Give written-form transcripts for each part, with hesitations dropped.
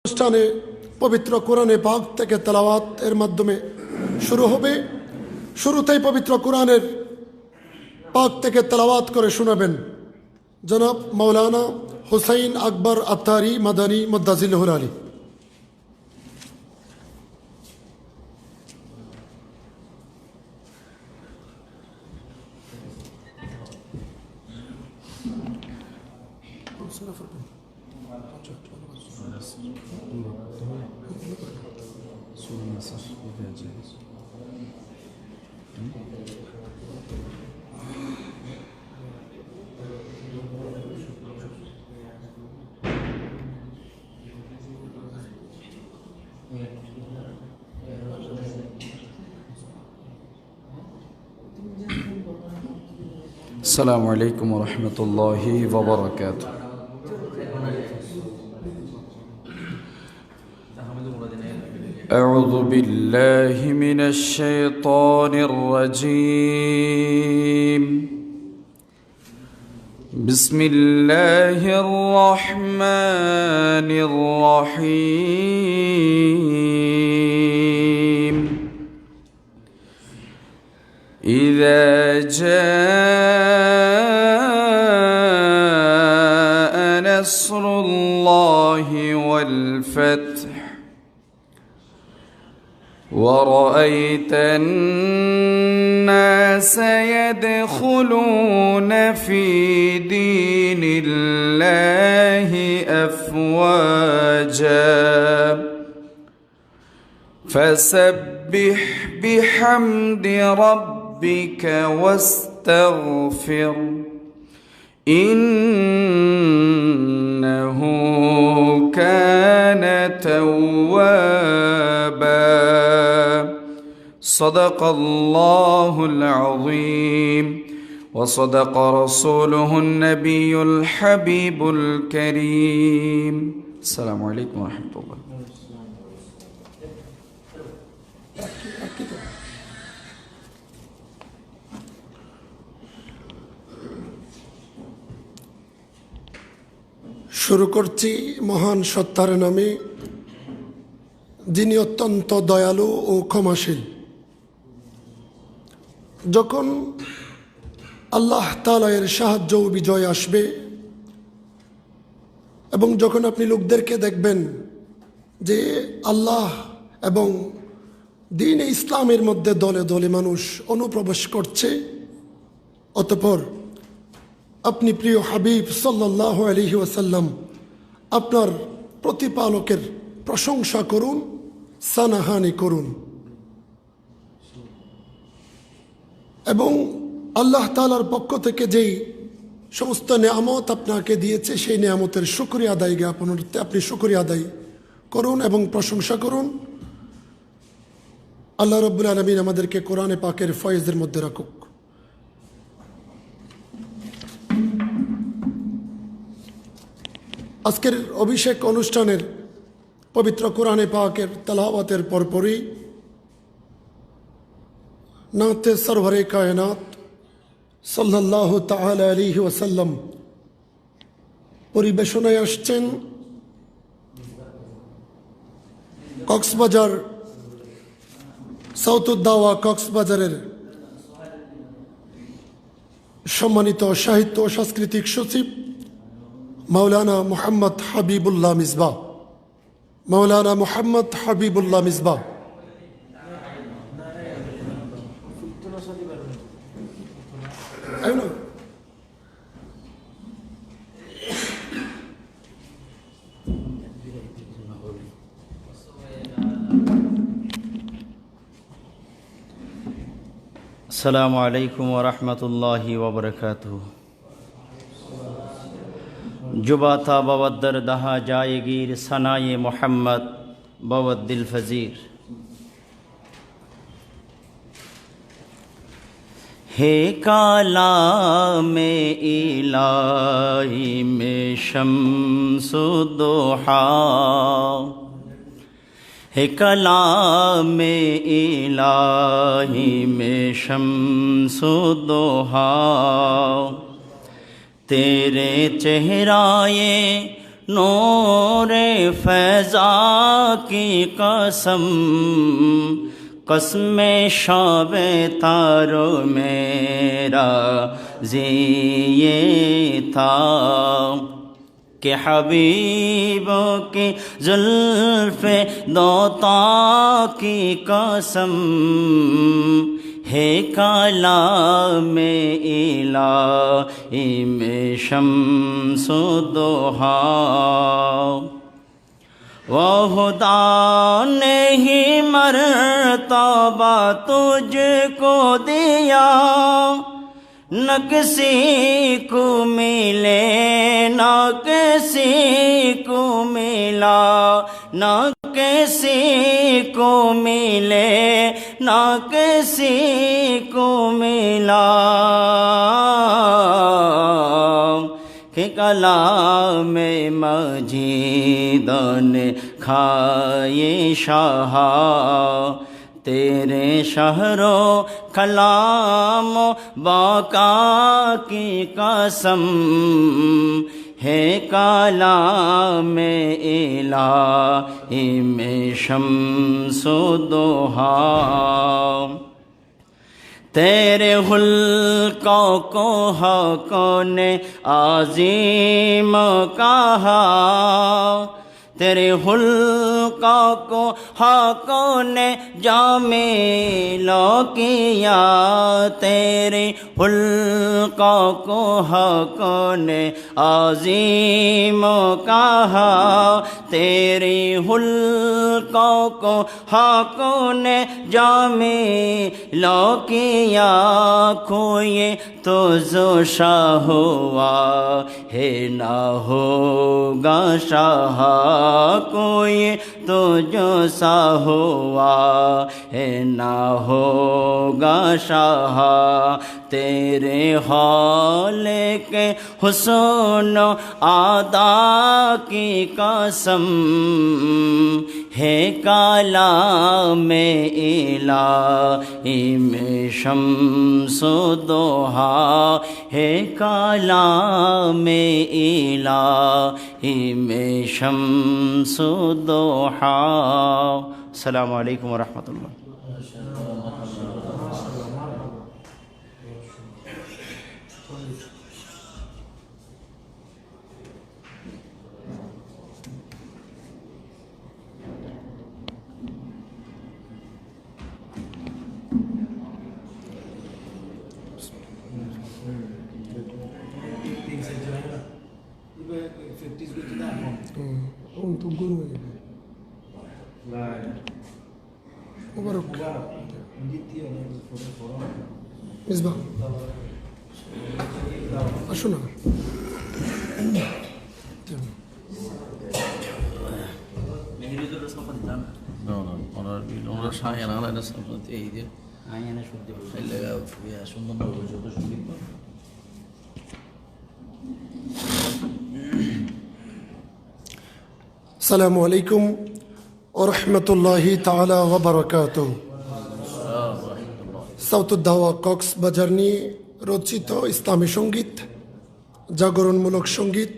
অনুষ্ঠানে পবিত্র কোরআনে পাক থেকে তেলাওয়াত এর মাধ্যমে শুরু হবে। শুরুতেই পবিত্র কোরআনের পাক থেকে তেলাওয়াত করে শোনাবেন জনাব মাওলানা হুসাইন আকবর আত্তারি মাদানী মুদ্দাজিল্লাহুল আলী। السلام عليكم ورحمة الله وبركاته. أعوذ بالله من الشيطان الرجيم. بسم الله الرحمن الرحيم. إذا جاء نصر الله والفتح ورأيت الناس يدخلون في دين الله أفواجا فسبح بحمد ربك واستغفر إنه كان توابا. صدق الله العظيم وصدق رسوله النبي الحبيب الكريم. السلام عليكم ورحمة الله. শুরু করছি মহান সত্তার নামে, যিনি অত্যন্ত দয়ালু ও ক্ষমাশীল। যখন আল্লাহ তাআলা এর সাহায্য ও বিজয় আসবে এবং যখন আপনি লোকদেরকে দেখবেন যে আল্লাহ এবং দ্বীন ইসলামের মধ্যে দলে দলে মানুষ অনুপ্রবেশ করছে, অতঃপর আপনি প্রিয় হাবিব সাল্লাল্লাহু আলাইহি ওয়াসাল্লাম আপনার প্রতিপালকের প্রশংসা করুন, সানাহানি করুন এবং আল্লাহ তাআলার পক্ষ থেকে যেই সমস্ত নেয়ামত আপনাকে দিয়েছে সেই নেয়ামতের শুকরিয়া আদায় জ্ঞাপন আপনি শুকরিয়া আদায় করুন এবং প্রশংসা করুন। আল্লাহ রাব্বুল আলামিন আমাদেরকে কোরআনে পাকের ফয়েজের মধ্যে রাখুক। আজকের অভিষেক অনুষ্ঠানের পবিত্র কোরআনে পাকের তেলাওয়াতের পরপরই নাতে সরওয়ারে কায়নাত সাল্লাল্লাহু তাআলা আলাইহি ওয়াসাল্লাম পরিবেশনায় আসছেন কক্সবাজার সাউতুদ্দাওয়া কক্সবাজারের সম্মানিত সাহিত্য ও সাংস্কৃতিক সচিব মাওলানা মুহাম্মদ হাবিবুল্লাহ মিসবাহ। মাওলানা মুহাম্মদ হাবিবুল্লাহ মিসবাহ। السلام عليكم ورحمة الله وبركاته. जुबाता बवद्दर दहा जाएगीर सनाए मोहम्मद बवद्दिल फजीर। हे काला में इलाही में शम्सु दोहा, हे कलाम इलाही में शम्सु दोहा, तेरे चेहराए نور فیضا کی قسم قسم شب تارو میرا یہ تھا کہ حبیبوں کی زلف دوتا کی قسم ہے کلام الہی میں شمس و ضحا وہ خدا نے ہی مرتبہ تجھ کو دیا نہ کسی کو ملے نہ کسی کو ملا نہ کسی کو ملے نہ کسی کو ملا کہ کلام مجید نے کھائے شاہ تیرے شہر و کلام و باقا کی قسم ہے کلام الہی میں شمس و ضحا تیرے حلقوں کو حقوں نے عظیم کہا تیرے حلقوں کو حقوں نے جامیلوں کیا تیرے حلقوں کو حقوں نے عظیم کہا تیرے حلقوں کو حقوں نے جامیلوں کیا کوئی تو جو شاہ ہوا ہے نہ ہوگا شاہ کوئی تو جو سا ہوا ہے نہ ہوگا شاہ تیرے حال کے حسن و ادا کی قسم ہے کلام الہی میں شمس و ضحا ہے کلام الہی میں شمس و ضحا السلام علیکم ورحمۃ اللہ untuk guru ini. Mubarak. Misbah. Ashuna. ওনারা সায়ানা না সব এই যে আয়ানা শুদ্ধ সুন্দর যত সঙ্গীত السلام عليكم ورحمة الله تعالى وبركاته সাউথ দাওয়া কক্সবাজার নিয়ে রচিত ইসলামী সঙ্গীত জাগরণমূলক সঙ্গীত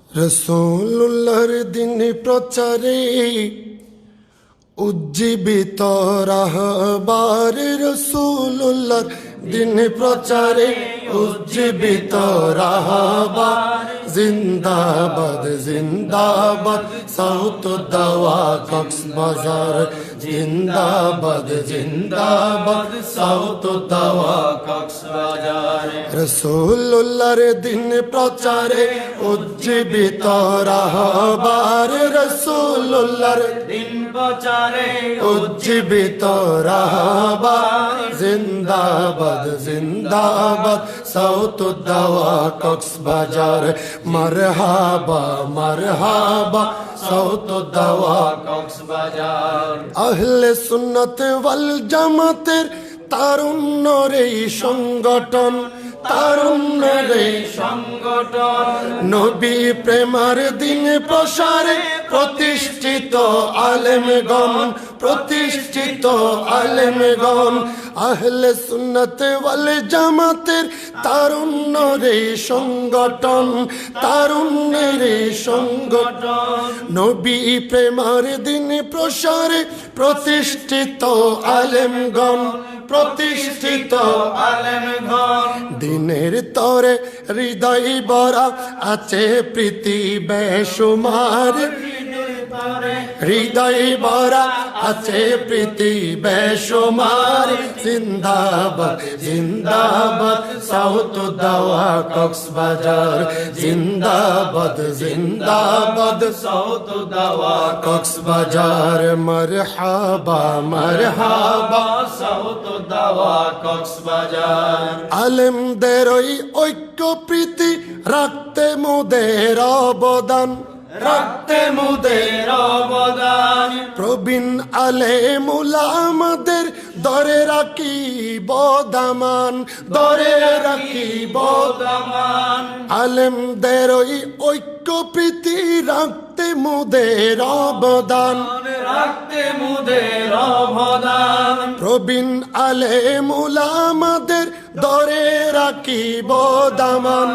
রাসূলুল্লাহর দিন প্রচারে উজ্জীবিত রাহবার রাসূলুল্লাহর দিন প্রচারে উজ্জীবিত রাহবার জিন্দাবাদ জিন্দাবাদ সাউথ দাওয়া কক্সবাজার জিন্দাবাদ জিন্দাবাদ সাউথ দাওয়া কক্সবাজার রাসূলুল্লাহর দিন প্রচারে উজ্জীবিত রাহবার রাসূলুল্লাহর দিন প্রচারে উজ্জীবিত রাহবার জিন্দাবাদ জিন্দাবাদ সাউথ দাওয়া কক্সবাজার মারহাবা মারহাবা সাউথ দাওয়া কক্সবাজার আহলে সুন্নাত ওয়াল জামাতের তারুণ্যের এই সংগঠন তারুণ্যের এই সংগঠন নবী প্রেমার দিন প্রসারে প্রতিষ্ঠিত আলেমগণ প্রতিষ্ঠিত আলেমগণ আহলে সুন্নাত ওয়াল জামাতের তারুণ্যের সংগঠন, তারুণ্যের সংগঠন। নবী প্রেমার দিন প্রসারে প্রতিষ্ঠিত আলেমগণ, প্রতিষ্ঠিত আলেমগণ। দিনের তরে হৃদয় ভরা আছে প্রীতি বেসুমার, হৃদয় ভরা আছে প্রীতি বেসুমার। জিন্দাবাদ জিন্দাবাদ সাউথ দাওয়া কক্সবাজার, জিন্দাবাদ জিন্দাবাদ সাউথ দাওয়া কক্সবাজার। মারহাবা মারহাবা সাউথ দাওয়া কক্সবাজার। আলেমদের ওই ঐক্য প্রীতি রাখতে মোদের অবদান, রাখতে মোদের অবদান। প্রবীণ আলেমুলা আমাদের দরে রাখি বদামান, দরে রাখি বদামান। আলেমদের ওই ঐক্য প্রীতি রাখতে মোদের অবদান, রাখতে মোদের অবদান। প্রবীণ আলেমুলা আমাদের দরে রাখি বদামান,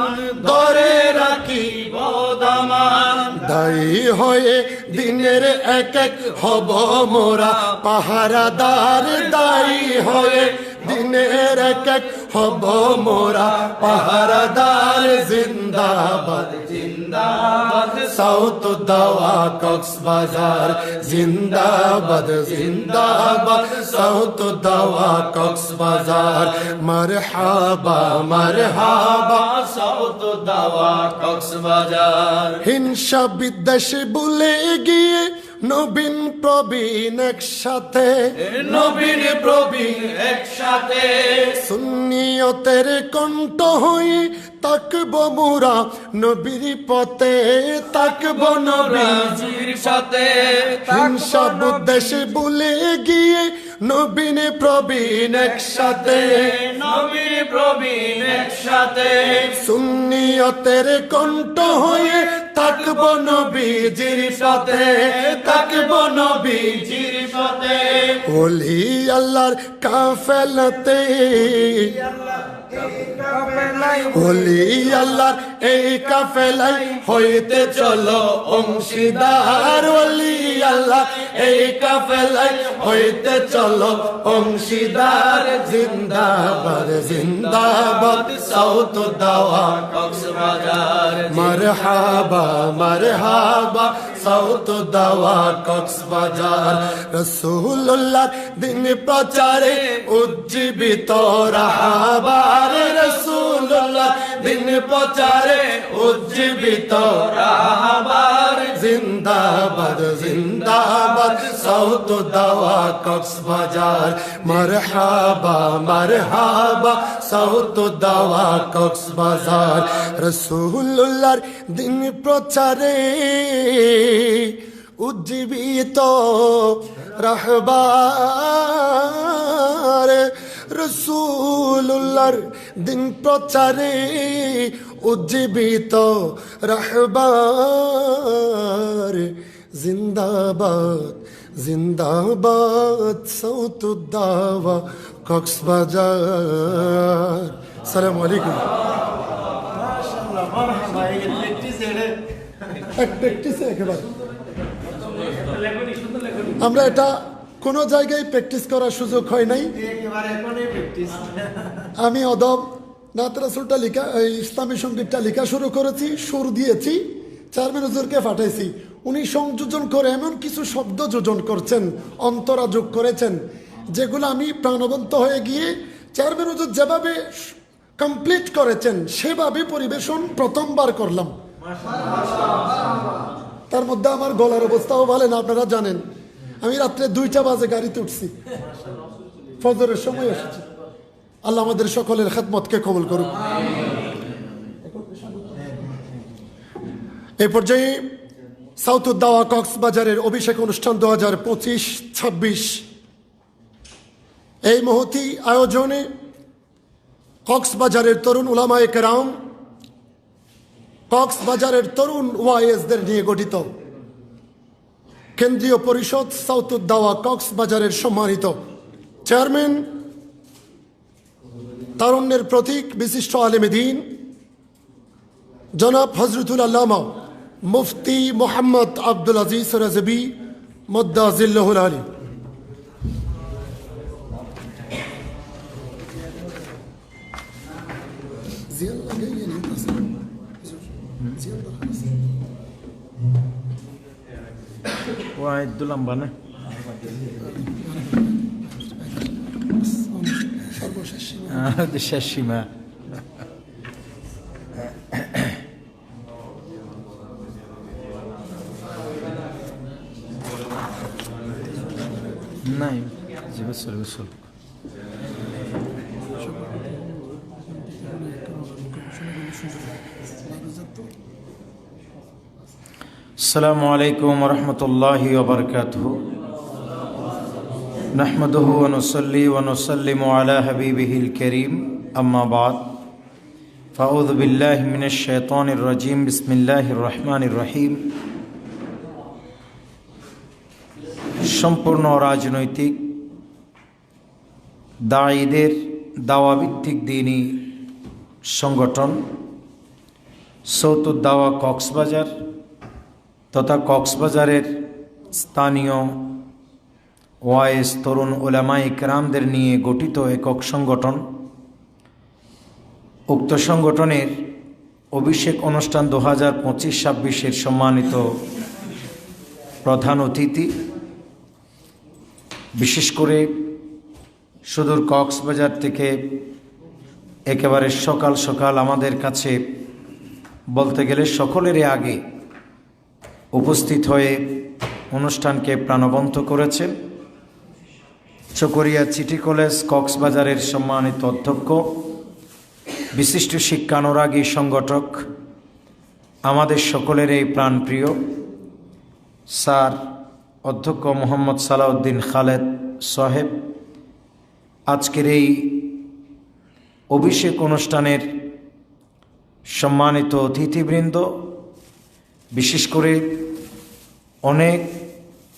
দরে রাখি বদামান। দায়ী হয়ে দিনের এক এক হব মোরা পাহারাদার, দায়ী হয়ে দিনের এক এক হব মোরা পাহারাদার। জিন্দাবাদ জিন্দাবাদ সাউথ দাওয়া কক্সবাজার, জিন্দাবাদ জিন্দাবাদ সাউথ দাওয়া কক্সবাজার। মারহাবা মারহাবা সাউথ দাওয়া কক্সবাজার। হিংসা বিদ্বেষ ভুলে গিয়ে নবীন প্রবীণ একসাথে, নবীন প্রবীণ একসাথে। সুন্নিয়তের কণ্ঠ হয়ে তাকব মোরা নবীর পথে, তাকব নবীর সাথে। হিংসা বিদ্বেষ ভুলে গিয়ে নবীন প্রবীণ একসাথে, নবীন প্রবীণ একসাথে। সুন্নিয়তের কণ্ঠ হয়ে তাকব নবীজির সাথে, তাকব নবীজির সাথে। ওলি আল্লাহর কাফেলাতে, ওলি আল্লাহর এই কাফেলাই হইতে চলো অংশীদার। ওলি আল্লাহ এই কাফেলাই হইতে চলো অংশীদার। জিন্দাবাদ জিন্দাবাদ সাউথ দাওয়া কক্সবাজার। মারহাবা মারহাবা সাউথ দাওয়া কক্সবাজার। রাসূলুল্লাহর দিন প্রচারে উজ্জীবিত রাহাবার, রাসূলুল্লাহ দিন প্রচারে উজ্জীবিত রাহাবার। জিন্দাবাদ জিন্দাবাদ সাউথ দাওয়া কক্সবাজার। মারহাবা মারহাবা সাউথ দাওয়া কক্সবাজার। রাসূলুল্লাহর দিন প্রচারে উজ্জীবিত রাহবার, রাসূলুল্লাহর দিন প্রচারে উজ্জীবিত রাহবার। জিন্দাবাদ জিন্দাবাদ সাউথ দাওয়া কক্সবাজার। আসসালামু আলাইকুম। একেবারে আমরা এটা কোনো জায়গায় প্র্যাকটিস করার সুযোগ হয় নাই। আমি অদব নাত রাসূলটা লেখা, ইসলামী সঙ্গীতটা লেখা শুরু করেছি, সুর দিয়েছি, চেয়ারম্যান হুজুরকে পাঠাইছি। উনি সংযোজন করে এমন কিছু শব্দ যোজন করছেন, অন্তরা যোগ করেছেন, যেগুলো আমি প্রাণবন্ত হয়ে গিয়ে চেয়ারম্যান হুজুর যেভাবে কমপ্লিট করেছেন সেভাবে পরিবেশন প্রথমবার করলাম। তার মধ্যে আমার গলার অবস্থাও ভালো না, আপনারা জানেন। আমি রাত্রে 2টা বাজে গাড়িতে উঠছি, ফজরের সময় এসেছি। আল্লাহ আমাদের সকলের খেদমতকে কবুল করুক। এই পর্যায়ে সাউথ দাওয়া কক্সবাজারের অভিষেক অনুষ্ঠান 2025-26 এই মহতি আয়োজনে কক্সবাজারের তরুণ উলামায়ে কেরাম, কক্সবাজারের তরুণ ওয়াইএসদের নিয়ে গঠিত কেন্দ্রীয় পরিষদ সাউথ দাওয়া কক্সবাজারের সম্মানিত চেয়ারম্যান তারুণ্যের প্রতীক বিশিষ্ট আলেম দ্বীন জনাব হজরতুল আল্লামা মুফতি মোহাম্মদ আব্দুল আজিজ রাজবি মুদ্দাজিল্লাহুল আলী। ওয়াইদুল আম্বানে শেষ সীমা। নাই বছর বছর আসসালামু আলাইকুম ওয়া রাহমাতুল্লাহি ওয়া বারাকাতুহু নাহমাদুহু ওয়া নুসাল্লি ওয়া নুসাল্লিমু আলা হাবিবিহিল কারীম আম্মা বাদ ফাউযু বিল্লাহি মিনাশ শাইতানির রাজীম বিসমিল্লাহির রহমানির রহিম। সম্পূর্ণ রাজনৈতিক দায়ীদের দাওয়াভিত্তিক দ্বীনি সংগঠন সৌতুদ দাওয়া কক্সবাজার তথা কক্সবাজারের স্থানীয় ওয়াইস তরুণ উলামা ইকরামদের নিয়ে গঠিত একক সংগঠন। উক্ত সংগঠনের অভিষেক অনুষ্ঠান 2025-26 সম্মানিত প্রধান অতিথি, বিশেষ করে সুদূর কক্সবাজার থেকে একেবারে সকাল সকাল আমাদের কাছে বলতে গেলে সকলেরই আগে উপস্থিত হয়ে অনুষ্ঠানকে প্রাণবন্ত করেছেন চকরিয়া সিটি কলেজ কক্সবাজারের সম্মানিত অধ্যক্ষ, বিশিষ্ট শিক্ষানুরাগী সংগঠক, আমাদের সকলের এই প্রাণপ্রিয় স্যার অধ্যক্ষ মোহাম্মদ সালাউদ্দিন খালেদ সাহেব, আজকের এই অভিষেক অনুষ্ঠানের সম্মানিত অতিথিবৃন্দ, বিশেষ করে অনেক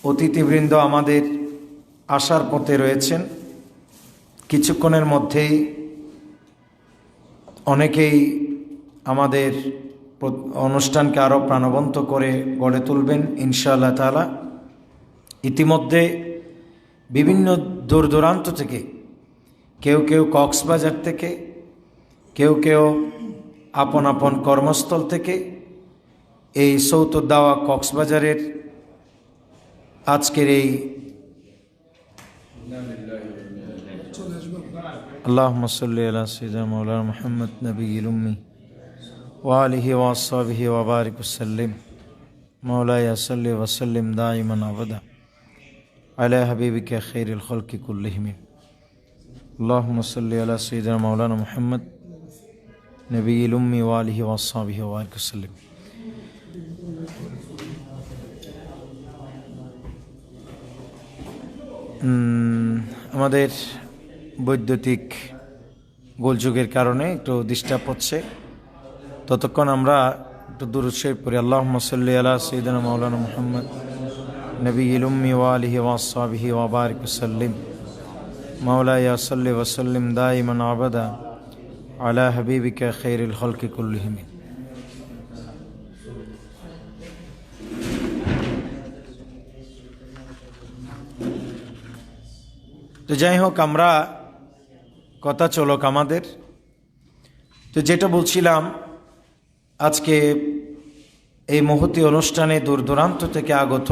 অতিথিবৃন্দ আমাদের আসার পথে রয়েছেন। কিছুক্ষণের মধ্যেই অনেকেই আমাদের অনুষ্ঠানকে আরও প্রাণবন্ত করে গড়ে তুলবেন ইনশাআল্লাহ তাআলা। ইতিমধ্যে বিভিন্ন দূর দূরান্ত থেকে কেউ কেউ কক্সবাজার থেকে, কেউ কেউ আপন আপন কর্মস্থল থেকে এই সৌতুদ দাওয়া কক্সবাজারের আজকের এই আল্লাহুম্মা সাল্লি আলা সাইয়্যিদিনা মাওলানা মুহাম্মদ নবিয়্যিল উম্মি ওয়া আলিহি ওয়া আসহাবিহি ওয়া বারিক ওয়াসাল্লিম মাওলায়া সাল্লি ওয়া সাল্লিম দাইমান আবাদা আলা হাবিবিকা খাইরিল খালকি কুল্লিহিম। আল্লাহুম্মা সাল্লি আলা সাইয়্যিদিনা মাওলানা মুহাম্মদ নবিয়্যিল উম্মি ওয়া আলিহি ওয়া আসহাবিহি ওয়া বারিক ওয়াসাল্লিম। আমাদের বৈদ্যুতিক গোলযোগের কারণে একটু ডিস্টার্ব হচ্ছে, ততক্ষণ আমরা একটু দুরূদ শরীফ পড়ি। আল্লাহুম্মা সাল্লি আলা সাইয়্যিদিনা মাওলানা মুহাম্মদ নবিয়্যিল উম্মি ওয়া আলিহি ওয়া আসহাবিহি ওয়া বারিক ওয়াসাল্লিম মাওলায়া সাল্লি ওয়া সাল্লিম দাইমান আবাদা আলা হাবিবিকা খাইরিল খালকি কুল্লিহিম। তো যাই হোক, আমরা কথা চলক আমাদের। তো যেটা বলছিলাম, আজকে এই মহতী অনুষ্ঠানে দূর দূরান্ত থেকে আগত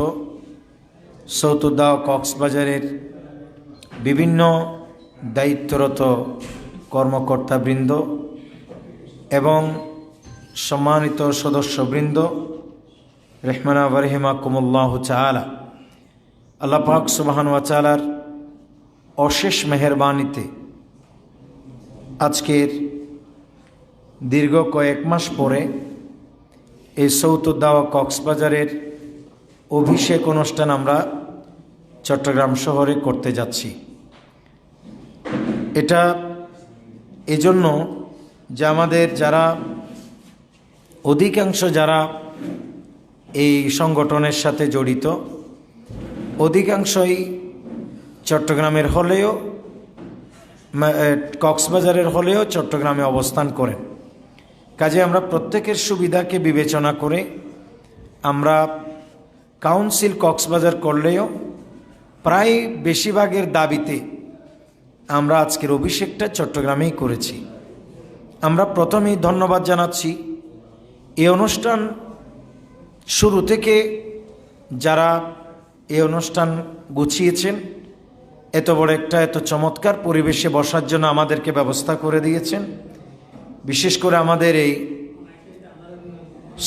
সৌতুদ দাওয়া কক্সবাজারের বিভিন্ন দায়িত্বরত কর্মকর্তাবৃন্দ এবং সম্মানিত সদস্যবৃন্দ রহমানা ওয়া রাহিমাকুমুল্লাহু তাআলা, আল্লাহ পাক সুবহানাহু ওয়া তাআলার অশেষ মেহেরবানিতে আজকের দীর্ঘ কয়েক মাস পরে এই সৌতুদ দাওয়া কক্সবাজারের অভিষেক অনুষ্ঠান আমরা চট্টগ্রাম শহরে করতে যাচ্ছি। এটা এজন্য যে আমাদের যারা অধিকাংশ যারা এই সংগঠনের সাথে জড়িত, অধিকাংশই চট্টগ্রামের হলেও কক্সবাজারের হলেও চট্টগ্রামে অবস্থান করেন। কাজে আমরা প্রত্যেকের সুবিধাকে বিবেচনা করে আমরা কাউন্সিল কক্সবাজার করলেও প্রায় বেশিরভাগের দাবিতে আমরা আজকের অভিষেকটা চট্টগ্রামেই করেছি। আমরা প্রথমেই ধন্যবাদ জানাচ্ছি এই অনুষ্ঠান শুরু থেকে যারা এই অনুষ্ঠান গুছিয়েছেন, এত বড় একটা এত চমৎকার পরিবেশে বসার জন্য আমাদেরকে ব্যবস্থা করে দিয়েছেন। বিশেষ করে আমাদের এই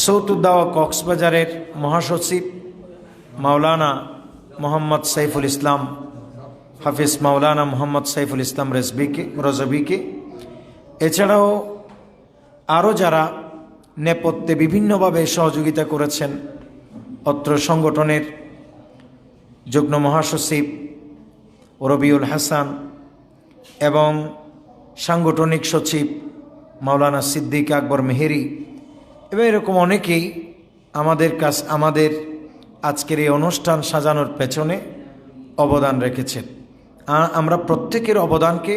সৌতুদ্দাওয়া কক্সবাজারের মহাসচিব মাওলানা মোহাম্মদ সাইফুল ইসলাম হাফিজ মাওলানা মোহাম্মদ সাইফুল ইসলাম রজবিকে, এছাড়াও আরও যারা নেপথ্যে বিভিন্নভাবে সহযোগিতা করেছেন, অত্র সংগঠনের যুগ্ম মহাসচিব রবিউল হাসান এবং সাংগঠনিক সচিব মাওলানা সিদ্দিক আকবর মেহেরি এবং এরকম অনেকেই আমাদের আজকের এই অনুষ্ঠান সাজানোর পেছনে অবদান রেখেছেন। আমরা প্রত্যেকের অবদানকে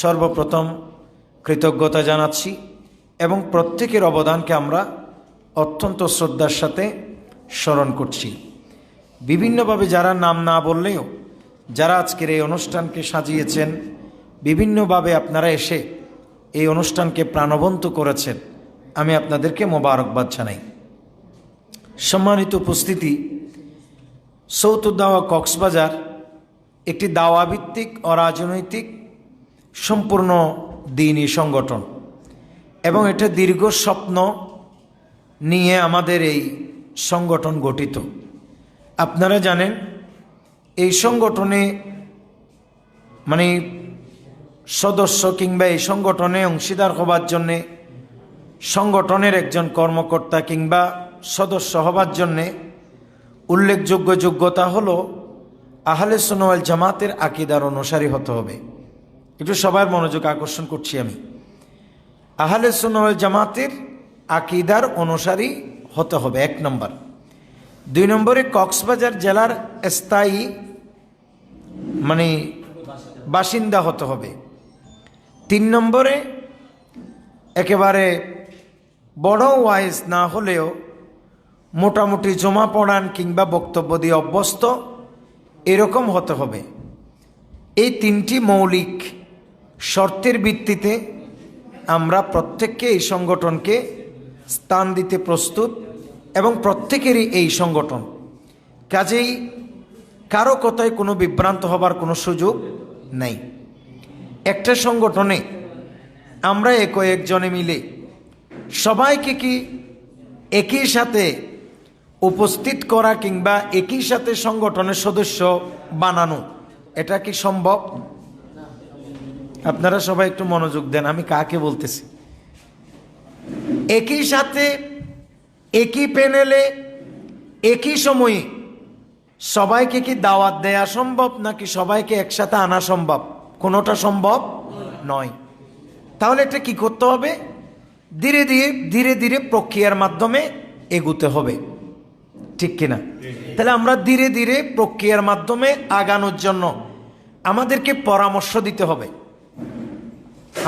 সর্বপ্রথম কৃতজ্ঞতা জানাচ্ছি এবং প্রত্যেকের অবদানকে আমরা অত্যন্ত শ্রদ্ধার সাথে স্মরণ করছি। বিভিন্নভাবে যারা নাম না বললেও যারা আজকের এই অনুষ্ঠানকে সাজিয়েছেন, বিভিন্নভাবে আপনারা এসে এই অনুষ্ঠানকে প্রাণবন্ত করেছেন, আমি আপনাদেরকে মোবারকবাদ জানাই। সম্মানিত উপস্থিতি, সৌতুদ্দাওয়া কক্সবাজার একটি দাওয়াভিত্তিক অরাজনৈতিক সম্পূর্ণ দ্বীনি সংগঠন এবং এটা দীর্ঘ স্বপ্ন নিয়ে আমাদের এই সংগঠন গঠিত। আপনারা জানেন এই সংগঠনে সদস্য কিংবা এই সংগঠনে অংশীদার হবার জন্যে সংগঠনের একজন কর্মকর্তা কিংবা সদস্য হবার জন্যে উল্লেখযোগ্য যোগ্যতা হলো আহলে সুন্নাহ ওয়াল জামাতের আকীদার অনুসারী হতে হবে। একটু সবার মনোযোগ আকর্ষণ করছি আমি। আহলে সুন্নাহ ওয়াল জামাতের আকীদার অনুসারী হতে হবে, 1 নম্বর। 2 নম্বরে কক্সবাজার জেলার স্থায়ী বাসিন্দা হতে হবে। 3 নম্বরে একেবারে বড় ওয়াইজ না হলেও মোটামুটি জমা পড়ান কিংবা বক্তব্য দিয়ে অভ্যস্ত এরকম হতে হবে। এই 3টি মৌলিক শর্তের ভিত্তিতে আমরা প্রত্যেককে এই সংগঠনকে স্থান দিতে প্রস্তুত এবং প্রত্যেকেরই এই সংগঠন। কাজেই কারো কথায় কোনো বিভ্রান্ত হবার কোনো সুযোগ নেই। একটা সংগঠনে আমরা একজনে মিলে সবাইকে কি একই সাথে উপস্থিত করা কিংবা একই সাথে সংগঠনের সদস্য বানানো, এটা কি সম্ভব? আপনারা সবাই একটু মনোযোগ দেন, আমি কাকে বলতেছি। একই সাথে একই প্যানেলে একই সময়ে সবাইকে কি দাওয়াত দেয়া সম্ভব নাকি সবাইকে একসাথে আনা সম্ভব? কোনোটা সম্ভব নয়। তাহলে এটা কি করতে হবে? ধীরে ধীরে প্রক্রিয়ার মাধ্যমে এগুতে হবে, ঠিক কিনা? তাহলে আমরা ধীরে ধীরে প্রক্রিয়ার মাধ্যমে আগানোর জন্য আমাদেরকে পরামর্শ দিতে হবে।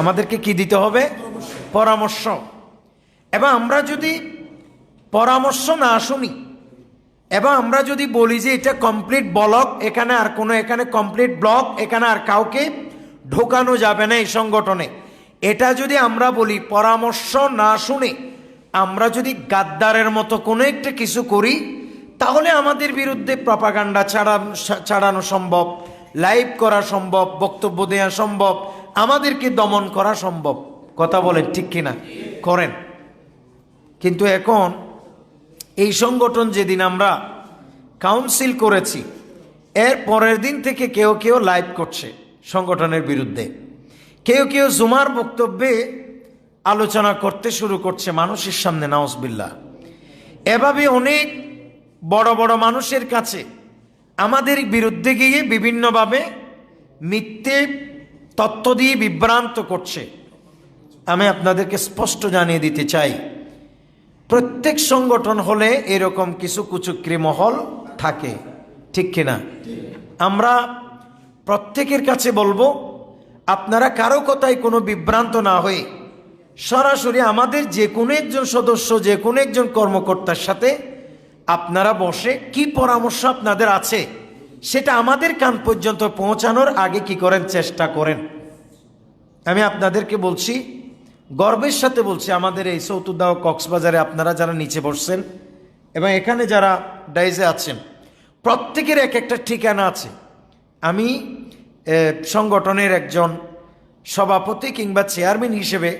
আমাদেরকে কি দিতে হবে? পরামর্শ। এবং আমরা যদি পরামর্শ না শুনি এবং আমরা যদি বলি যে এটা কমপ্লিট ব্লক, এখানে কমপ্লিট ব্লক, এখানে আর কাউকে ঢোকানো যাবে না এই সংগঠনে, এটা যদি আমরা বলি, পরামর্শ না শুনে আমরা যদি গাদ্দারের মতো কোনো একটা কিছু করি, তাহলে আমাদের বিরুদ্ধে প্রপাগান্ডা ছাড়ানো সম্ভব, লাইভ করা সম্ভব, বক্তব্য দেওয়া সম্ভব, আমাদেরকে দমন করা সম্ভব। কথা বলেন ঠিক কিনা? করেন। কিন্তু এখন এই সংগঠন যেদিন আমরা কাউন্সিল করেছি, এর পরের দিন থেকে কেউ লাইভ করছে সংগঠনের বিরুদ্ধে, কেউ জুমার বক্তব্যে আলোচনা করতে শুরু করছে মানুষের সামনে, নাউজুবিল্লাহ। এভাবে অনেক বড় বড় মানুষের কাছে আমাদের বিরুদ্ধে গিয়ে বিভিন্নভাবে মিথ্যে তথ্য দিয়ে বিভ্রান্ত করছে। আমি আপনাদেরকে স্পষ্ট জানিয়ে দিতে চাই, প্রত্যেক সংগঠন হলে এরকম কিছু কুচক্রী মহল থাকে, ঠিক কিনা? আমরা প্রত্যেকের কাছে বলবো, আপনারা কারো কথায় কোনো বিভ্রান্ত না হয়ে সরাসরি আমাদের যে কোনো একজন সদস্য, যে কোনো একজন কর্মকর্তার সাথে আপনারা বসে কি পরামর্শ আপনাদের আছে সেটা আমাদের কান পর্যন্ত পৌঁছানোর আগে কি করেন, চেষ্টা করেন। আমি আপনাদেরকে বলছি, গর্বের সাথে বলছি, আমাদের এই চৌতুর্দাহ কক্সবাজারে আপনারা যারা নিচে বসছেন এবং এখানে যারা ডাইজে আছেন, প্রত্যেকের এক একটা ঠিকানা আছে। আমি সংগঠনের একজন সভাপতি কিংবা চেয়ারম্যান হিসেবে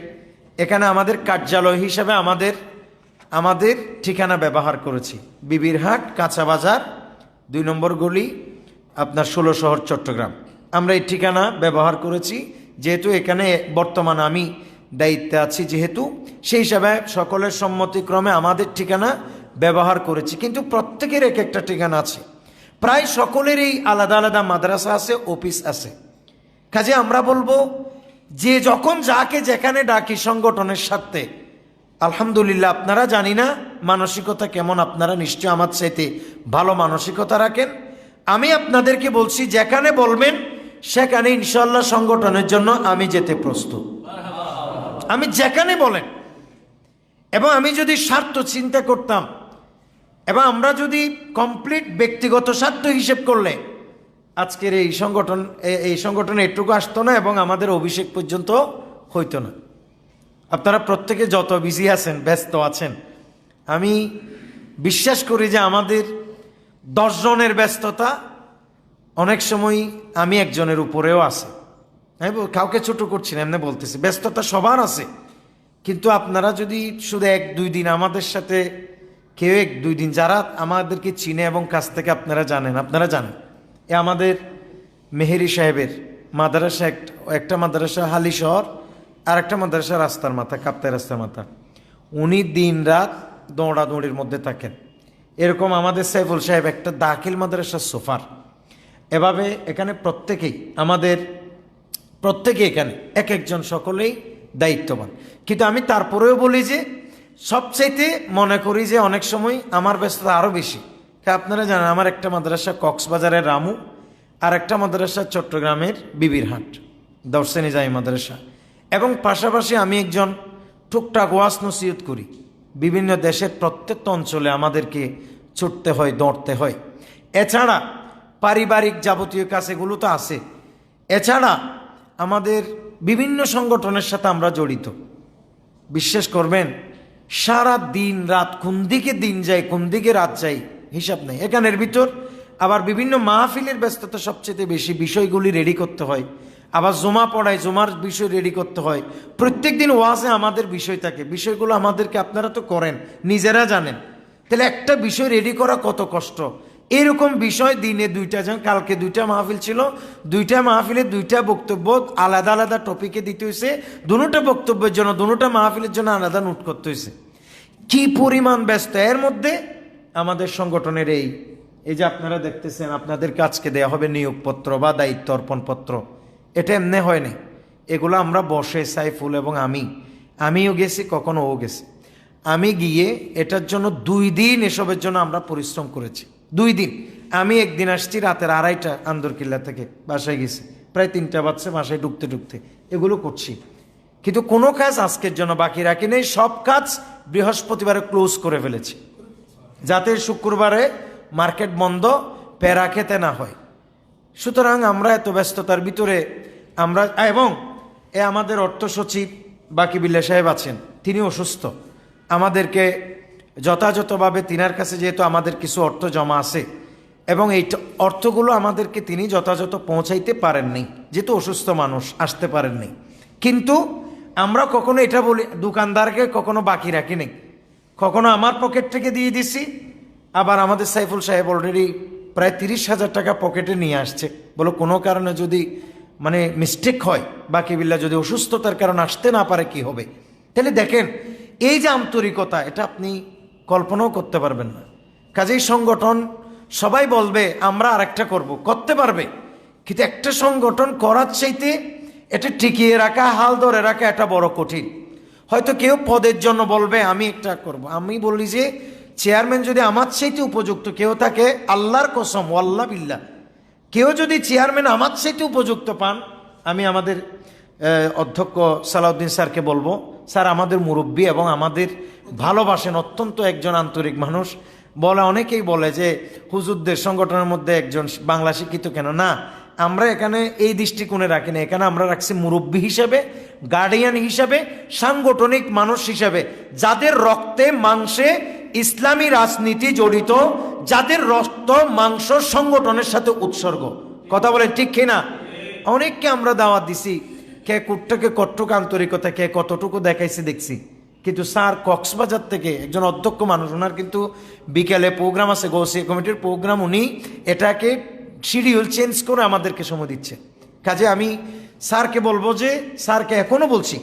এখানে আমাদের কার্যালয় হিসেবে আমাদের ঠিকানা ব্যবহার করেছি। বিবিরহাট, কাঁচা বাজার, 2 নম্বর গলি, আপনার 16 শহর, চট্টগ্রাম। আমরা এই ঠিকানা ব্যবহার করেছি যেহেতু এখানে বর্তমান আমি দায়িত্বে আছি, যেহেতু সেই হিসাবে সকলের সম্মতিক্রমে আমাদের ঠিকানা ব্যবহার করেছি। কিন্তু প্রত্যেকের এক একটা ঠিকানা আছে, প্রায় সকলেরই আলাদা আলাদা মাদ্রাসা আছে, অফিস আছে। কাজে আমরা বলবো যে যখন যাকে যেখানে ডাকি সংগঠনের সাথে, আলহামদুলিল্লাহ আপনারা জানি না মানসিকতা কেমন, আপনারা নিশ্চয় আমার চাইতে ভালো মানসিকতা রাখেন। আমি আপনাদেরকে বলছি যেখানে বলবেন সেখানে ইনশাল্লাহ সংগঠনের জন্য আমি যেতে প্রস্তুত। আমি যেখানে বলেন, এবং আমি যদি স্বার্থ চিন্তা করতাম এবং আমরা যদি কমপ্লিট ব্যক্তিগত স্বার্থ হিসেব করলে আজকের এই সংগঠনে এটুকু আসতো না এবং আমাদের অভিষেক পর্যন্ত হইতো না। আপনারা প্রত্যেকে যত বিজি আছেন, ব্যস্ত আছেন, আমি বিশ্বাস করি যে আমাদের 10 জনের ব্যস্ততা অনেক সময় আমি একজনের উপরেও আছে। আমি কাউকে ছোট করছি না, এমনি বলতেছি, ব্যস্ততা সবার আছে। কিন্তু আপনারা যদি শুধু 1-2 দিন আমাদের সাথে, কেউ 1-2 দিন যারা আমাদেরকে চিনে এবং কাছ থেকে আপনারা জানেন এ আমাদের মেহেরি সাহেবের মাদ্রাসা, একটা মাদ্রাসা হালি শহর, আর একটা মাদ্রাসা রাস্তার মাথা, কাপ্তাই রাস্তার মাথা। উনি দিন রাত দৌড়াদৌড়ির মধ্যে থাকেন। এরকম আমাদের সাইফুল সাহেব একটা দাখিল মাদ্রাসার সোফার। এভাবে এখানে প্রত্যেকে এখানে এক একজন সকলেই দায়িত্ববান। কিন্তু আমি তারপরেও বলি যে সবচাইতে মনে করি যে অনেক সময় আমার ব্যস্ততা আরও বেশি। আপনারা জানেন আমার একটা মাদ্রাসা কক্সবাজারের রামু, আর একটা মাদ্রাসা চট্টগ্রামের বিবিরহাট, দর্শনী জামি মাদ্রাসা। এবং পাশাপাশি আমি একজন টুকটাক ওয়াজ নসিহত করি। বিভিন্ন দেশের প্রত্যেকটা অঞ্চলে আমাদেরকে ছুটতে হয়, দৌড়তে হয়। এছাড়া পারিবারিক যাবতীয় কাজ এগুলো তো আছে। এছাড়া আমাদের বিভিন্ন সংগঠনের সাথে আমরা জড়িত। বিশ্বাস করবেন, সারা দিন রাত কোন দিকে দিন যায়, কোন দিকে রাত যায় হিসাব নেই। এখানের ভিতর আবার বিভিন্ন মাহফিলের ব্যস্ততা সবচেয়ে বেশি, বিষয়গুলি রেডি করতে হয়। আবার জমা পড়ায়, জমার বিষয় রেডি করতে হয়। প্রত্যেক দিন ওয়াজে আমাদের বিষয় থাকে, বিষয়গুলো আমাদেরকে আপনারা তো করেন, নিজেরা জানেন। তাহলে একটা বিষয় রেডি করা কত কষ্ট। এরকম বিষয় দিনে 2টা, যেমন কালকে 2টা মাহফিল ছিল, 2টা মাহফিলে 2টা বক্তব্য আলাদা আলাদা টপিকে দিতে হয়েছে। দুটো বক্তব্যের জন্য, দুটো মাহফিলের জন্য আলাদা নোট করতে হয়েছে। কি পরিমাণ ব্যস্ত। এর মধ্যে আমাদের সংগঠনের এই যে আপনারা দেখতেছেন, আপনাদের কাজকে দেওয়া হবে নিয়োগপত্র বা দায়িত্ব অর্পণ পত্র। এটা এমনি হয়নি, এগুলো আমরা বসে সাইফুল এবং আমিও গেছি, কখনো ও গেছে। আমি গিয়ে এটার জন্য 2 দিন এসবের জন্য আমরা পরিশ্রম করেছি। 2 দিন। আমি একদিন আসছি রাতের 2:30 আন্দরকিল্লা থেকে বাসায় গেছি, প্রায় 3টা বাজছে বাসায় ঢুকতে এগুলো করছি। কিন্তু কোনো কাজ আজকের জন্য বাকি রাখি নেই। সব কাজ বৃহস্পতিবারে ক্লোজ করে ফেলেছি, যাতে শুক্রবারে মার্কেট বন্ধ, প্যারা খেতে না হয়। সুতরাং আমরা এত ব্যস্ততার ভিতরে এবং আমাদের অর্থ সচিব বাকিবিল্লা সাহেব আছেন, তিনি অসুস্থ। আমাদেরকে যথাযথভাবে তিনার কাছে যেহেতু আমাদের কিছু অর্থ জমা আছে এবং এই অর্থগুলো আমাদেরকে তিনি যথাযথ পৌঁছাইতে পারেননি, যেহেতু অসুস্থ মানুষ, আসতে পারেননি। কিন্তু আমরা কখনো এটা বলি, দোকানদারকে কখনো বাকি রাখি নেই, কখনো আমার পকেট থেকে দিয়ে দিছি। আবার আমাদের সাইফুল সাহেব অলরেডি প্রায় 30,000 টাকা পকেটে নিয়ে আসছে। বলো কোনো কারণে যদি মিস্টেক হয়, বাকিবিল্লা যদি অসুস্থতার কারণে আসতে না পারে কি হবে। তাহলে দেখেন এই যে আন্তরিকতা, এটা আপনি কল্পনাও করতে পারবেন না। কাজেই সংগঠন সবাই বলবে আমরা আরেকটা করব, করতে পারবে, কিন্তু একটা সংগঠন করার চাইতে এটা টিকিয়ে রাখা, হাল ধরে রাখা এটা বড় কঠিন। হয়তো কেউ পদের জন্য বলবে আমি একটা করব। আমি বলি যে চেয়ারম্যান যদি আমার চাইতে উপযুক্ত কেউ থাকে, আল্লাহর কসম ওয়াল্লাহ বিল্লাহ, কেউ যদি চেয়ারম্যান আমার চাইতে উপযুক্ত পান, আমি আমাদের অধ্যক্ষ সালাউদ্দিন স্যারকে বলবো, স্যার আমাদের মুরব্বী এবং আমাদের ভালোবাসেন, অত্যন্ত একজন আন্তরিক মানুষ। অনেকেই বলে যে হুজুরদের সংগঠনের মধ্যে একজন বাংলা শিক্ষিত কেন? না, আমরা এখানে এই দৃষ্টিকোণে রাখি না, এখানে আমরা রাখছি মুরব্বী হিসেবে, গার্ডিয়ান হিসেবে, সাংগঠনিক মানুষ হিসেবে, যাদের রক্তে মাংসে ইসলামী রাজনীতি জড়িত, যাদের রক্ত মাংস সংগঠনের সাথে উৎসর্গ। কথা বলেন ঠিক কিনা? অনেককে আমরা দাওয়াত দিছি, কে কুট্টাকে কট্টুক আন্তরিকতা, কে কতটুকু দেখাইছে দেখছি। কিন্তু স্যার কক্সবাজার থেকে একজন অধ্যক্ষ মানুষ, ওনার কিন্তু বিকেলে প্রোগ্রাম আছে, গৌসিয়া কমিটির প্রোগ্রাম, উনি এটাকে শিডিউল চেঞ্জ করে আমাদেরকে সময় দিচ্ছে। কাজে আমি স্যারকে বলবো যে, স্যারকে এখনো বলছি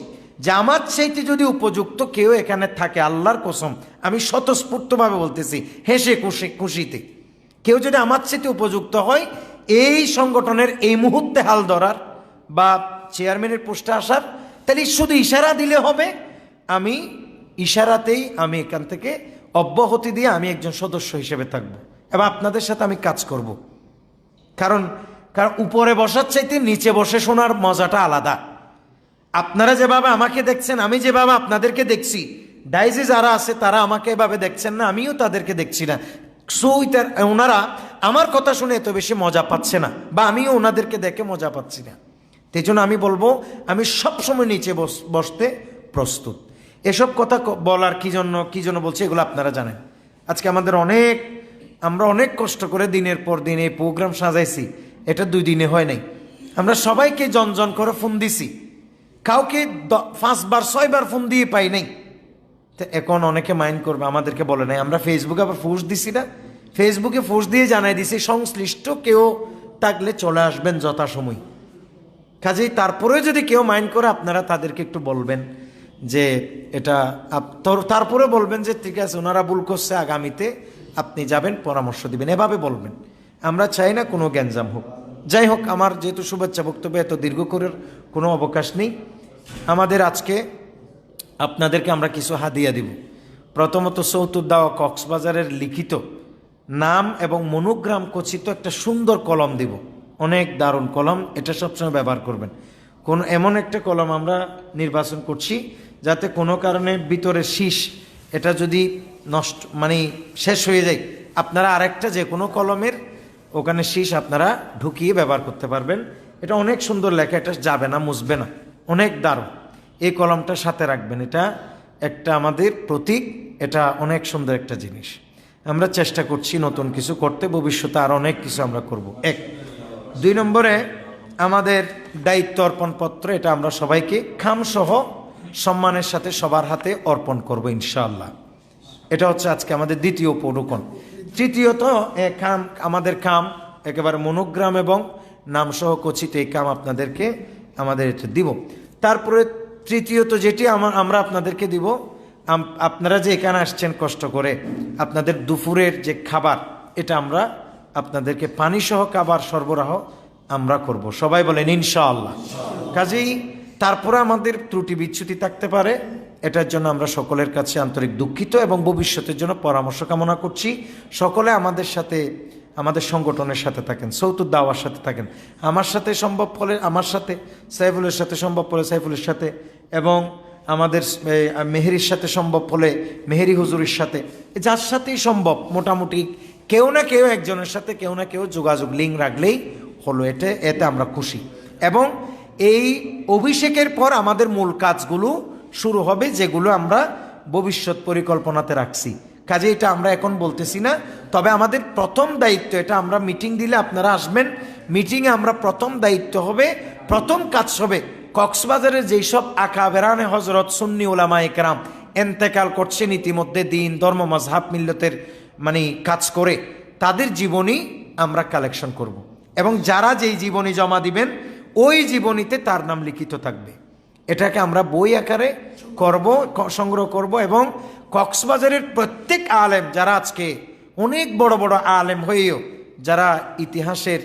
যে আমার চাইতে যদি উপযুক্ত কেউ এখানে থাকে, আল্লাহর কসম আমি স্বতঃস্ফূর্তভাবে বলতেছি, হেসে খুশিতে, কেউ যদি আমার চাইতে উপযুক্ত হয় এই সংগঠনের এই মুহূর্তে হাল ধরার বা চেয়ারম্যানের পোস্টে আসার, তাহলে শুধু ইশারা দিলে হবে। আমি ইশারাতেই আমি এখান থেকে অব্যাহতি দিয়ে আমি একজন সদস্য হিসেবে থাকবো এবং আপনাদের সাথে আমি কাজ করব। কারণ উপরে বসার চাইতে নিচে বসে শোনার মজাটা আলাদা। আপনারা যেভাবে আমাকে দেখছেন, আমি যেভাবে আপনাদেরকে দেখছি, ডাইজে যারা আছে তারা আমাকে এভাবে দেখছেন না, আমিও তাদেরকে দেখছি না। ওনারা আমার কথা শুনে এত বেশি মজা পাচ্ছে না, বা আমিও ওনাদেরকে দেখে মজা পাচ্ছি না। সেই জন্য আমি বলবো, আমি সবসময় নিচে বসতে প্রস্তুত। এসব কথা বলার কি জন্য বলছি এগুলো আপনারা জানেন। আজকে আমরা অনেক কষ্ট করে দিনের পর দিন এই প্রোগ্রাম সাজাইছি, এটা 2 দিনে হয় নাই। আমরা সবাইকে জন করে ফোন দিছি, কাউকে 5 বার 6 বার ফোন দিয়ে পাই নাই। তো এখন অনেকে মাইন্ড করবে, আমাদেরকে বলে নাই। আমরা ফেসবুকে আবার পোস্ট দিছি না, ফেসবুকে পোস্ট দিয়ে জানাই দিছি সংশ্লিষ্ট কেউ থাকলে চলে আসবেন যথাসময়। কাজেই তারপরেও যদি কেউ মাইন্ড করে, আপনারা তাদেরকে একটু বলবেন যে এটা, তারপরে বলবেন যে ঠিক আছে ওনারা ভুল করছে, আগামীতে আপনি যাবেন, পরামর্শ দিবেন, এভাবে বলবেন। আমরা চাই না কোনো গ্যাঞ্জাম হোক। যাই হোক, আমার যেহেতু শুভেচ্ছা বক্তব্য এত দীর্ঘ করার কোনো অবকাশ নেই। আমাদের আজকে আপনাদেরকে আমরা কিছু হাদিয়া দিব। প্রথমত চৌতুর্দাওয়া কক্সবাজারের লিখিত নাম এবং মনোগ্রাম খচিত একটা সুন্দর কলম দিব, অনেক দারুণ কলম, এটা সবসময় ব্যবহার করবেন। এমন একটা কলম আমরা নির্বাচন করছি যাতে কোনো কারণে ভিতরের শীষ এটা যদি শেষ হয়ে যায়, আপনারা আরেকটা যে কোনো কলমের ওখানে শীষ আপনারা ঢুকিয়ে ব্যবহার করতে পারবেন। এটা অনেক সুন্দর লেখা, এটা যাবে না, মুছবে না, অনেক দারুণ। এই কলমটা সাথে রাখবেন, এটা একটা আমাদের প্রতীক, এটা অনেক সুন্দর একটা জিনিস। আমরা চেষ্টা করছি নতুন কিছু করতে, ভবিষ্যতে আর অনেক কিছু আমরা করব। 1 2 নম্বরে আমাদের দায়িত্ব অর্পণ পত্র, এটা আমরা সবাইকে খামসহ সম্মানের সাথে সবার হাতে অর্পণ করব ইনশাআল্লাহ। এটা হচ্ছে আজকে আমাদের দ্বিতীয় উপরোকন। তৃতীয়ত আমাদের কাম একেবারে মনোগ্রাম এবং নামসহ খচিত এই কাম আপনাদেরকে আমাদের দিব। তারপরে তৃতীয়ত যেটি আমরা আপনাদেরকে দিব, আপনারা যে এখানে আসছেন কষ্ট করে, আপনাদের দুপুরের যে খাবার, এটা আমরা আপনাদেরকে পানিসহ খাবার সরবরাহ আমরা করব। সবাই বলেন ইনশাআল্লাহ। কাজেই তারপরে আমাদের ত্রুটি বিচ্যুতি থাকতে পারে, এটার জন্য আমরা সকলের কাছে আন্তরিক দুঃখিত এবং ভবিষ্যতের জন্য পরামর্শ কামনা করছি। সকলে আমাদের সাথে, আমাদের সংগঠনের সাথে থাকেন, চৌতুর্দাওয়ার সাথে থাকেন। আমার সাথে সম্ভব হলে আমার সাথে, সাইফুলের সাথে সম্ভব হলে সাইফুলের সাথে, এবং আমাদের মেহেরির সাথে সম্ভব হলে মেহেরি হুজুরের সাথে, যার সাথেই সম্ভব মোটামুটি কেউ না কেউ একজনের সাথে কেউ না কেউ যোগাযোগ লিঙ্ক রাখলেই হলো। এতে আমরা খুশি। এবং এই অভিষেকের পর আমাদের মূল কাজগুলো শুরু হবে, যেগুলো আমরা ভবিষ্যৎ পরিকল্পনাতে রাখছি। কাজে এটা আমরা এখন বলতেছি না, তবে আমাদের প্রথম দায়িত্ব, এটা আমরা মিটিং দিলে আপনারা আসবেন, মিটিংয়ে আমরা প্রথম দায়িত্ব হবে, প্রথম কাজ হবে কক্সবাজারের যেই সব আকাবেরানে হজরত সুন্নি উলামায়ে কেরাম এন্তেকাল করছেন ইতিমধ্যে, দিন ধর্ম মাযহাব মিল্লতের কাজ করে, তাদের জীবনী আমরা কালেকশন করব। এবং যারা যেই জীবনী জমা দিবেন ওই জীবনীতে তার নাম লিখিত থাকবে। এটাকে আমরা বই আকারে সংগ্রহ করব। এবং কক্সবাজারের প্রত্যেক আলেম, যারা আজকে অনেক বড় বড় আলেম হয়েও যারা ইতিহাসের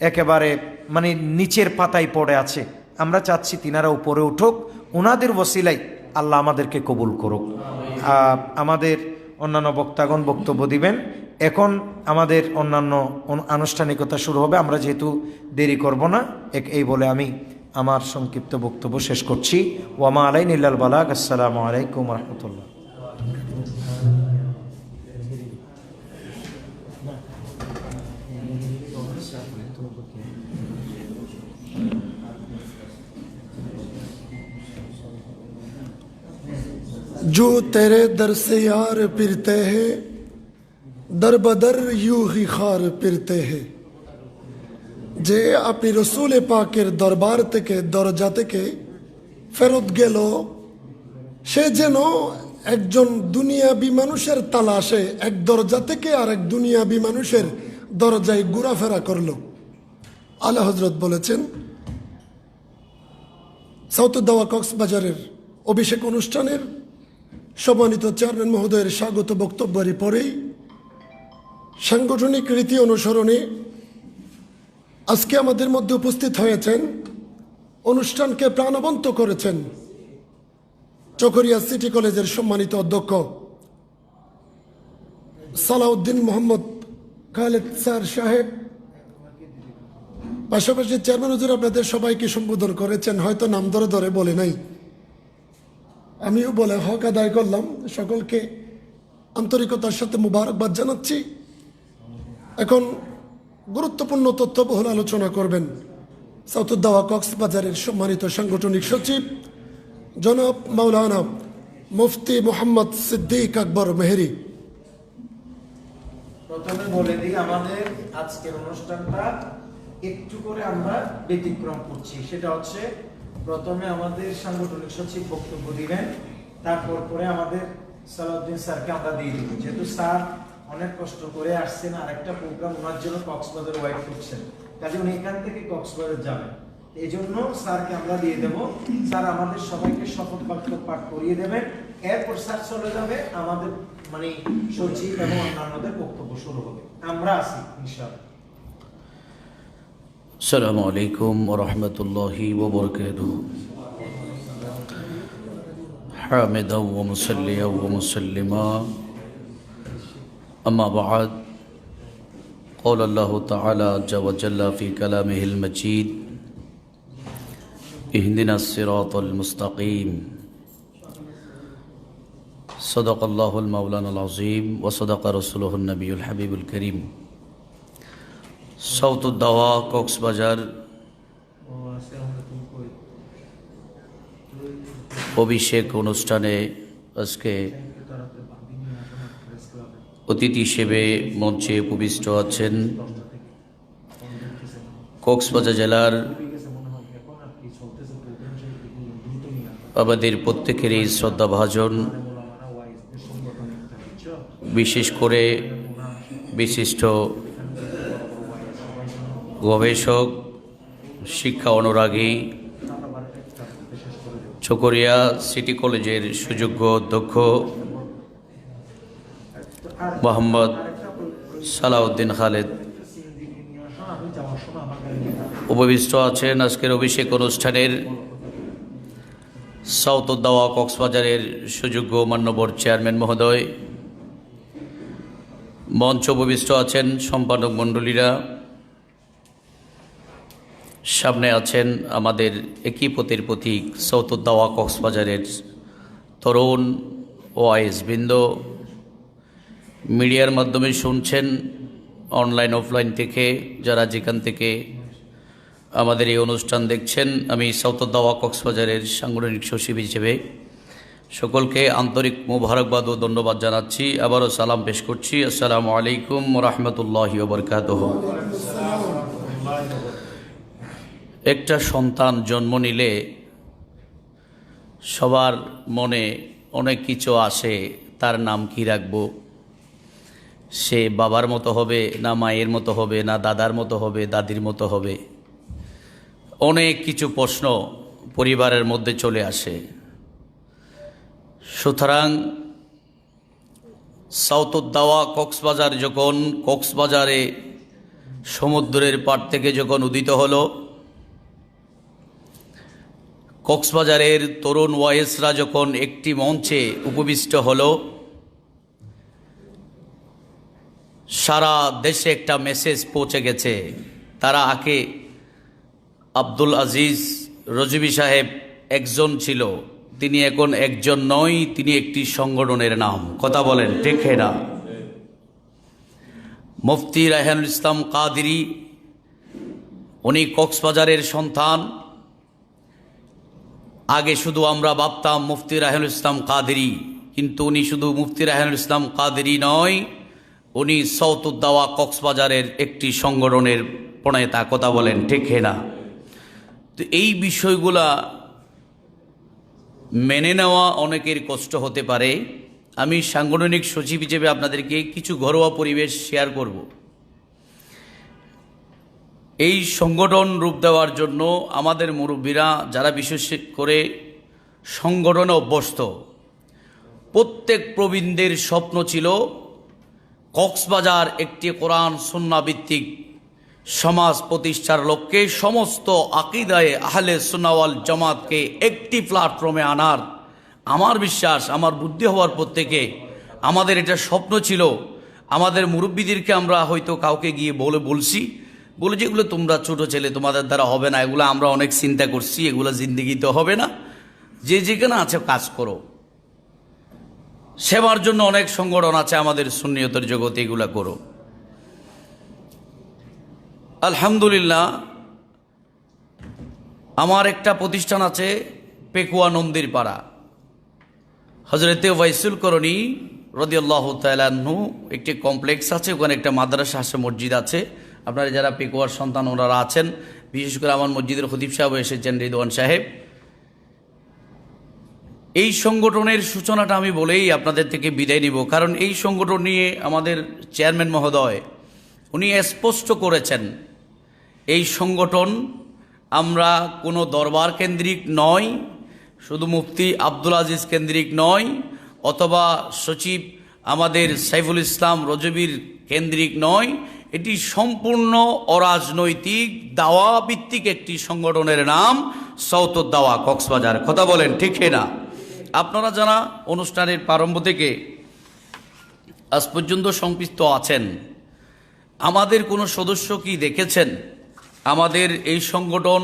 একেবারে নিচের পাতায় পড়ে আছে, আমরা চাচ্ছি তিনারা উপরে উঠুক, ওনাদের ওসিলাই আল্লাহ আমাদেরকে কবুল করুক। আমাদের অন্যান্য বক্তাগণ বক্তব্য দিবেন। এখন আমাদের অন্যান্য আনুষ্ঠানিকতা শুরু হবে, আমরা যেহেতু দেরি করব না, এই বলে আমি আমার সংক্ষিপ্ত বক্তব্য শেষ করছি। ওয়ামা আলাইনা ইল্লাল বালাগ। আসসালামু আলাইকুম ওয়া রাহমাতুল্লাহ। जो तेरे दर से यार फिरते हैं दर बदर यूं ही खार फिरते हैं, যে আপনি রসুল পাকের দরবার থেকে দরজা থেকে ফেরত গেল, সে যেন একজন দুনিয়াবি মানুষের তালাশে এক দরজা থেকে আরেক দুনিয়াবি মানুষের দরজায় ঘোরাফেরা করলো। আলা হজরত বলেছেন, সাউথুদ্দাওয়া কক্সবাজারের অভিষেক অনুষ্ঠানের সম্মানিত চেয়ারম্যান মহোদয়ের স্বাগত বক্তব্যের পরেই সাংগঠনিক রীতি অনুসরণে আজকে আমাদের মধ্যে উপস্থিত হয়েছেন, অনুষ্ঠানকে প্রাণবন্ত করেছেন চকরিয়া সিটি কলেজের সম্মানিত অধ্যক্ষ সালাউদ্দিন মোহাম্মদ খালেদ স্যার সাহেব। পাশাপাশি চেয়ারম্যান হুজুর আপনাদের সবাইকে সম্বোধন করেছেন, হয়তো নাম ধরে ধরে বলে নাই, আমিও বলে হক আদায় করলাম। সকলকে আন্তরিকতার সাথে মুবারকবাদ জানাচ্ছি। এখন গুরুত্বপূর্ণ তথ্যবহুল আলোচনা করবেন সাউথুদ্দাওয়া কক্সবাজারের সম্মানিত সাংগঠনিক সচিব জনাব মাওলানা মুফতি মোহাম্মদ সিদ্দিক আকবর মেহেরি। প্রথমে বলে দিই, আমাদের আজকের অনুষ্ঠানটা একটু করে আমরা ব্যতিক্রম করছি। সেটা হচ্ছে, প্রথমে আমাদের সাংগঠনিক সচিব বক্তব্য দিবেন, তারপর পরে আমাদের সালাউদ্দিন স্যারকে আমরা দিয়ে দিব। যেহেতু স্যার অনেক কষ্ট করে আসছেন, আর একটা প্রোগ্রাম ওনার জন্য কক্সবাজার ওয়াইড করছেন, কাজে উনি এখান থেকে কক্সবাজার যাবেন, এই জন্য স্যারকে আমরা দিয়ে দেব। স্যার আমাদের সবাইকে শপথ বাক্য পাঠ করিয়ে দেবেন, এরপর স্যার চলে যাবে, আমাদের মানে সচিব এবং অন্যান্যদের বক্তব্য শুরু হবে। আমরা আছি ইনশাআল্লাহ। আসসালামু আলাইকুম ওয়া রাহমাতুল্লাহি ওয়া বারাকাতুহু। হামিদাও ওয়া মুসাল্লিয়াও ওয়া মুসাল্লিমা, আম্মা বা'দ। قال الله تعالى عز وجل في كلامه المجيد: اهدنا الصراط المستقيم. صدق الله المولانا العظيم وصدق رسوله النبي الحبيب الكريم. সাউথুদ্দাওয়া কক্সবাজার অভিষেক অনুষ্ঠানে আজকে অতিথি হিসেবে মঞ্চে উপবিষ্ট আছেন কক্সবাজার জেলার আমাদের প্রত্যেকেরই শ্রদ্ধাভাজন, বিশেষ করে বিশিষ্ট গবেষক, শিক্ষা অনুরাগী, চকরিয়া সিটি কলেজের সুযোগ্য অধ্যক্ষ মোহাম্মদ সালাউদ্দিন খালেদ উপবিষ্ট আছেন আজকের অভিষেক অনুষ্ঠানের সাউথুদ্দাওয়া কক্সবাজারের সুযোগ্য মান্যবর চেয়ারম্যান মহোদয়। মঞ্চ উপবিষ্ট আছেন সম্পাদক মণ্ডলীরা, সামনে আছেন আমাদের একই পথের প্রতীক সাউথুদ্দাওয়া কক্সবাজারের তরুণ ওয়াইস বৃন্দ, মিডিয়ার মাধ্যমে শুনছেন, অনলাইন অফলাইন থেকে যারা যেখান থেকে আমাদের এই অনুষ্ঠান দেখছেন। আমি সাউথুদ্দাওয়া কক্সবাজারের সাংগঠনিক সচিব হিসেবে সকলকে আন্তরিক মোবারকবাদ ও ধন্যবাদ জানাচ্ছি। আবারও সালাম পেশ করছি। আসসালামু আলাইকুম ওয়া রাহমাতুল্লাহি ওয়া বারাকাতুহু। একটা সন্তান জন্ম নিলে সবার মনে অনেক কিছু আসে, তার নাম কি রাখবো, সে বাবার মতো হবে না মায়ের মতো হবে না দাদার মতো হবে দাদির মতো হবে, অনেক কিছু প্রশ্ন পরিবারের মধ্যে চলে আসে। সুতরাং সাউথুদ্দাওয়া কক্সবাজার যখন কক্সবাজারে সমুদ্রের পাড় থেকে যখন উদিত হলো, কক্সবাজারের তরুণ ওয়াইসরা যখন একটি মঞ্চে উপবিষ্ট হলো, সারা দেশে একটা মেসেজ পৌঁছে গেছে। তারা আগে আব্দুল আজিজ রজবি সাহেব একজন ছিল, তিনি এখন একজন নয়, তিনি একটি সংগঠনের নাম। কথা বলেন ঠিক না? মুফতি রায়হানুল ইসলাম কাদেরী, উনি কক্সবাজারের সন্তান। আগে শুধু আমরা ভাবতাম মুফতি রায়হানুল ইসলাম কাদেরী, কিন্তু উনি শুধু মুফতি রায়হানুল ইসলাম কাদেরী নয়, উনি সৌতুদ্দাওয়া কক্সবাজারের একটি সংগঠনের প্রণেতা। কথা বলেন ঠিক না? তো এই বিষয়গুলা মেনে নেওয়া অনেকের কষ্ট হতে পারে। আমি সাংগঠনিক সচিব হিসেবে আপনাদেরকে কিছু ঘরোয়া পরিবেশ শেয়ার করব। এই সংগঠন রূপ দেওয়ার জন্য আমাদের মুরব্বীরা যারা বিশেষ করে সংগঠনে অভ্যস্ত, প্রত্যেক প্রবীণদের স্বপ্ন ছিল কক্সবাজার একটি কোরআন সুন্নাহ ভিত্তিক সমাজ প্রতিষ্ঠার লক্ষ্যে সমস্ত আকীদায়ে আহলে সুন্নাহ ওয়াল জামাতকে একটি প্ল্যাটফর্মে আনার। আমার বিশ্বাস, আমার বুদ্ধি হওয়ার পর থেকে আমাদের এটা স্বপ্ন ছিল। আমাদের মুরব্বীদেরকে আমরা হয়তো কাউকে গিয়ে বলছি যে এগুলো তোমরা ছোট ছেলে, তোমাদের দ্বারা হবে না, এগুলো আমরা অনেক চিন্তা করছি, এগুলো জিন্দেগিতে হবে না, যে যেখানে আছে কাজ করো। সেবার জন্য অনেক সংগঠন আছে আমাদের সুন্নিয়তের জগতে, এগুলা করো। আলহামদুলিল্লাহ, আমার একটা প্রতিষ্ঠান আছে পেকুয়া নন্দির পাড়া, হজরতে ওয়াইসুল করণী রাদিয়াল্লাহু তাআলা আনহু একটি কমপ্লেক্স আছে, ওখানে একটা মাদ্রাসা আছে, মসজিদ আছে। আপনারা যারা পেকুয়ার সন্তান ওনারা আছেন, বিশেষ করে আমার মসজিদের খতিব সাহেব এসেছেন, রিদওয়ান সাহেব। এই সংগঠনের সূচনাটা আমি বলেই আপনাদের থেকে বিদায় নিব, কারণ এই সংগঠন নিয়ে আমাদের চেয়ারম্যান মহোদয় উনি স্পষ্ট করেছেন, এই সংগঠন আমরা কোনো দরবার কেন্দ্রিক নয়, শুধু মুফতি আব্দুল আজিজ কেন্দ্রিক নয়, অথবা সচিব আমাদের সাইফুল ইসলাম রজবীর কেন্দ্রিক নয়। এটি সম্পূর্ণ অরাজনৈতিক দাওয়া ভিত্তিক একটি সংগঠনের নাম সৌতুদ্দাওয়া কক্সবাজার। কথা বলেন ঠিক না? আপনারা যারা অনুষ্ঠানের প্রারম্ভ থেকে আজ পর্যন্ত সম্পৃক্ত আছেন, আমাদের কোনো সদস্য কি দেখেছেন আমাদের এই সংগঠন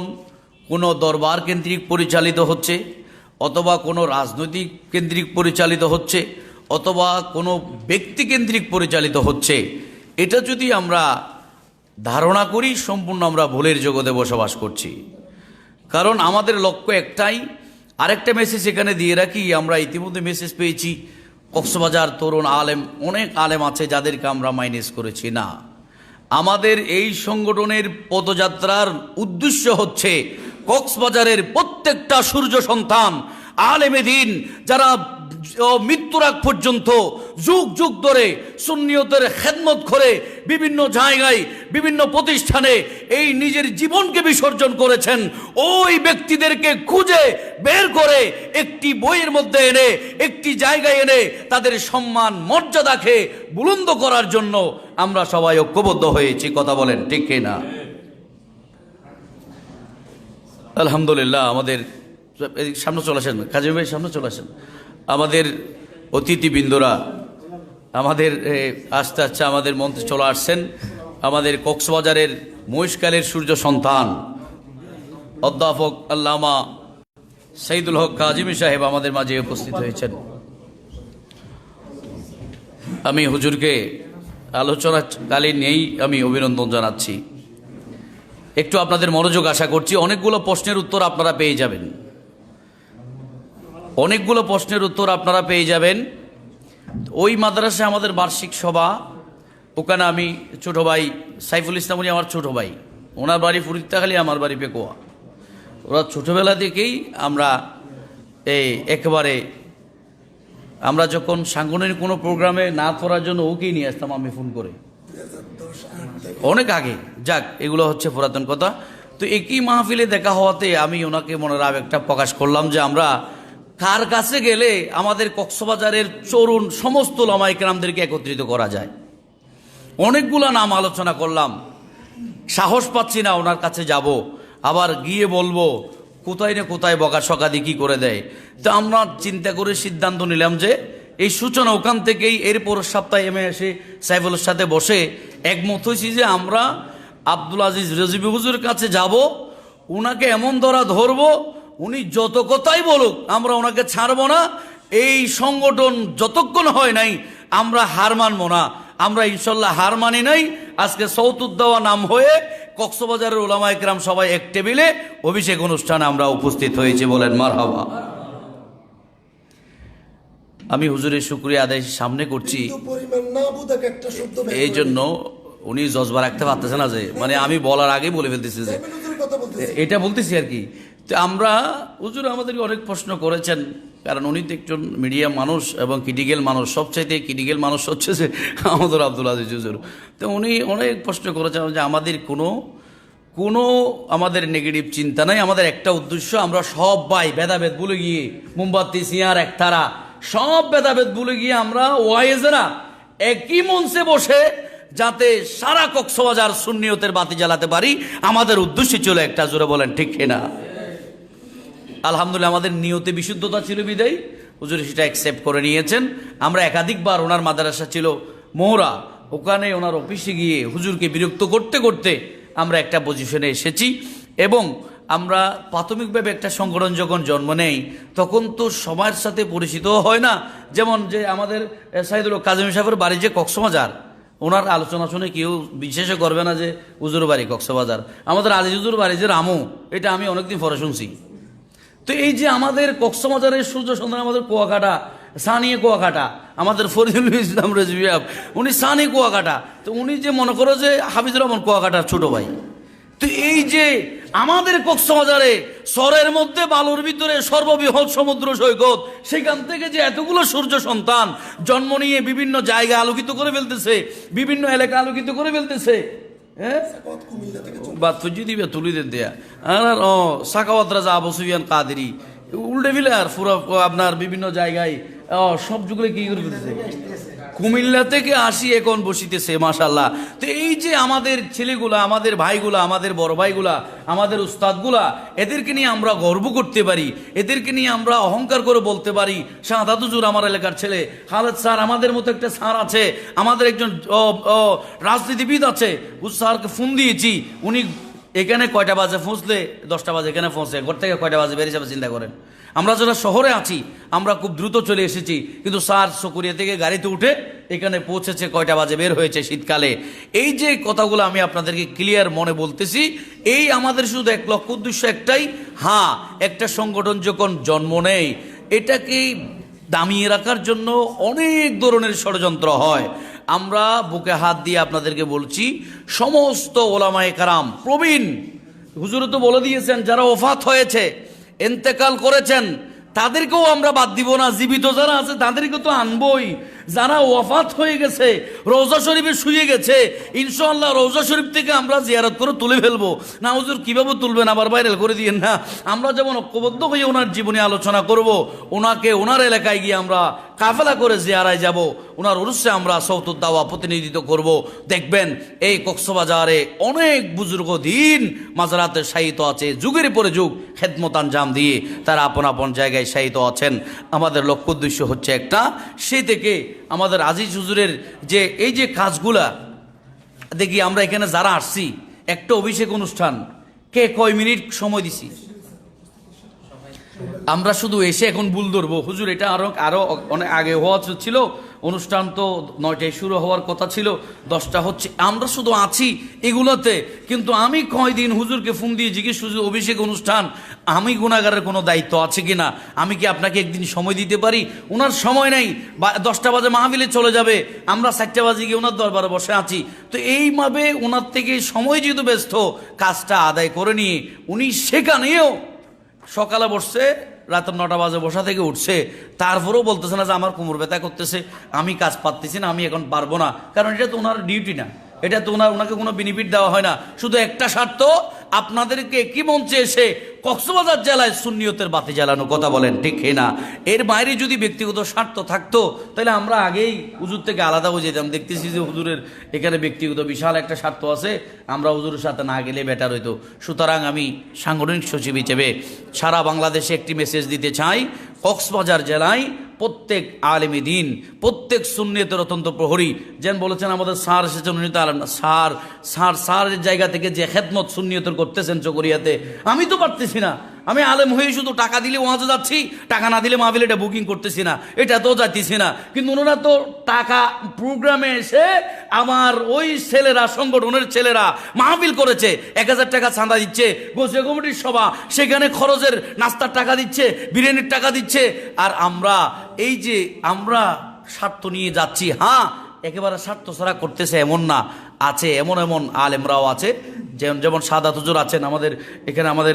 কোনো দরবার কেন্দ্রিক পরিচালিত হচ্ছে, অথবা কোনো রাজনৈতিক কেন্দ্রিক পরিচালিত হচ্ছে, অথবা কোনো ব্যক্তি কেন্দ্রিক পরিচালিত হচ্ছে? এটা যদি আমরা ধারণা করি, সম্পূর্ণ আমরা ভুলের জগতে বসবাস করছি। কারণ আমাদের লক্ষ্য একটাই। আরেকটা মেসেজ এখানে দিয়ে রাখি, আমরা ইতিমধ্যে মেসেজ পেয়েছি কক্সবাজার তরুণ আলেম, অনেক আলেম আছে যাদেরকে আমরা মাইনাস করেছি না। আমাদের এই সংগঠনের পদযাত্রার উদ্দেশ্য হচ্ছে কক্সবাজারের প্রত্যেকটা সূর্য সন্তান আলেমে দ্বীন যারা মৃত্যুর আগ পর্যন্ত যুগ যুগ ধরে সুন্নিয়তের খেদমত করে বিভিন্ন জায়গায় বিভিন্ন প্রতিষ্ঠানে এই নিজের জীবনকে বিসর্জন করেছেন, ওই ব্যক্তিদেরকে খুঁজে বের করে একটি বইয়ের মধ্যে এনে একটি জায়গায় এনে তাদের সম্মান মর্যাদাকে বুলন্দ করার জন্য আমরা সবাই ঐক্যবদ্ধ হয়েছি। কথা বলেন ঠিক না? আলহামদুলিল্লাহ, আমাদের সামনে চলে আসেন, কাজী ভাই সামনে চলে আসেন। আমাদের অতিথিবৃন্দরা আমাদের আস্তে আস্তে আমাদের মঞ্চে চলে আসছেন। আমাদের কক্সবাজারের মহিষকালের সূর্য সন্তান অধ্যাপক আল্লামা সাইদুল হক কাজিমি সাহেব আমাদের মাঝে উপস্থিত হয়েছেন। আমি হুজুরকে আলোচনাকালীন নিয়েই আমি অভিনন্দন জানাচ্ছি। একটু আপনাদের মনোযোগ আশা করছি। অনেকগুলো প্রশ্নের উত্তর আপনারা পেয়ে যাবেন, অনেকগুলো প্রশ্নের উত্তর আপনারা পেয়ে যাবেন। ওই মাদ্রাসায় আমাদের বার্ষিক সভা, ওখানে আমি ছোটো ভাই সাইফুল ইসলাম, উনি আমার ছোটো ভাই, ওনার বাড়ি ফরিদখালী, আমার বাড়ি পেকুয়া। ওরা ছোটোবেলা থেকেই আমরা একেবারে আমরা যখন সাংগঠনিক কোনো প্রোগ্রামে না করার জন্য ওকেই নিয়ে আসতাম আমি ফোন করে, অনেক আগে। যাক, এগুলো হচ্ছে পুরাতন কথা। তো একই মাহফিলে দেখা হওয়াতে আমি ওনাকে মনের আবেগটা প্রকাশ করলাম যে আমরা কার কাছে গেলে আমাদের কক্সবাজারের তরুণ সমস্ত ওলামা ইকরামদেরকে একত্রিত করা যায়। অনেকগুলো নাম আলোচনা করলাম, সাহস পাচ্ছি না ওনার কাছে যাব, আবার গিয়ে বলবো কোথায় না কোথায় বকা দিয়ে কী করে দেয়। তো আমরা চিন্তা করে সিদ্ধান্ত নিলাম যে এই সূচনা ওখান থেকেই, এরপর সপ্তাহে এসে সাইফুলের সাথে বসে একমত হয়েছি যে আমরা আব্দুল আজিজ রজবী হুজুরের কাছে যাব, উনাকে এমন ধরা ধরবো, উনি যত কথাই বলুক আমরা ওনাকে ছাড়বো না। এই সংগঠন যতক্ষণ হয় নাই আমরা হার মানবো না। আমরা ইনশাল্লাহ হার মানি নাই। আজকে সৌতুদ্দাওয়া নাম হয়ে কক্সবাজারের উলামা ইকরাম সবাই এক টেবিলে অভিষেক অনুষ্ঠানে আমরা উপস্থিত হয়েছি, বলেন মারহাবা। আমি হুজুরের শুকরিয়া আদায় সামনে করছি, পরিমাণ না বুঝে একটা শব্দ বের এই জন্য উনি জজবা রাখতে পারতেছে না, যে মানে আমি বলার আগেই বলে ফেলতেছি যে কথা বলতে এটা বলতেছি আর কি। তো আমরা হুজুর আমাদেরকে অনেক প্রশ্ন করেছেন, কারণ উনি তো একজন মিডিয়া মানুষ এবং ক্রিটিক্যাল মানুষ। সবচাইতে ক্রিটিক্যাল মানুষ হচ্ছে যে আমাদের আব্দুল আজিজ হুজুর। তো উনি অনেক প্রশ্ন করেছেন যে আমাদের কোনো আমাদের নেগেটিভ চিন্তা নাই, আমাদের একটা উদ্দেশ্য, আমরা সবাই ভেদাভেদ ভুলে গিয়ে মোমবাতি সিয়ার একতারা সব ভেদাভেদ ভুলে গিয়ে আমরা ওয়াইজেরা একই মঞ্চে বসে যাতে সারা কক্সবাজার সুন্নিয়তের বাতি জ্বালাতে পারি, আমাদের উদ্দেশ্য ছিল একটা। জোরে বলেন ঠিক কিনা? আলহামদুলিল্লাহ আমাদের নিয়তে বিশুদ্ধতা ছিল বিদায় হুজুর সেটা অ্যাকসেপ্ট করে নিয়েছেন। আমরা একাধিকবার ওনার মাদ্রাসা ছিল মোহরা, ওখানে ওনার অফিসে গিয়ে হুজুরকে বিরক্ত করতে করতে আমরা একটা পজিশনে এসেছি। এবং আমরা প্রাথমিকভাবে একটা সংগঠন যখন জন্ম নেই তখন তো সবার সাথে পরিচিত হয় না। যেমন যে আমাদের সাইদুল কাজী সাহেবের বাড়ি যে কক্সবাজার, ওনার আলোচনা শুনে কেউ বিশেষ করবে না যে হুজুর বাড়ি কক্সবাজার। আমাদের আজিজ হুজুর বাড়ি যে রামু, এটা আমি অনেকদিন পরে শুনছি। তো এই যে আমাদের কক্সবাজারের সূর্য সন্ধান, আমাদের কুয়াকাটা সানিয়ে কুয়াকাটা, আমাদের ফরিদুল ইসলাম রেজবি উনি সানি কুয়াকাটা, তো উনি যে মনে করো যে হাফিজুর রহমান কুয়াকাটার ছোট ভাই। তো এই যে আমাদের কক্সবাজারে শহরের মধ্যে বালুর ভিতরে সর্ববৃহৎ সমুদ্র সৈকত, সেখান থেকে যে এতগুলো সূর্য সন্তান জন্ম নিয়ে বিভিন্ন জায়গা আলোকিত করে ফেলতেছে, বিভিন্ন এলাকা আলোকিত করে ফেলতেছে। হ্যাঁ, দিবে তুলিদের দেয়া আর সাকাওয়াত রাজা আবু সুফিয়ান কাদেরি উল্টে ফেলে আর পুরো আপনার বিভিন্ন জায়গায় সব যুগলে কি করে ফেলতেছে। কুমিল্লা থেকে আসি এখন বসিতেছে মাশাআল্লাহ। তো এই যে আমাদের ছেলেগুলা, আমাদের ভাইগুলা, আমাদের বড় ভাইগুলা, আমাদের উস্তাদগুলা, এদেরকে নিয়ে আমরা গর্ব করতে পারি, এদেরকে নিয়ে আমরা অহংকার করে বলতে পারি শাহাদাত হুজুর আমার এলাকার ছেলে, খালেদ স্যার আমাদের মতো একটা স্যার আছে, আমাদের একজন রাজনীতিবিদ আছে, স্যারকে ফোন দিয়েছি, উনি এখানে কয়টা বাজে পৌঁছলে 10টা বাজে এখানে পৌঁছে, ঘর থেকে কয়টা বাজে বেরিয়ে যাবে চিন্তা করেন। আমরা যারা শহরে আছি আমরা খুব দ্রুত চলে এসেছি, কিন্তু স্যার চকরিয়া থেকে গাড়িতে উঠে এখানে পৌঁছেছে কয়টা বাজে বের হয়েছে শীতকালে। এই যে কথাগুলো আমি আপনাদেরকে ক্লিয়ার মনে বলতেছি, এই আমাদের শুধু এক লক্ষ্য উদ্দেশ্য একটাই, হ্যাঁ একটা সংগঠন যখন জন্ম নেয় এটাকে দামিয়ে রাখার জন্য অনেক ধরনের ষড়যন্ত্র হয়। আমরা বুকে হাত দিয়ে আপনাদেরকে বলছি, সমস্ত ওলামায়ে কেরাম প্রবীণ হুজুর তো বলে দিয়েছেন, যারা ওফাত হয়েছে ইন্তেকাল করেছেন তাদেরকেও আমরা বাদ দিব না, জীবিত যারা আছে তাদেরকে তো আনবই। যারা ওয়াফাত হয়ে গেছে, রওজা শরীফে শুয়ে গেছে, ইনশাআল্লাহ রওজা শরীফ থেকে আমরা জিয়ারত করে তুলে ফেলবো। না হুজুর কিভাবে তুলবেন, আবার ভাইরাল করে দিয়েন না। আমরা যেমন ঐক্যবদ্ধ হয়ে ওনার জীবনে আলোচনা করব, ওনাকে ওনার এলাকায় গিয়ে আমরা কাফেলা করে জিয়ারায় যাব, ওনার উরুসে আমরা সৌতুদ দাওয়া প্রতিনিধিত্ব করব। দেখবেন এই কক্সবাজারে অনেক বুজুর্গ দিন মাজারাতে শায়িত আছে, যুগের পরে যুগ খেদমত আঞ্জাম দিয়ে তারা আপন আপন জায়গায় শায়িত আছেন। আমাদের লক্ষ্য উদ্দেশ্য হচ্ছে একটা, সেই থেকে আমাদের আজিজ হুজুরের যে এই যে কাজগুলা দেখি আমরা এখানে যারা আসছি, একটা অভিষেক অনুষ্ঠান কে কয় মিনিট সময় দিছি, আমরা শুধু এসে এখন ভুল ধরবো। হুজুর এটা আরো অনেক আগে হওয়া ছিল, অনুষ্ঠান তো 9টায় শুরু হওয়ার কথা ছিল, 10টা হচ্ছে, আমরা শুধু আছি এগুলোতে। কিন্তু আমি কয়দিন হুজুরকে ফোন দিয়ে জিজ্ঞেস হুজুর অভিষেক অনুষ্ঠান, আমি গুনাহগারের কোনো দায়িত্ব আছে কিনা, আমি কি আপনাকে একদিন সময় দিতে পারি? ওনার সময় নেই, 10টা বাজে মাহফিলে চলে যাবে, আমরা 4টা বাজে গিয়ে ওনার দরবারে বসে আছি। তো এইভাবে ওনার থেকে সময় যেহেতু ব্যস্ত, কাজটা আদায় করে নিয়ে উনি সেখানেও সকালে বসছে, রাত 9টা বাজে বসা থেকে উঠছে, তারপরেও বলতেছে না যে আমার কোমর ব্যথা করতেছে, আমি কাজ পারতেছি না, আমি এখন পারবো না। কারণ এটা তো ওনার ডিউটি না, এটা তো ওনাকে কোনো বেনিফিট দেওয়া হয় না। শুধু একটা স্বার্থ, আপনাদেরকে কি মঞ্চে এসে কক্সবাজার জেলায় সুন্নিয়তের বাতি জ্বালানো, কথা বলেন ঠিক না? এর বাইরে যদি ব্যক্তিগত স্বার্থ থাকতো তাহলে আমরা আগেই হুজুর থেকে আলাদা হয়ে যেতাম। দেখতেছি যে হুজুরের এখানে ব্যক্তিগত বিশাল একটা স্বার্থ আছে, আমরা হুজুরের সাথে না গেলে বেটার হইতো। সুতরাং আমি সাংগঠনিক সচিব হিসেবে সারা বাংলাদেশে একটি মেসেজ দিতে চাই, কক্সবাজার জেলায় প্রত্যেক আলেমী দিন, প্রত্যেক সুন্নিয়তের অত্যন্ত প্রহরী, যেন বলেছেন আমাদের স্যার এসেছেন উনি তো আলেম না, স্যারের জায়গা থেকে যে খেদমত সুন্নিয়তের করতেছেন চকরিয়াতে, আমি তো পারতেছি না। আমি আলেম হয়ে শুধু টাকা দিলে ওয়াজে যাচ্ছি, টাকা না দিলে মাহফিল এটা বুকিং করতেছি না, এটা তো যাচ্ছি না। কিন্তু ওনারা তো টাকা প্রোগ্রামে এসে আমার ওই ছেলেরা, সংগঠনের ছেলেরা মাহফিল করেছে, 1000 টাকা চাঁদা দিচ্ছে, গোসে কমিটির সভা, সেখানে খরচের নাস্তার টাকা দিচ্ছে, বিরিয়ানির টাকা দিচ্ছে। আর আমরা এই যে আমরা স্বার্থ নিয়ে যাচ্ছি, হ্যাঁ একেবারে স্বার্থ ছাড়া করতেছে এমন না, আছে এমন এমন আলেমরাও আছে, যেমন সাদাত হুজুর আছেন আমাদের এখানে, আমাদের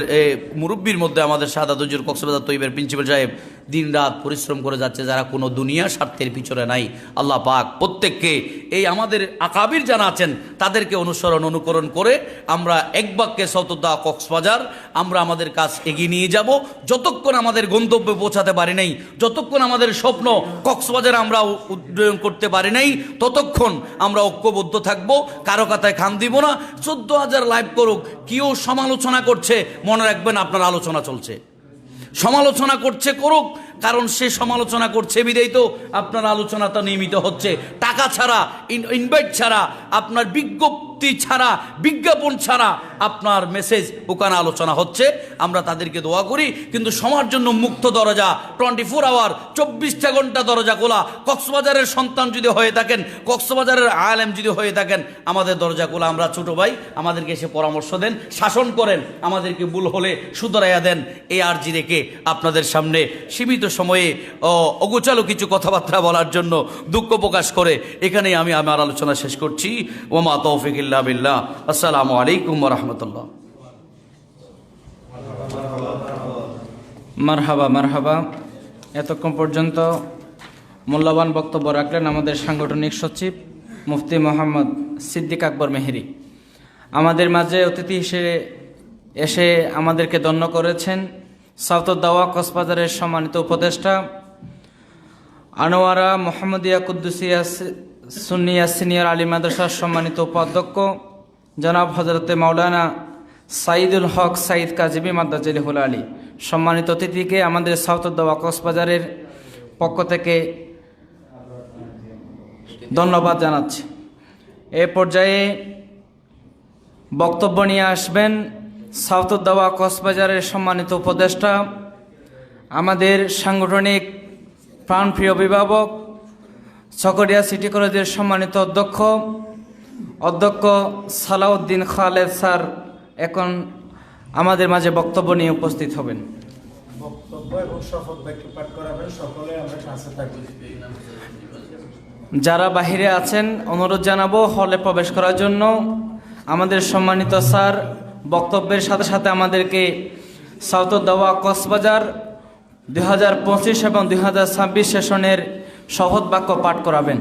মুরব্বীর মধ্যে আমাদের সাদাত হুজুর কক্সবাজার তৈবের প্রিন্সিপাল সাহেব দিন রাত পরিশ্রম করে যাচ্ছে, যারা কোনো দুনিয়া স্বার্থের পিছনে নাই। আল্লাহ পাক প্রত্যেককে এই আমাদের আকাবির যারা আছেন তাদেরকে অনুসরণ অনুকরণ করে আমরা এক বাক্যে সৌতদা কক্সবাজার আমরা আমাদের কাজ এগিয়ে নিয়ে যাব। যতক্ষণ আমাদের গন্তব্যে পৌঁছাতে পারি নাই, যতক্ষণ আমাদের স্বপ্ন কক্সবাজার আমরা উন্নয়ন করতে পারি নাই, ততক্ষণ আমরা ঐক্যবদ্ধ থাকবো, কারো কথায় খান দিব না। 14,000 লাইভ করুক, কেউ সমালোচনা করছে, মনে রাখবেন আপনার আলোচনা চলছে। সমালোচনা করছে করুক, কারণ সে সমালোচনা করছে বিদায় তো আপনার আলোচনাটা নিয়মিত হচ্ছে। টাকা ছাড়া, ইনভাইট ছাড়া, আপনার বিজ্ঞপ্তি ছাড়া, বিজ্ঞাপন ছাড়া আপনার মেসেজ ওখানে আলোচনা হচ্ছে। আমরা তাদেরকে দোয়া করি, কিন্তু সবার জন্য মুক্ত দরজা, 24 আওয়ার 24টা ঘন্টা দরজা খোলা। কক্সবাজারের সন্তান যদি হয়ে থাকেন, কক্সবাজারের আলেম যদি হয়ে থাকেন, আমাদের দরজা খোলা। আমরা ছোট ভাই, আমাদেরকে এসে পরামর্শ দেন, শাসন করেন, আমাদেরকে ভুল হলে শুধরাইয়া দেন। এই আরজি রেখে আপনাদের সামনে সীমিত সময়ে অগোছালো কিছু কথাবার্তা বলার জন্য দুঃখ প্রকাশ করে এখানেই আমি আমার আলোচনা শেষ করছি। ওমা তৌফিক ইল্লা বিল্লাহ। আসসালামু আলাইকুম ওয়া রাহমাতুল্লাহ। মারহাবা মারহাবা। এতক্ষণ পর্যন্ত মূল্যবান বক্তব্য রাখলেন আমাদের সাংগঠনিক সচিব মুফতি মোহাম্মদ সিদ্দিক আকবর মেহেরি। আমাদের মাঝে অতিথি হিসেবে এসে আমাদেরকে ধন্য করেছেন সাউথদাওয়া কক্সবাজারের সম্মানিত উপদেষ্টা আনোয়ারা মোহাম্মদিয়া কুদ্দুসিয়া সুন্নিয়া সিনিয়র আলী মাদ্রাসার সম্মানিত উপাধ্যক্ষ জনাব হজরতে মাওলানা সাইদুল হক সাইদ কাজিবি মাদ্দাজিলিহুল আলী। সম্মানিত অতিথিকে আমাদের সাউথদাওয়া কক্সবাজারের পক্ষ থেকে ধন্যবাদ জানাচ্ছি। এ পর্যায়ে বক্তব্য নিয়ে আসবেন সাউথদাওয়া কক্সবাজারের সম্মানিত উপদেষ্টা, আমাদের সাংগঠনিক প্রাণপ্রিয় অভিভাবক, চকরিয়া সিটি কলেজের সম্মানিত অধ্যক্ষ সালাউদ্দিন খালেদ স্যার এখন আমাদের মাঝে বক্তব্য নিয়ে উপস্থিত হবেন। বক্তব্য এবং শপথ বাক্য পাঠ করাবেন, সকলে আমরা কাছে থাকব। যারা বাহিরে আছেন অনুরোধ জানাবো হলে প্রবেশ করার জন্য। আমাদের সম্মানিত স্যার বক্তব্যের সাথে সাথে আমাদেরকে সাউথদাওয়া কক্সবাজার 2025 এবং 2026 সেশনের শপথ বাক্য পাঠ করাবেন।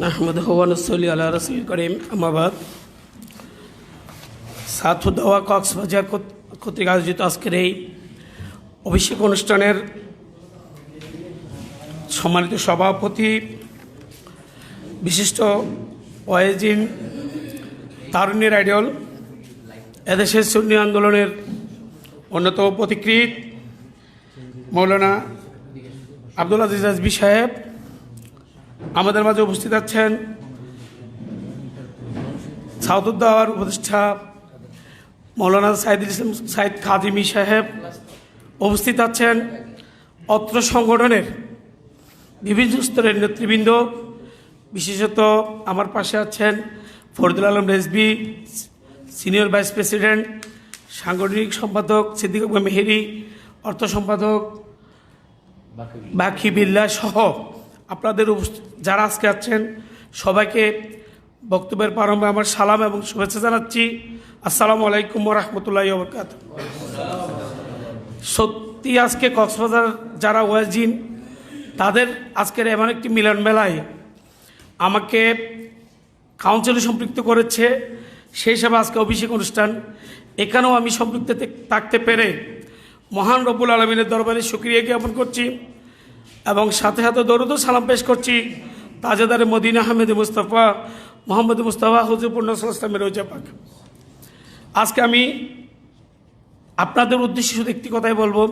নাহমাদুহু ওয়া নুসাল্লি আলা রাসূলিল কারীম, আম্মা বাদ। সাউথদাওয়া কক্সবাজার কর্তৃক আয়োজিত আজকের এই অভিষেক অনুষ্ঠানের সম্মানিত সভাপতি, বিশিষ্ট ওয়াইজিন, তারুণ্যের আইডল, এদেশের সুন্নি আন্দোলনের অন্যতম পথিকৃৎ মৌলানা আব্দুল আজিজ আজমি সাহেব, আমাদের মাঝে উপস্থিত আছেন সাউথদাওয়ার উপদেষ্টা মৌলানা সাইদুল ইসলাম সাইদ কাজিমি সাহেব, উপস্থিত আছেন অত্র সংগঠনের বিভিন্ন স্তরের নেতৃবৃন্দ, বিশেষত আমার পাশে আছেন Faridul Alam Rezvi, senior vice president, সাংগঠনিক সম্পাদক সিদ্দিক আকবর মেহেরি, অর্থ সম্পাদক বাকি বিল্লাহ সহ আপনাদের যারা আজকে আছেন সবাইকে বক্তব্যের প্রারম্ভে আমার সালাম এবং শুভেচ্ছা জানাচ্ছি। আসসালামু আলাইকুম ওয়া রাহমাতুল্লাহি ওয়া বারাকাতুহু। সত্যি আজকে কক্সবাজার যারা ওয়াজিন তাদের আজকের এমন একটি মিলন মেলায় আমাকে কাউন্সিলে সম্পৃক্ত করেছে, সেই হিসাবে আজকে অভিষেক অনুষ্ঠান, এখানেও আমি সম্পৃক্ত থাকতে পেরে মহান রব্বুল আলমিনের দরবারে শুকরিয়া জ্ঞাপন করছি এবং সাথে সাথে দরুদ ও সালাম পেশ করছি তাজেদারে মদিনা আহমেদ মুস্তফা মোহাম্মদ মুস্তফা হুজুরপুর নসরুল রোজা পাক। আজকে আমি আপনাদের উদ্দেশ্যে শুধু একটি কথাই বলবো,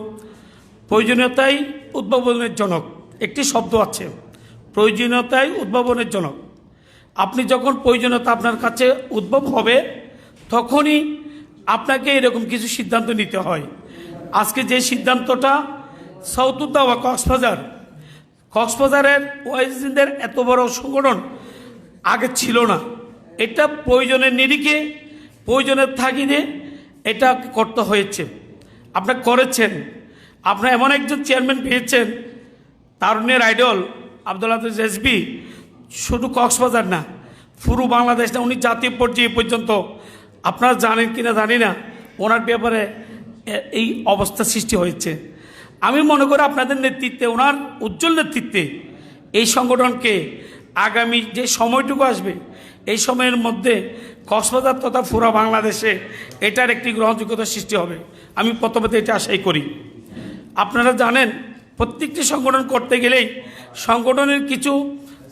প্রয়োজনীয়তাই উদ্ভাবনের জনক। একটি শব্দ আছে, প্রয়োজনীয়তাই উদ্ভাবনের জনক। আপনি যখন প্রয়োজনীয়তা আপনার কাছে উদ্ভব হবে তখনই আপনাকে এরকম কিছু সিদ্ধান্ত নিতে হয়। আজকে যে সিদ্ধান্তটা সাউতুদ্দাওয়া কক্সবাজারের ওয়াইজিনদের এত বড় সংগঠন আগে ছিল না। এটা প্রয়োজনের নিরিখে, প্রয়োজনের তাগিদে এটা করতে হয়েছে। আপনারা করেছেন, আপনারা এমন একজন চেয়ারম্যান পেয়েছেন, তারুণ্যের আইডল আব্দুল আজিজ রেজভী, শুধু কক্সবাজার না পুরো বাংলাদেশ না, উনি জাতীয় পর্যায়ে পর্যন্ত, আপনারা জানেন কিনা জানি না, ওনার ব্যাপারে এই অবস্থা সৃষ্টি হয়েছে। আমি মনে করি আপনাদের নেতৃত্বে, ওনার উজ্জ্বল নেতৃত্বে এই সংগঠনকে আগামী যে সময়টুকু আসবে এই সময়ের মধ্যে কক্সবাজার তথা পুরো বাংলাদেশে এটার একটি গ্রহণযোগ্যতা সৃষ্টি হবে। আমি প্রথমত এটা আশাই করি। আপনারা জানেন প্রত্যেকটি সংগঠন করতে গেলেই সংগঠনের কিছু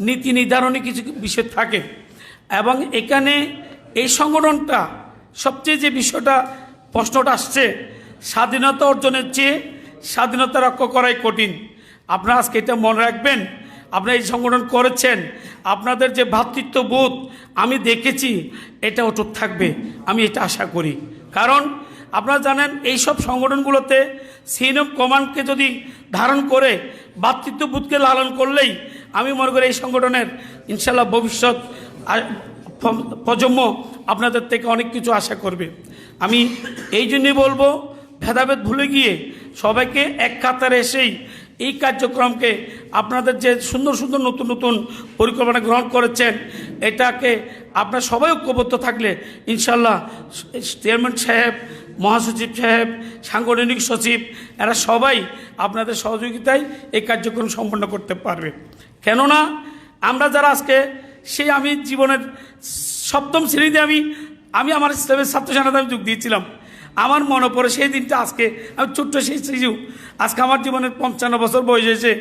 নীতি নির্ধারণী কিছু বিষয় থাকে এবং এখানে এই সংগঠনটা সবচেয়ে যে বিষয়টা প্রশ্নটা আসছে, স্বাধীনতা অর্জনের চেয়ে স্বাধীনতা রক্ষা করাই কঠিন। আপনারা আজকে এটা মনে রাখবেন, আপনারা এই সংগঠন করেছেন, আপনাদের যে ভ্রাতৃত্ববোধ আমি দেখেছি এটা অটুট থাকবে, আমি এটা আশা করি। কারণ আপনারা জানেন এইসব সংগঠনগুলোতে চেইন অফ কমান্ডকে যদি ধারণ করে ভ্রাতৃত্ববোধকে লালন করলেই আমি মনে করি এই সংগঠনের ইনশাল্লাহ ভবিষ্যৎ প্রজন্ম আপনাদের থেকে অনেক কিছু আশা করবে। আমি এই জন্যই বলবো, ভেদাভেদ ভুলে গিয়ে সবাইকে এক কাতারে এসেই এই কার্যক্রমকে আপনাদের যে সুন্দর সুন্দর নতুন নতুন পরিকল্পনা গ্রহণ করেছেন, এটাকে আপনারা সবাই ঐক্যবদ্ধ থাকলে ইনশাল্লাহ চেয়ারম্যান সাহেব, মহাসচিব সাহেব, সাংগঠনিক সচিব, এরা সবাই আপনাদের সহযোগিতায় এই কার্যক্রম সম্পন্ন করতে পারবে। কেননা আমরা যারা আজকে আমি জীবনের সপ্তম শ্রেণীতে আমি আমার ইসলামের ছাত্র সেনাতে আমি যোগ দিয়েছিলাম। আমার মনে পড়ে সেই দিনটা, আজকে আমি ছোট্ট সেই শিশু, আজকে আমার জীবনের 55 বছর বয়স হয়েছে,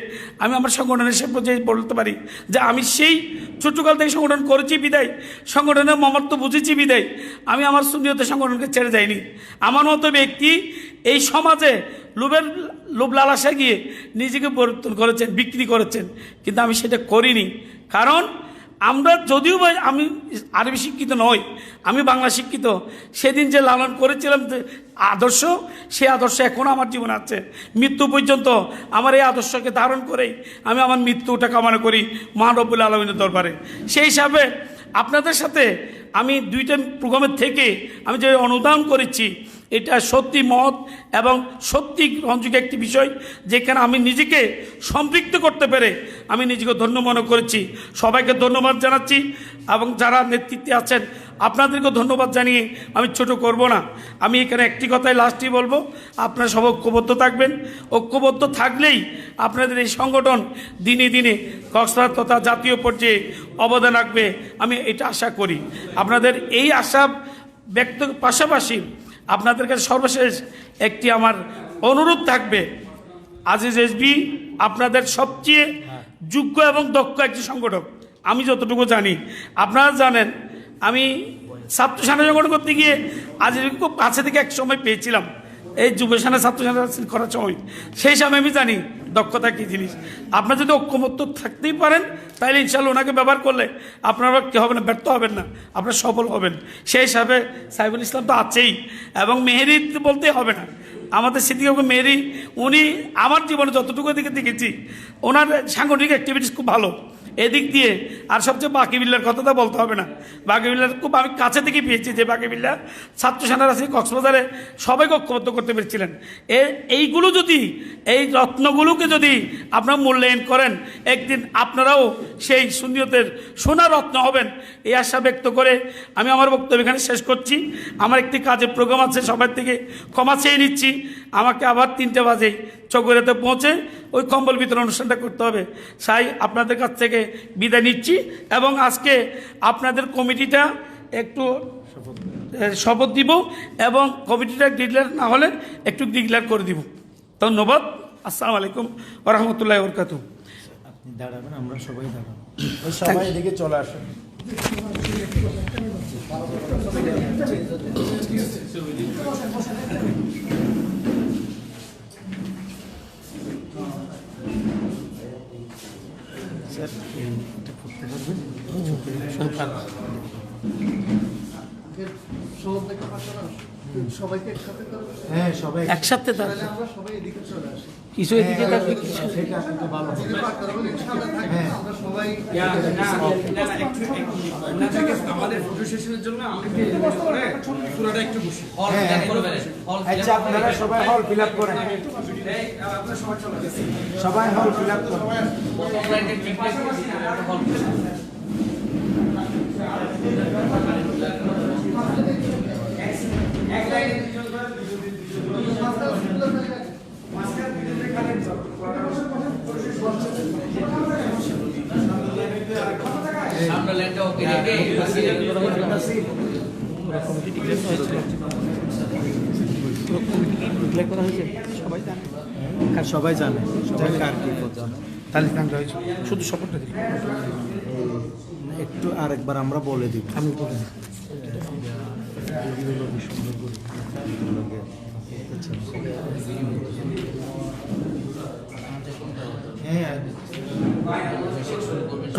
আমি আমার সংগঠনের সে পর্যায়ে বলতে পারি যে আমি সেই ছোট্টকাল থেকে সংগঠন করেছি বিদায়, সংগঠনের মমত্ব বুঝেছি বিদায় আমি আমার সুন্নিয়তের সংগঠনকে ছেড়ে যাইনি। আমার মতো ব্যক্তি এই সমাজে লোভ লালসা গিয়ে নিজেকে পরিবর্তন করেছেন, বিক্রি করেছেন, কিন্তু আমি সেটা করিনি। কারণ আমরা যদিও আমি আরবি শিক্ষিত নই, আমি বাংলা শিক্ষিত, সেদিন যে লালন করেছিলাম আদর্শ, সে আদর্শ এখনও আমার জীবনে আছে। মৃত্যু পর্যন্ত আমার এই আদর্শকে ধারণ করেই আমি আমার মৃত্যুটা কামনা করি মহান রব্বুল আলমিনের দরবারে। সেই হিসাবে আপনাদের সাথে আমি দুইটা প্রোগ্রামের থেকে আমি যে অনুদান করেছি, এটা সত্যি মহৎ এবং সত্যি গ্রহণযোগ্য একটি বিষয়, যেখানে আমি নিজেকে সম্পৃক্ত করতে পেরে আমি নিজেকে ধন্য মনে করেছি। সবাইকে ধন্যবাদ জানাচ্ছি এবং যারা নেতৃত্বে আছেন আপনাদেরকে ধন্যবাদ জানিয়ে আমি ছোট করব না। আমি এখানে একটি কথাই লাস্টই বলবো, আপনারা সব ঐক্যবদ্ধ থাকবেন। ঐক্যবদ্ধ থাকলেই আপনাদের এই সংগঠন দিনে দিনে কক্সবাজার তথা জাতীয় পর্যায়ে অবদান রাখবে, আমি এটা আশা করি। আপনাদের এই আশা ব্যক্ত পাশাপাশি আপনাদের কাছে সর্বশেষ একটি আমার অনুরোধ থাকবে, আজিজ রেজভী আপনাদের সবচেয়ে যোগ্য এবং দক্ষ একটি সংগঠক আমি যতটুকু জানি। আপনারা জানেন আমি ছাত্র সেনা সংগঠন করতে গিয়ে আজিজকে খুব কাছে থেকে এক সময় পেয়েছিলাম, এই যুব সেনা ছাত্র সেনা করার সময়। সেই সময় আমি জানি দক্ষতা কী জিনিস। আপনারা যদি ঐক্যমত্য থাকতেই পারেন তাহলে ইনশাল্লাহ ওনাকে ব্যবহার করলে আপনারা কী হবে না, ব্যর্থ হবেন না, আপনারা সফল হবেন। সেই হিসাবে সাইফুল ইসলাম তো আছেই, এবং মেহেরি বলতেই হবে না, আমাদের সিদ্দিক মেহেরি, উনি আমার জীবনে যতটুকু দিকে দেখেছি ওনার সাংগঠনিক অ্যাক্টিভিটিস খুব ভালো। এদিক দিয়ে আর সবচেয়ে বাকিবিল্লার কথাটা বলতে হবে না। বাকিবিল্লার খুব আমি কাছে থেকে পেয়েছি যে বাকিবিল্লা ছাত্র সেনাবাহিনী কক্সবাজারে সবাই ঐক্যবদ্ধ করতে পেরেছিলেন। এইগুলো যদি এই রত্নগুলোকে যদি আপনারা মূল্যায়ন করেন, একদিন আপনারাও সেই সুন্নিয়তের সোনা রত্ন হবেন, এই আশা ব্যক্ত করে আমি আমার বক্তব্য এখানে শেষ করছি। আমার একটি কাজের প্রোগ্রাম আছে, সবার থেকে ক্ষমা চেয়ে নিচ্ছি। আমাকে আবার 3টে বাজে চকরিয়াতে পৌঁছে ওই কম্বল বিতরণ অনুষ্ঠানটা করতে হবে। তাই আপনাদের কাছ থেকে বিদায় নিচ্ছি এবং আজকে আপনাদের কমিটিটা একটু শপথ দিব এবং কমিটিটা ডিক্লেয়ার না হলে একটু ডিক্লেয়ার করে দিব। ধন্যবাদ। আসসালামু আলাইকুম ওয়া রাহমাতুল্লাহি ওয়া বারাকাতুহু। আপনি দাঁড়াবেন, আমরা সবাই দাঁড়াবো। ওই সবাই এদিকে চলে আসেন। স্যার এটা করতে পারবেন? হ্যাঁ, সবাই একসাথে থাকবে, কিছু এদিকে থাকবে, কিছু ভালো। আমাদের ফটো সেশনের জন্য আমাকে পুরোটা একটু বসি। আচ্ছা, আপনারা সবাই হল ফিল আপ করেন, সবাই হল ফিল আপ করেন। আমরা ল্যান্ডটা ওকে রেখে সবাই জানে, সবাই কার কি করছে। শুধু সপোর্টটা দিই। একটু আরেকবার আমরা বলে দিব। আমি বলে দিই।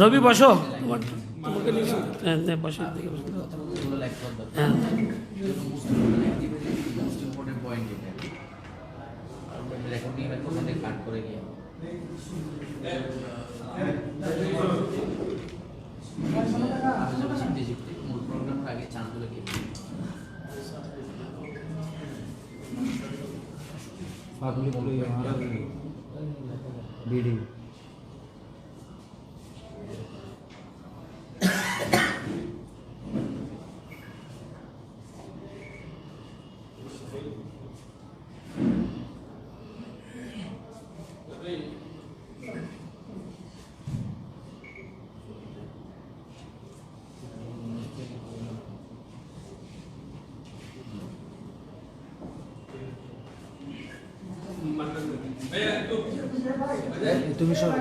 রবি বসো, তোমাকে নিয়ে বসো। হ্যাঁ, বিডি তুমি সব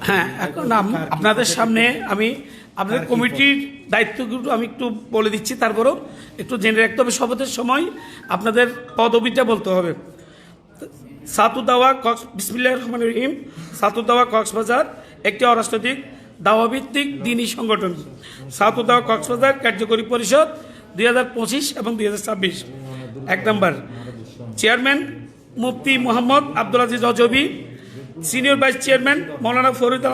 হ্যাঁ, এখন আপনাদের সামনে আমি আপনাদের কমিটির দায়িত্বগুলো আমি একটু বলে দিচ্ছি, তারপরেও একটু জেনে রাখতে হবে। শপথের সময় আপনাদের পদবিটা বলতে হবে। সাতুদাওয়া বিসমিল্লাহির রহমানির রহিম। সাতুদাওয়া কক্সবাজার একটি অরাজনৈতিক দাওয়াভিত্তিক দ্বীনি সংগঠন। সাতুদাওয়া কক্সবাজার কার্যকরী পরিষদ 2025 এবং 2026। 1 number, chairman Mufti Mohammad Abdul Aziz Rajabi. Senior vice chairman Maulana Faridul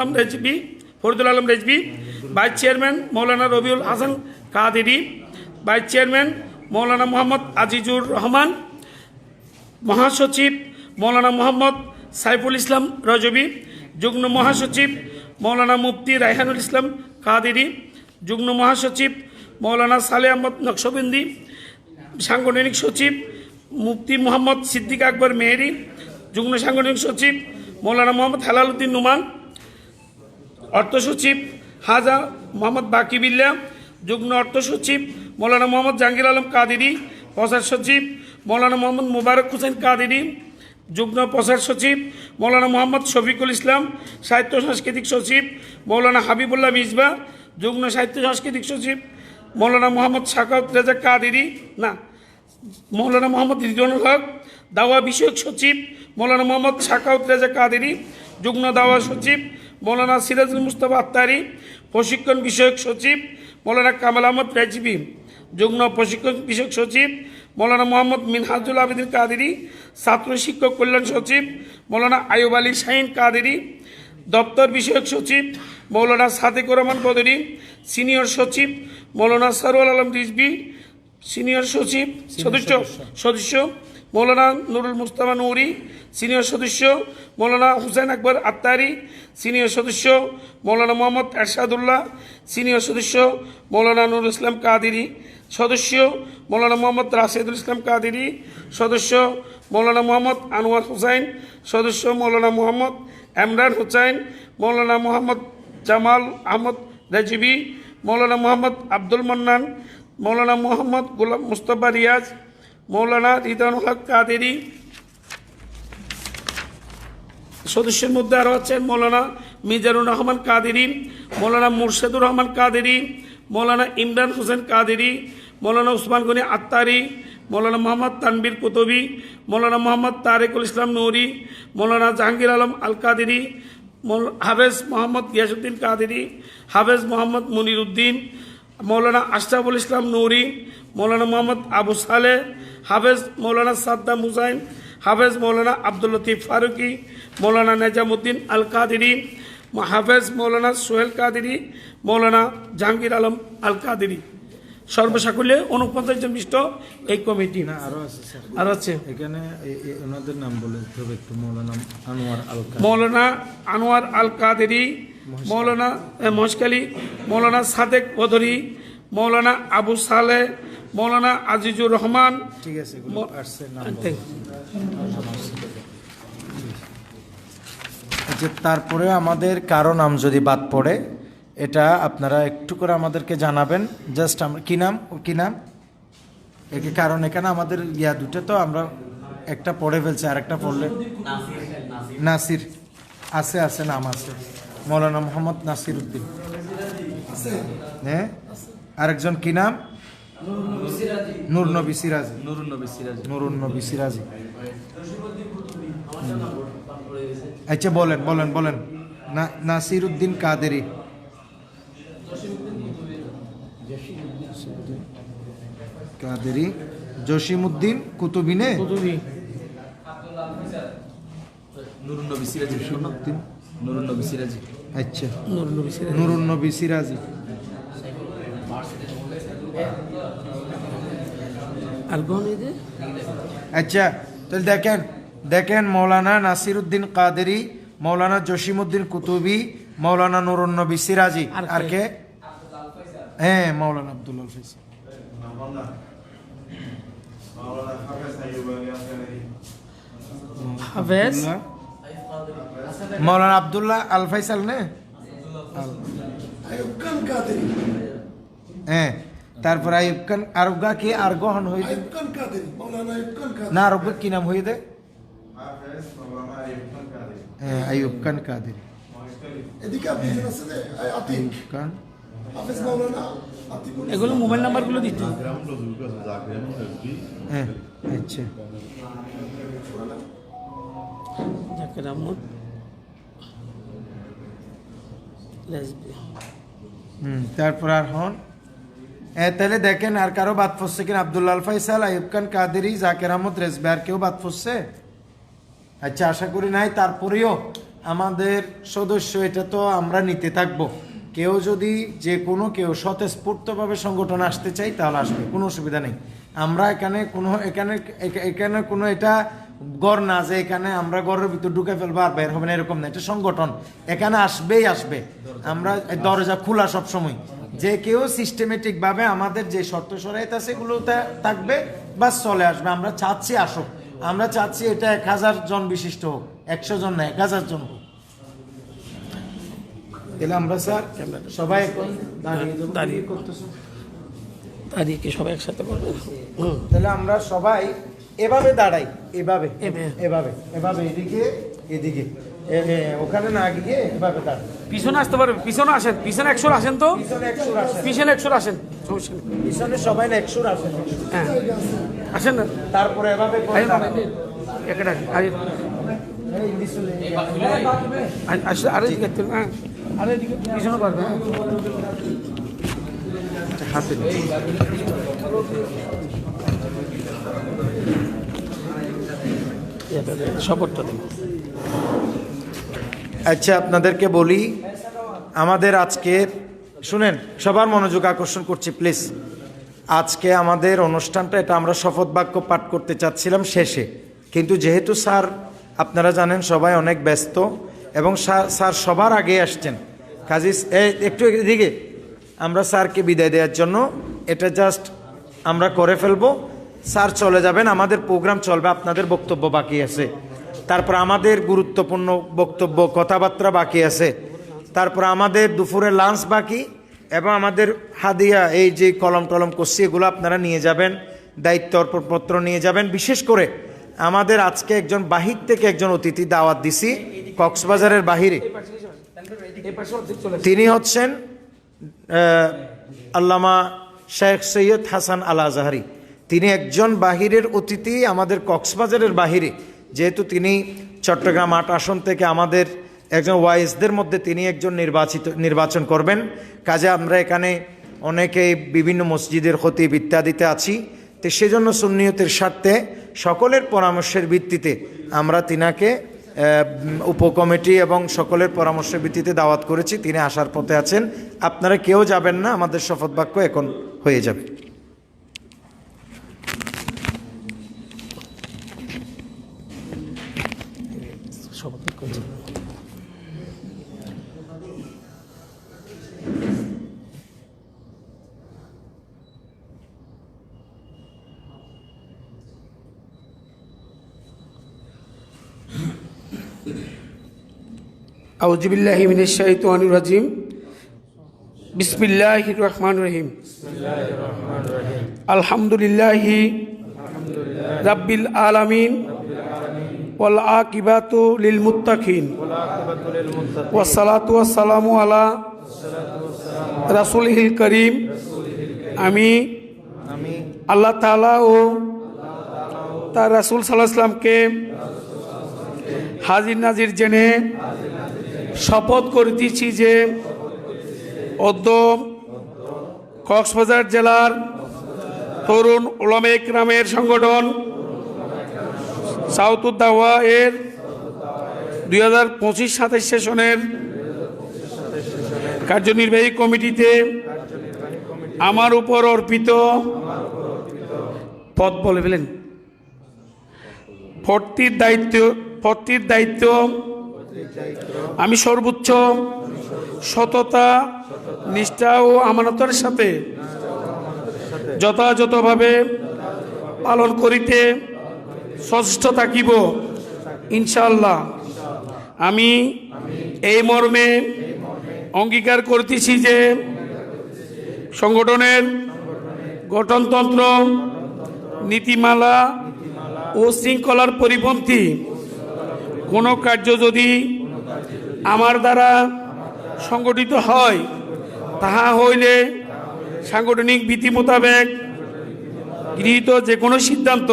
Alam Rezvi. Vice chairman Maulana Rabiul Hasan Qadri. Vice chairman Maulana Mohammad Azizur Rahman. মহাসচিব মৌলানা মোহাম্মদ সাইফুল ইসলাম রজবি। যুগ্ম মহাসচিব মৌলানা মুফতি রায়হানুল ইসলাম কাদেরি। যুগ্ম মহাসচিব মৌলানা সালেহ আহমদ নকশবন্দি। সাংগঠনিক সচিব মুফতি মোহাম্মদ সিদ্দিক আকবর মেহেরি। যুগ্ম সাংগঠনিক সচিব মৌলানা মোহাম্মদ হেলাল উদ্দিন নুমান। অর্থ সচিব হাজা মোহাম্মদ বাকিবিল্লা। যুগ্ম অর্থ সচিব মৌলানা মোহাম্মদ জাহাঙ্গীর আলম কাদেরি। প্রচার সচিব মৌলানা মোহাম্মদ মুবারক হোসেন কাদেরি। যুগ্ম প্রচার সচিব মৌলানা মোহাম্মদ শফিকুল ইসলাম। সাহিত্য সাংস্কৃতিক সচিব মৌলানা হাবিবুল্লাহ মিসবা। যুগ্ম সাহিত্য সাংস্কৃতিক সচিব মৌলানা মোহাম্মদ সাকাউত রেজা কাদেরি মৌলানা মোহাম্মদ রিজওয়ানুল হক। দাওয়া বিষয়ক সচিব মৌলানা মোহাম্মদ শাকাউত রেজা কাদেরী, যুগ্ম দাওয়া সচিব মৌলানা সিরাজুল মুস্তফা আত্তারি, প্রশিক্ষণ বিষয়ক সচিব মৌলানা কামাল আহমদ রেজভি, যুগ্ম প্রশিক্ষণ বিষয়ক সচিব মৌলানা মোহাম্মদ মিনহাজুল আবেদিন কাদেরী, ছাত্র শিক্ষক কল্যাণ সচিব মৌলানা আয়ুব আলী শাহিন কাদেরী, দপ্তর বিষয়ক সচিব মৌলানা সাদেকুর রহমান বদরি, সিনিয়র সচিব মৌলানা সরওয়াল আলম রিজভি, সিনিয়র সচিব সদস্য মৌলানা নুরুল মুস্তাফা নুরি, সিনিয়র সদস্য মৌলানা হুসেন আকবর আত্তারি, সিনিয়র সদস্য মৌলানা মোহাম্মদ এরশাদুল্লাহ, সিনিয়র সদস্য মৌলানা নুরুল ইসলাম কাদেরী, সদস্য মৌলানা মোহাম্মদ রাশেদুল ইসলাম কাদেরী, সদস্য মৌলানা মোহাম্মদ আনোয়ার হুসাইন, সদস্য মৌলানা মোহাম্মদ এমরান হুসাইন, মৌলানা মোহাম্মদ জামাল আহমদ রেজভি, মৌলানা মোহাম্মদ আব্দুল মান্নান, মৌলানা মোহাম্মদ গোলাম মুস্তফা রিয়াজ, মৌলানা রিদানুল হক কাদেরী। সদস্যের মধ্যে আরও আছেন মৌলানা মিজানুর রহমান কাদেরী, মৌলানা মুর্শেদুর রহমান কাদেরী, মৌলানা ইমরান হোসেন কাদেরী, মৌলানা উসমান গনি আত্তারি, মৌলানা মোহাম্মদ তানবির কুতুবি, মৌলানা মোহাম্মদ তারেকুল ইসলাম নুরি, মৌলানা জাহাঙ্গীর আলম আল কাদেরী, হাফেজ মোহাম্মদ গিয়াসউদ্দিন কাদেরী, হাফেজ মোহাম্মদ মুনির উদ্দিন, মৌলানা আশরাফুল ইসলাম নুরি, মৌলানা মোহাম্মদ আবু সালেহ, হাফেজ মৌলানা সাদ্দাম হুসাইন, হাফেজ মৌলানা আব্দুল লতিফ ফারুকি, মৌলানা নেজামুদ্দিন আল কাদেরী, হাফেজ মৌলানা সোহেল কাদেরী, মৌলানা জাহাঙ্গীর আলম আল কাদেরী। সর্বসাকুল্যে 49 জন বিশিষ্ট এই কমিটি। না আরো আছে স্যার, আর আছে এখানে ওনাদের নাম বলে দিতে হবে একটু। মৌলানা আনোয়ার আল কাদেরী, মৌলানা আনোয়ার আল কাদেরী, মৌলানা মশকালি, মৌলানা সাদেক বদরি, মৌলানা আবু সালেহ, মৌলানা আজিজুর রহমান। ঠিক আছে, এগুলো আসছে নাম বলে। আচ্ছা, তারপরে আমাদের কারো নাম যদি বাদ পড়ে এটা আপনারা একটু করে আমাদেরকে জানাবেন। জাস্ট আমরা কি নাম একে, কারণ এখানে আমাদের দুটো তো আমরা একটা পড়ে ফেলছি, আর একটা পড়লে নাসির আছে নাম আছে, মৌলানা মোহাম্মদ নাসির উদ্দিন। হ্যাঁ, আরেকজন কি নাম? নূর নবী সিরাজি। আচ্ছা বলেন নাসির উদ্দিন কাদেরী, জসিমউদ্দিন কুতুবিনে, আচ্ছা নুরুন নবী সিরাজি। আচ্ছা, তাহলে দেখেন মৌলানা নাসির উদ্দিন কাদেরী, মৌলানা জসিমউদ্দিন কুতুবি, মৌলানা নুরুন নবী সিরাজি, আর কে? হ্যাঁ, মৌলানা আব্দুল আল ফৈসাল, হাফেজ মৌলানা আব্দুল্লাহ আল ফৈসাল নে। হ্যাঁ, তারপর আইয়ুব খান আরগা কি আর গহন হয়ে দে না, আরগা কি নাম হয়ে দে? হ্যাঁ, আইয়ুব খান কাদেরী। এগুলো মোবাইল নাম্বারগুলো দিতে। হ্যাঁ, আচ্ছা, জাকির আহমদ রেজভি। তারপর আর হন তাহলে দেখেন আর কারো বাদ পড়ছে কিনা? আব্দুল্লাহ আল ফয়সাল, আইয়ুব খান কাদেরী, জাকির আহমদ রেজভি, আর কেউ বাদ পড়ছে? আচ্ছা, আশা করি নাই। তারপরেও আমাদের সদস্য এটা তো আমরা নিতে থাকবো। কেউ যদি কেউ স্বতঃস্ফূর্তভাবে সংগঠন আসতে চাই তাহলে আসবে, কোনো অসুবিধা নেই। আমরা এখানে কোনো এটা গড় না যে এখানে আমরা গড়ের ভিতর ঢুকে ফেলবো আর বের হবে না, এরকম না। এটা সংগঠন, এখানে আসবে। আমরা দরজা খোলা সবসময়। যে কেউ সিস্টেমেটিক ভাবে আমাদের যে শর্ত সরাইত আছে এগুলো থাকবে, বাস চলে আসবে। আমরা চাচ্ছি আসুক, আমরা চাচ্ছি এটা 1000 জন বিশিষ্ট হোক, 100 জন না, 1000 জন হোক। তাহলে আমরা স্যার সবাই এখন দাঁড়িয়ে করতেছি, দাঁড়িয়ে কি সবাই একসাথে করবে? তাহলে আমরা সবাই এভাবে দাঁড়াই, এভাবে এদিকে ওখানে না গিয়ে এভাবে দাঁড়াই। পিছনে আসতে পারবে, পিছনে আসেন, পিছনে 100 আসেন তো, পিছনে 100 আসেন, পিছনে সবাই 100 আসেন। হ্যাঁ, আসেন না। তারপরে এভাবে একটা আসলে আরে দিকে হ্যাঁ আরে দিকে পিছনে পারবে হাতে সপোর্টটা দিন। আচ্ছা, আপনাদেরকে বলি, আমাদের আজকে শুনেন, সবার মনোযোগ আকর্ষণ করছি প্লিজ। আজকে আমাদের অনুষ্ঠানটা, এটা আমরা শপথ বাক্য পাঠ করতে চাচ্ছিলাম শেষে, কিন্তু যেহেতু স্যার আপনারা জানেন সবাই অনেক ব্যস্ত এবং স্যার সবার আগে আসছেন, কাজী একটু এদিকে, আমরা স্যারকে বিদায় দেওয়ার জন্য এটা জাস্ট আমরা করে ফেলবো। স্যার চলে যাবেন, আমাদের প্রোগ্রাম চলবে, আপনাদের বক্তব্য বাকি আছে, তারপর আমাদের গুরুত্বপূর্ণ বক্তব্য কথাবার্তা বাকি আছে, তারপর আমাদের দুপুরের লাঞ্চ বাকি, এবং আমাদের হাদিয়া এই যে কলম টলম করছি এগুলো আপনারা নিয়ে যাবেন, দায়িত্ব অর্পণপত্র নিয়ে যাবেন। বিশেষ করে আমাদের আজকে একজন বাহির থেকে একজন অতিথি দাওয়াত দিছি, কক্সবাজারের বাহিরে, তিনি হচ্ছেন আল্লামা শেখ সৈয়দ হাসান আল আজহারি। তিনি একজন বাহিরের অতিথি আমাদের কক্সবাজারের বাহিরে, যেহেতু তিনি চট্টগ্রাম ৮ আসন থেকে আমাদের একজন ওয়াইসদের মধ্যে তিনি একজন নির্বাচন করবেন। কাজে আমরা এখানে অনেকেই বিভিন্ন মসজিদের খতিব ইত্যাদিতে আছি, তো সেজন্য সুন্নিয়তের স্বার্থে সকলের পরামর্শের ভিত্তিতে আমরা তিনাকে উপকমিটি এবং সকলের পরামর্শের ভিত্তিতে দাওয়াত করেছি। তিনি আসার পথে আছেন, আপনারা কেউ যাবেন না, আমাদের শপথ বাক্য এখন হয়ে যাবে। আউযু বিল্লাহি মিনাশ শাইতানির রাজিম। বিসমিল্লাহির রহমানির রহিম। আলহামদুলিল্লাহি রাব্বিল আলামিন ওয়াল আকিবাতু লিল মুত্তাকিন ওয়াস সালাতু ওয়াস সালামু আলা রাসূলিল কারীম। আমি আল্লাহ তাআলা ও তার রাসূল সাল্লাল্লাহু আলাইহি ওয়াসাল্লামকে হাজির নাজির জেনে শপথ করিতেছি যে অদ্য কক্সবাজার জেলার তরুণ উলামা ইকরামের সংগঠন সাউথুদ দাওয়া এর 2025-27 সেশনের কার্যনির্বাহী কমিটিতে আমার উপর অর্পিত পদ বলে ফেলেন পদটির দায়িত্ব আমি সর্বোচ্চ সততা, নিষ্ঠা ও আমানতের সাথে যথাযথভাবে পালন করিতে সচেষ্ট থাকিব ইনশাআল্লাহ। আমি এই মর্মে অঙ্গীকার করিতেছি যে সংগঠনের গঠনতন্ত্র, নীতিমালা ও শৃঙ্খলার পরিপন্থী কোনো কার্য যদি আমার দ্বারা সংগঠিত হয়, তাহা হইলে সাংগঠনিক বিধি মোতাবেক গৃহীত যে কোনো সিদ্ধান্ত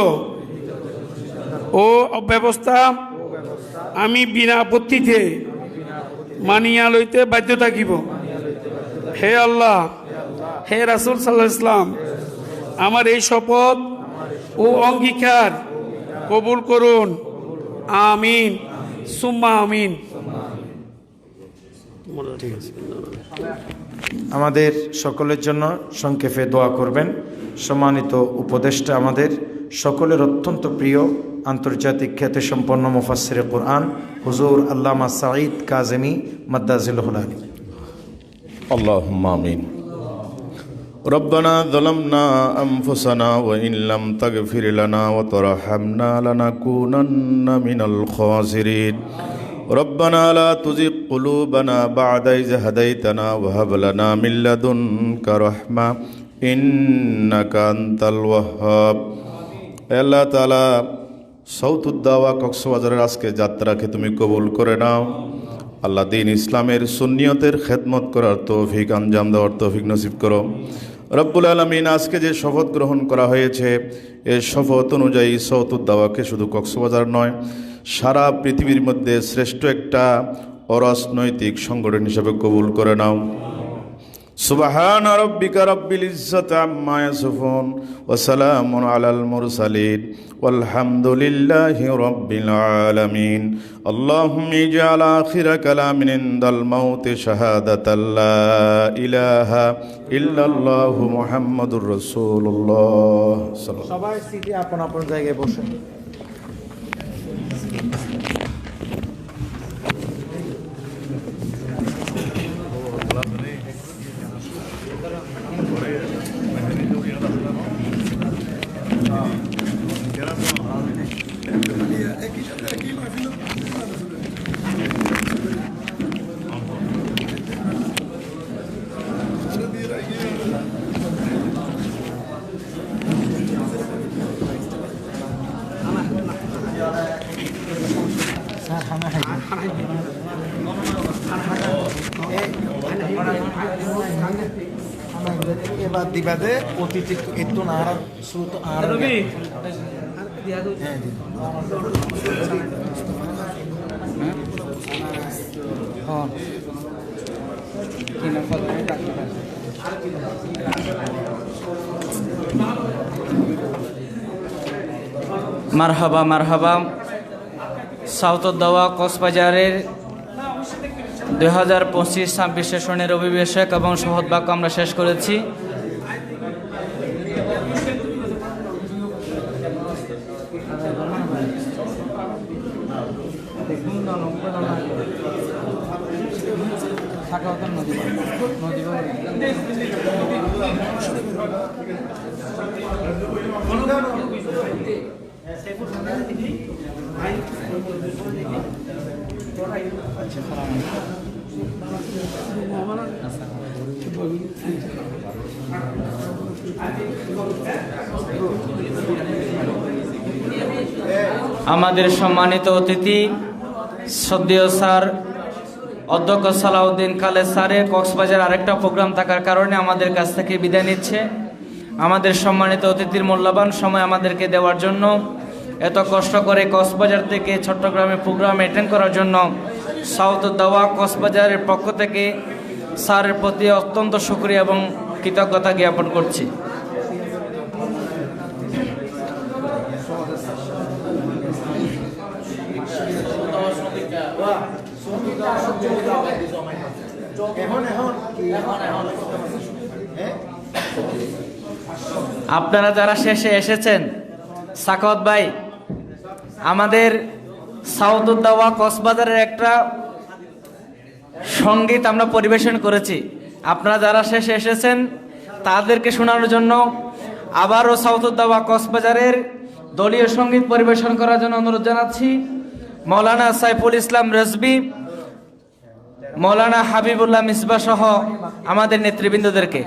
ও ব্যবস্থা আমি বিনা আপত্তিতে মানিয়া লইতে বাধ্য থাকিব। হে আল্লাহ, হে রাসূল সাল্লাল্লাহু আলাইহি ওয়াসাল্লাম, আমার এই শপথ ও অঙ্গীকার কবুল করুন। আমিন সুম্মা আমিন। আমাদের সকলের জন্য সংক্ষেপে দোয়া করবেন। সম্মানিত উপদেষ্টা, আমাদের সকলের অত্যন্ত প্রিয় আন্তর্জাতিক খ্যাতিসম্পন্ন মুফাসসিরে কুরআন হুজুর আল্লামা সাঈদ কাজেমী মাদ্দাজিল্লাহুল আলী। আল্লাহুম্মা আমিন। ربنا ظلمنا أنفسنا وإن لم تغفر لنا وترحمنا لنكونن من الخاسرين. ربنا لا تزغ قلوبنا بعد إذ هديتنا وهب لنا من لدنك رحمة إنك أنت الوهاب. আল্লাহ তাআলা সাউথুদ দাওয়া কক্সবাজারের আজকে যাত্রাকে তুমি কবুল করে নাও। আল্লাহ দ্বীন ইসলামের সুন্নিয়তের খেদমত করার তৌফিক, আঞ্জাম দেওয়ার তৌফিক নসিব করো। রব্বুল আলামিন, আজকে যে শপথ গ্রহণ করা হয়েছে এই শপথ অনুযায়ী সাউথুদ দাওয়াকে শুধু কক্সবাজার নয়, সারা পৃথিবীর মধ্যে শ্রেষ্ঠ একটা অরাজনৈতিক সংগঠন হিসেবে কবুল করে নাও। সুবহান রাব্বিকা রাব্বিল ইজ্জাতি আম্মা ইয়াসিফুন ওয়া সালামুন আলাল মুরসালিন ওয়ালহামদুলিল্লাহি রাব্বিল আলামিন। আল্লাহুম্মা ইজআল আখিরা কালামিনা ইনদাল মাউতি শাহাদাতাল লা ইলাহা ইল্লাল্লাহু মুহাম্মাদুর রাসূলুল্লাহ। সবাই সিটে আপন আপন জায়গায় বসেন। এবার দিবাদে অতিথি একটু আর শ্রুত আর মারহাবা মারহাবা। সাউথদাওয়া কক্সবাজারের 2025-26 সেশনের অভিবেশক এবং শপথ বাক্য আমরা শেষ করেছি। আমাদের সম্মানিত অতিথি শ্রদ্ধেয় স্যার অধ্যক্ষ সালাউদ্দিন খালেদ স্যারের কক্সবাজার আরেকটা প্রোগ্রাম থাকার কারণে আমাদের কাছ থেকে বিদায় নিচ্ছে। আমাদের সম্মানিত অতিথির মূল্যবান সময় আমাদেরকে দেওয়ার জন্য, এত কষ্ট করে কক্সবাজার থেকে চট্টগ্রামে প্রোগ্রাম অ্যাটেন্ড করার জন্য সাউথদাওয়া কক্সবাজারের পক্ষ থেকে স্যারের প্রতি অত্যন্ত শুকরিয়া এবং কৃতজ্ঞতা জ্ঞাপন করছি। আপনারা যারা শেষে এসেছেন, সাখাওয়াত ভাই, আমাদের সাউথদাওয়া কক্সবাজারের একটা সঙ্গীত আমরা পরিবেশন করেছি। আপনারা যারা শেষে এসেছেন তাদেরকে শোনানোর জন্য আবারও সাউথদাওয়া কক্সবাজারের দলীয় সঙ্গীত পরিবেশন করার জন্য অনুরোধ জানাচ্ছি মৌলানা সাইফুল ইসলাম রেজবি, মৌলানা হাবিবুল্লাহ মিসবা সহ আমাদের নেতৃবৃন্দদেরকে।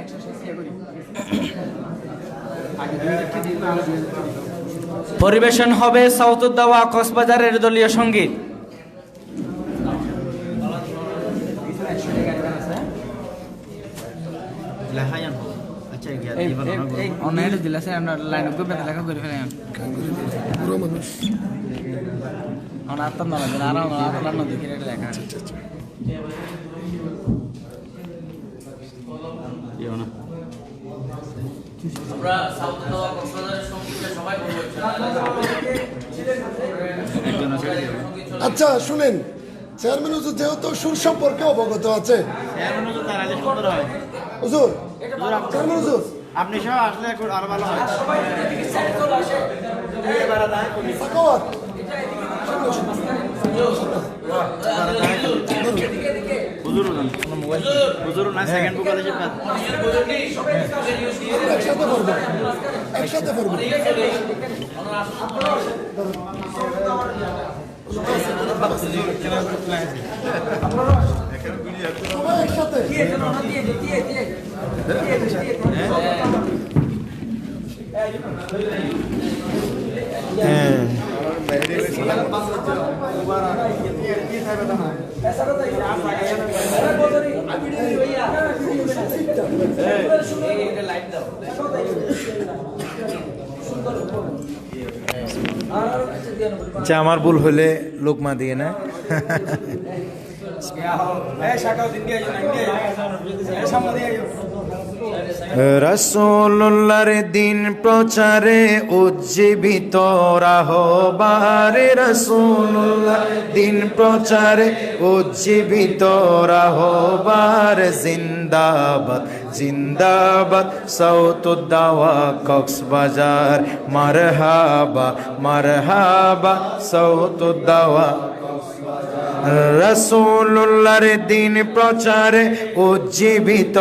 পরিবেশন হবে সাউথদাওয়া কক্সবাজারের দলীয় সঙ্গীত। আচ্ছা শুনেন, চেয়ারম্যান হুজুর যেহেতু সুর সম্পর্কে অবগত আছে, হুজুর চেয়ারম্যান হুজুর আপনি সব আসলে আরো ভালো হয়। সাখাওয়াত হুজুর না সেকেন্ড বুক আছে একসাথে করবো, একসাথে করবো। সবাই একসাথে আচ্ছা, আমার ভুল হলে লোকমা দিয়ে না। রাসূলুল্লাহর দিন প্রচারে উজ্জীবিত রাহবারে, রাসূলুল্লাহর দিন প্রচারে উজ্জীবিত রাহবার, জিন্দাবাদ জিন্দাবাদ সাউতুদ দাওয়া কক্সবাজার, মারহাবা মারহাবা সাউতুদ দাওয়া। রাসূলুল্লাহর দিন প্রচারে উজ্জীবিত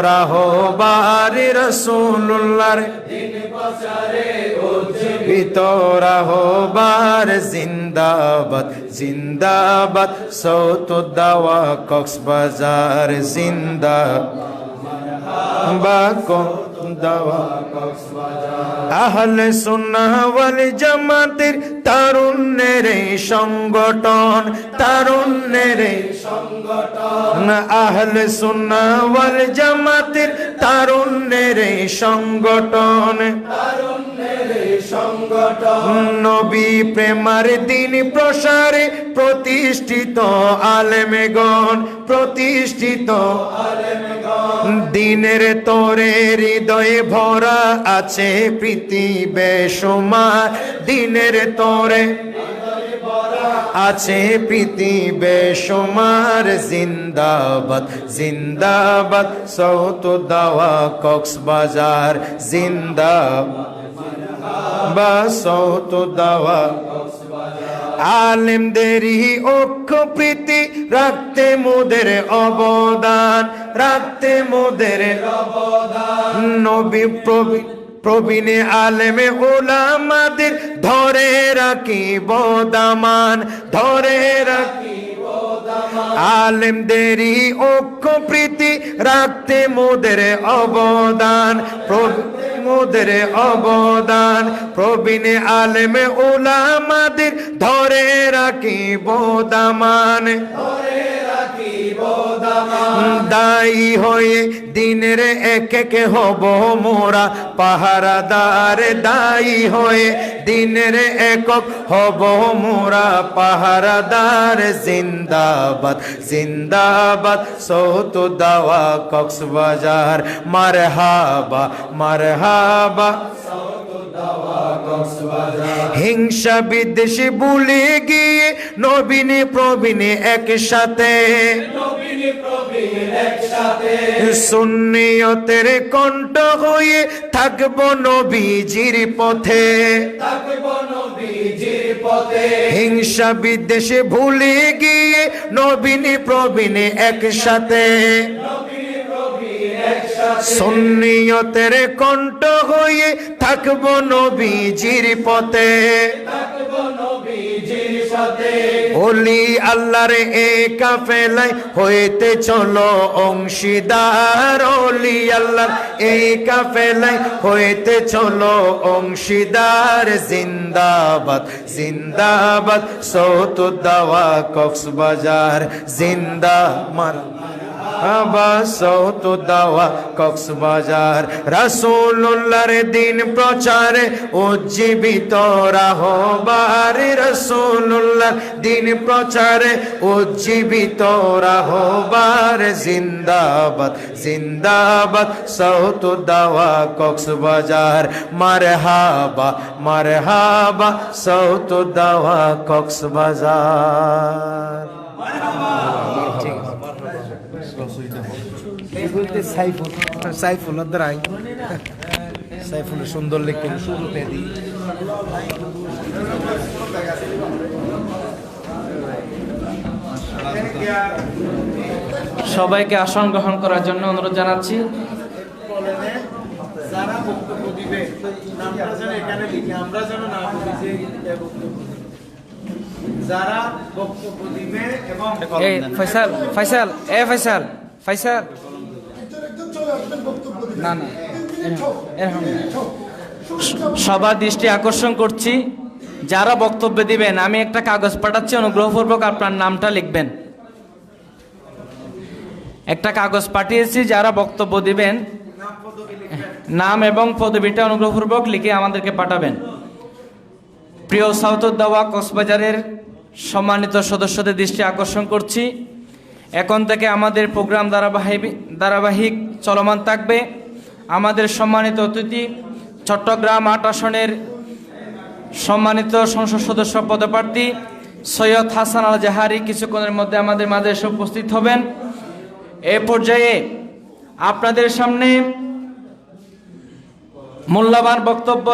রাহবার, রাসূলুল্লাহর দিন প্রচারে উজ্জীবিত রাহবার, জিন্দাবাদ জিন্দাবাদ সাউতুদ দাওয়া কক্সবাজার, জিন্দাবাদ দাওয়া কক্সবাজার। আহলে সুন্নাহ ওয়াল জামাতের তারুণ্যের সংগঠন, তারুণ্যের সংগঠন, আহলে সুন্নাহ ওয়াল জামাতের তারুণ্যের সংগঠন, তারুণ্যের সংগঠন। নবী প্রেমার দিন প্রসারে প্রতিষ্ঠিত আলেমগণ, প্রতিষ্ঠিত আলেমগণ। দিনের তোরে হৃদয়ে ভরা আছে প্রীতি বেসুমার, দিনের তোরে আছে প্রীতি বেসুমার, জিন্দাবাদ জিন্দাবাদ সাউতুদ দাওয়া কক্সবাজার, জিন্দাবাদ সাউতুদ দাওয়া। আলেমদেরই ঐক্য প্রীতি রাখতে মোদের অবদান, রাখতে মোদের অবদান। নবী প্রবীণে আলেমে ওলামাদের ধরে রাখিব দামান, ধরে রাখিব দামান। আলেমদেরই ঐক্য প্রীতি রাখতে মোদের অবদান, মোদের অবদান। প্রবীণে আলেমে ওলামাদের ধরে রাখিব দামান, ধরে রাখিব দামান। দায়ী হয়ে দিনের এক এক হব মোরা পাহারাদার, দায়ী হয়ে দিনের একক হব মোরা পাহারাদার, জিন্দাবাদ জিন্দাবাদ সাউতুদ দাওয়া কক্সবাজার, মারহাবা মারহাবা সাউতুদ দাওয়া কক্সবাজার। হিংসা বিদ্বেষে ভুলে গিয়ে নবীনে প্রবীণে একসাথে, নবীনে প্রবীণে একসাথে। সুন্নিয়তের কণ্ঠ হয়ে থাকব নবীজির পথে, থাকব নবীজির পথে। হিংসা বিদ্বেষে ভুলে গিয়ে নবীনে প্রবীণে একসাথে, সুন্নিয়তের কণ্ঠ হয়ে থাকব নবীজির পথে, থাকব নবীজির সাথে। ওলি আল্লাহর এই কাফেলায় হইতে চলো অংশীদার, ওলি আল্লাহর এই কাফেলায় হইতে চলো অংশীদার, জিন্দাবাদ জিন্দাবাদ সাউতুদ দাওয়া কক্সবাজার, জিন্দাবাদ সাউতুদ দাওয়া কক্সবাজার। রাসূলুল্লাহর দিন প্রচারে উজ্জীবিত রাহবার, রাসূলুল্লাহর দিন প্রচারে উজ্জীবিত রাহবার, জিন্দাবাদ জিন্দাবাদ সাউতুদ দাওয়া কক্সবাজার, মারহাবা মারহাবা সাউতুদ দাওয়া কক্সবাজার। বলতে সাইফুল, সাইফুল দ্বারাই সাইফুল সুন্দর লিখে শুরুতে দিই। সবাইকে আসন গ্রহণ করার জন্য অনুরোধ জানাচ্ছি। যারা বক্তব্য দিবে নামটা যেন এখানে লিখে, আমরা যেন না বলি যে যারা বক্তব্য দিবে। এবং এই ফয়সাল ফয়সাল এ ফয়সাল ফয়সাল না না এরকম সবার দৃষ্টি আকর্ষণ করছি, যারা বক্তব্য দিবেন আমি একটা কাগজ পাঠাচ্ছি, অনুগ্রহপূর্বক আপনার নামটা লিখবেন। একটা কাগজ পাঠিয়েছি, যারা বক্তব্য দিবেন নাম এবং পদবিটা অনুগ্রহপূর্বক লিখে আমাদেরকে পাঠাবেন। প্রিয় সাউথুদ্দাওয়া কক্সবাজারের সম্মানিত সদস্যদের দৃষ্টি আকর্ষণ করছি, এখন থেকে আমাদের প্রোগ্রাম ধারাবাহিক চলমান থাকবে। আমাদের সম্মানিত অতিথি চট্টগ্রাম ৮ আসনের সম্মানিত সংসদ সদস্য পদপ্রার্থী সৈয়দ হাসান আল জাহারি কিছুক্ষণের মধ্যে আমাদের মাঝে এসে উপস্থিত হবেন। এ পর্যায়ে আপনাদের সামনে মূল্যবান বক্তব্য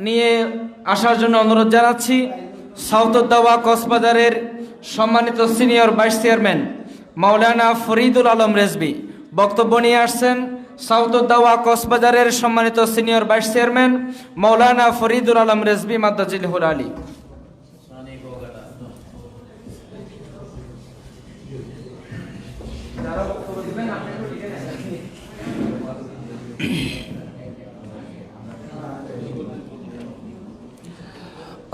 নিয়ে আসার জন্য অনুরোধ জানাচ্ছি সাউথুদ্দাওয়া কক্সবাজারের সম্মানিত সিনিয়র ভাইস চেয়ারম্যান মাওলানা ফরিদুল আলম রেজবি বক্তব্য নিয়ে আসছেন। সাউথুদ্দাওয়া কক্সবাজারের সম্মানিত সিনিয়র ভাইস চেয়ারম্যান মাওলানা ফরিদুল আলম রেজবি মাদ্দাজিলহুল আলী।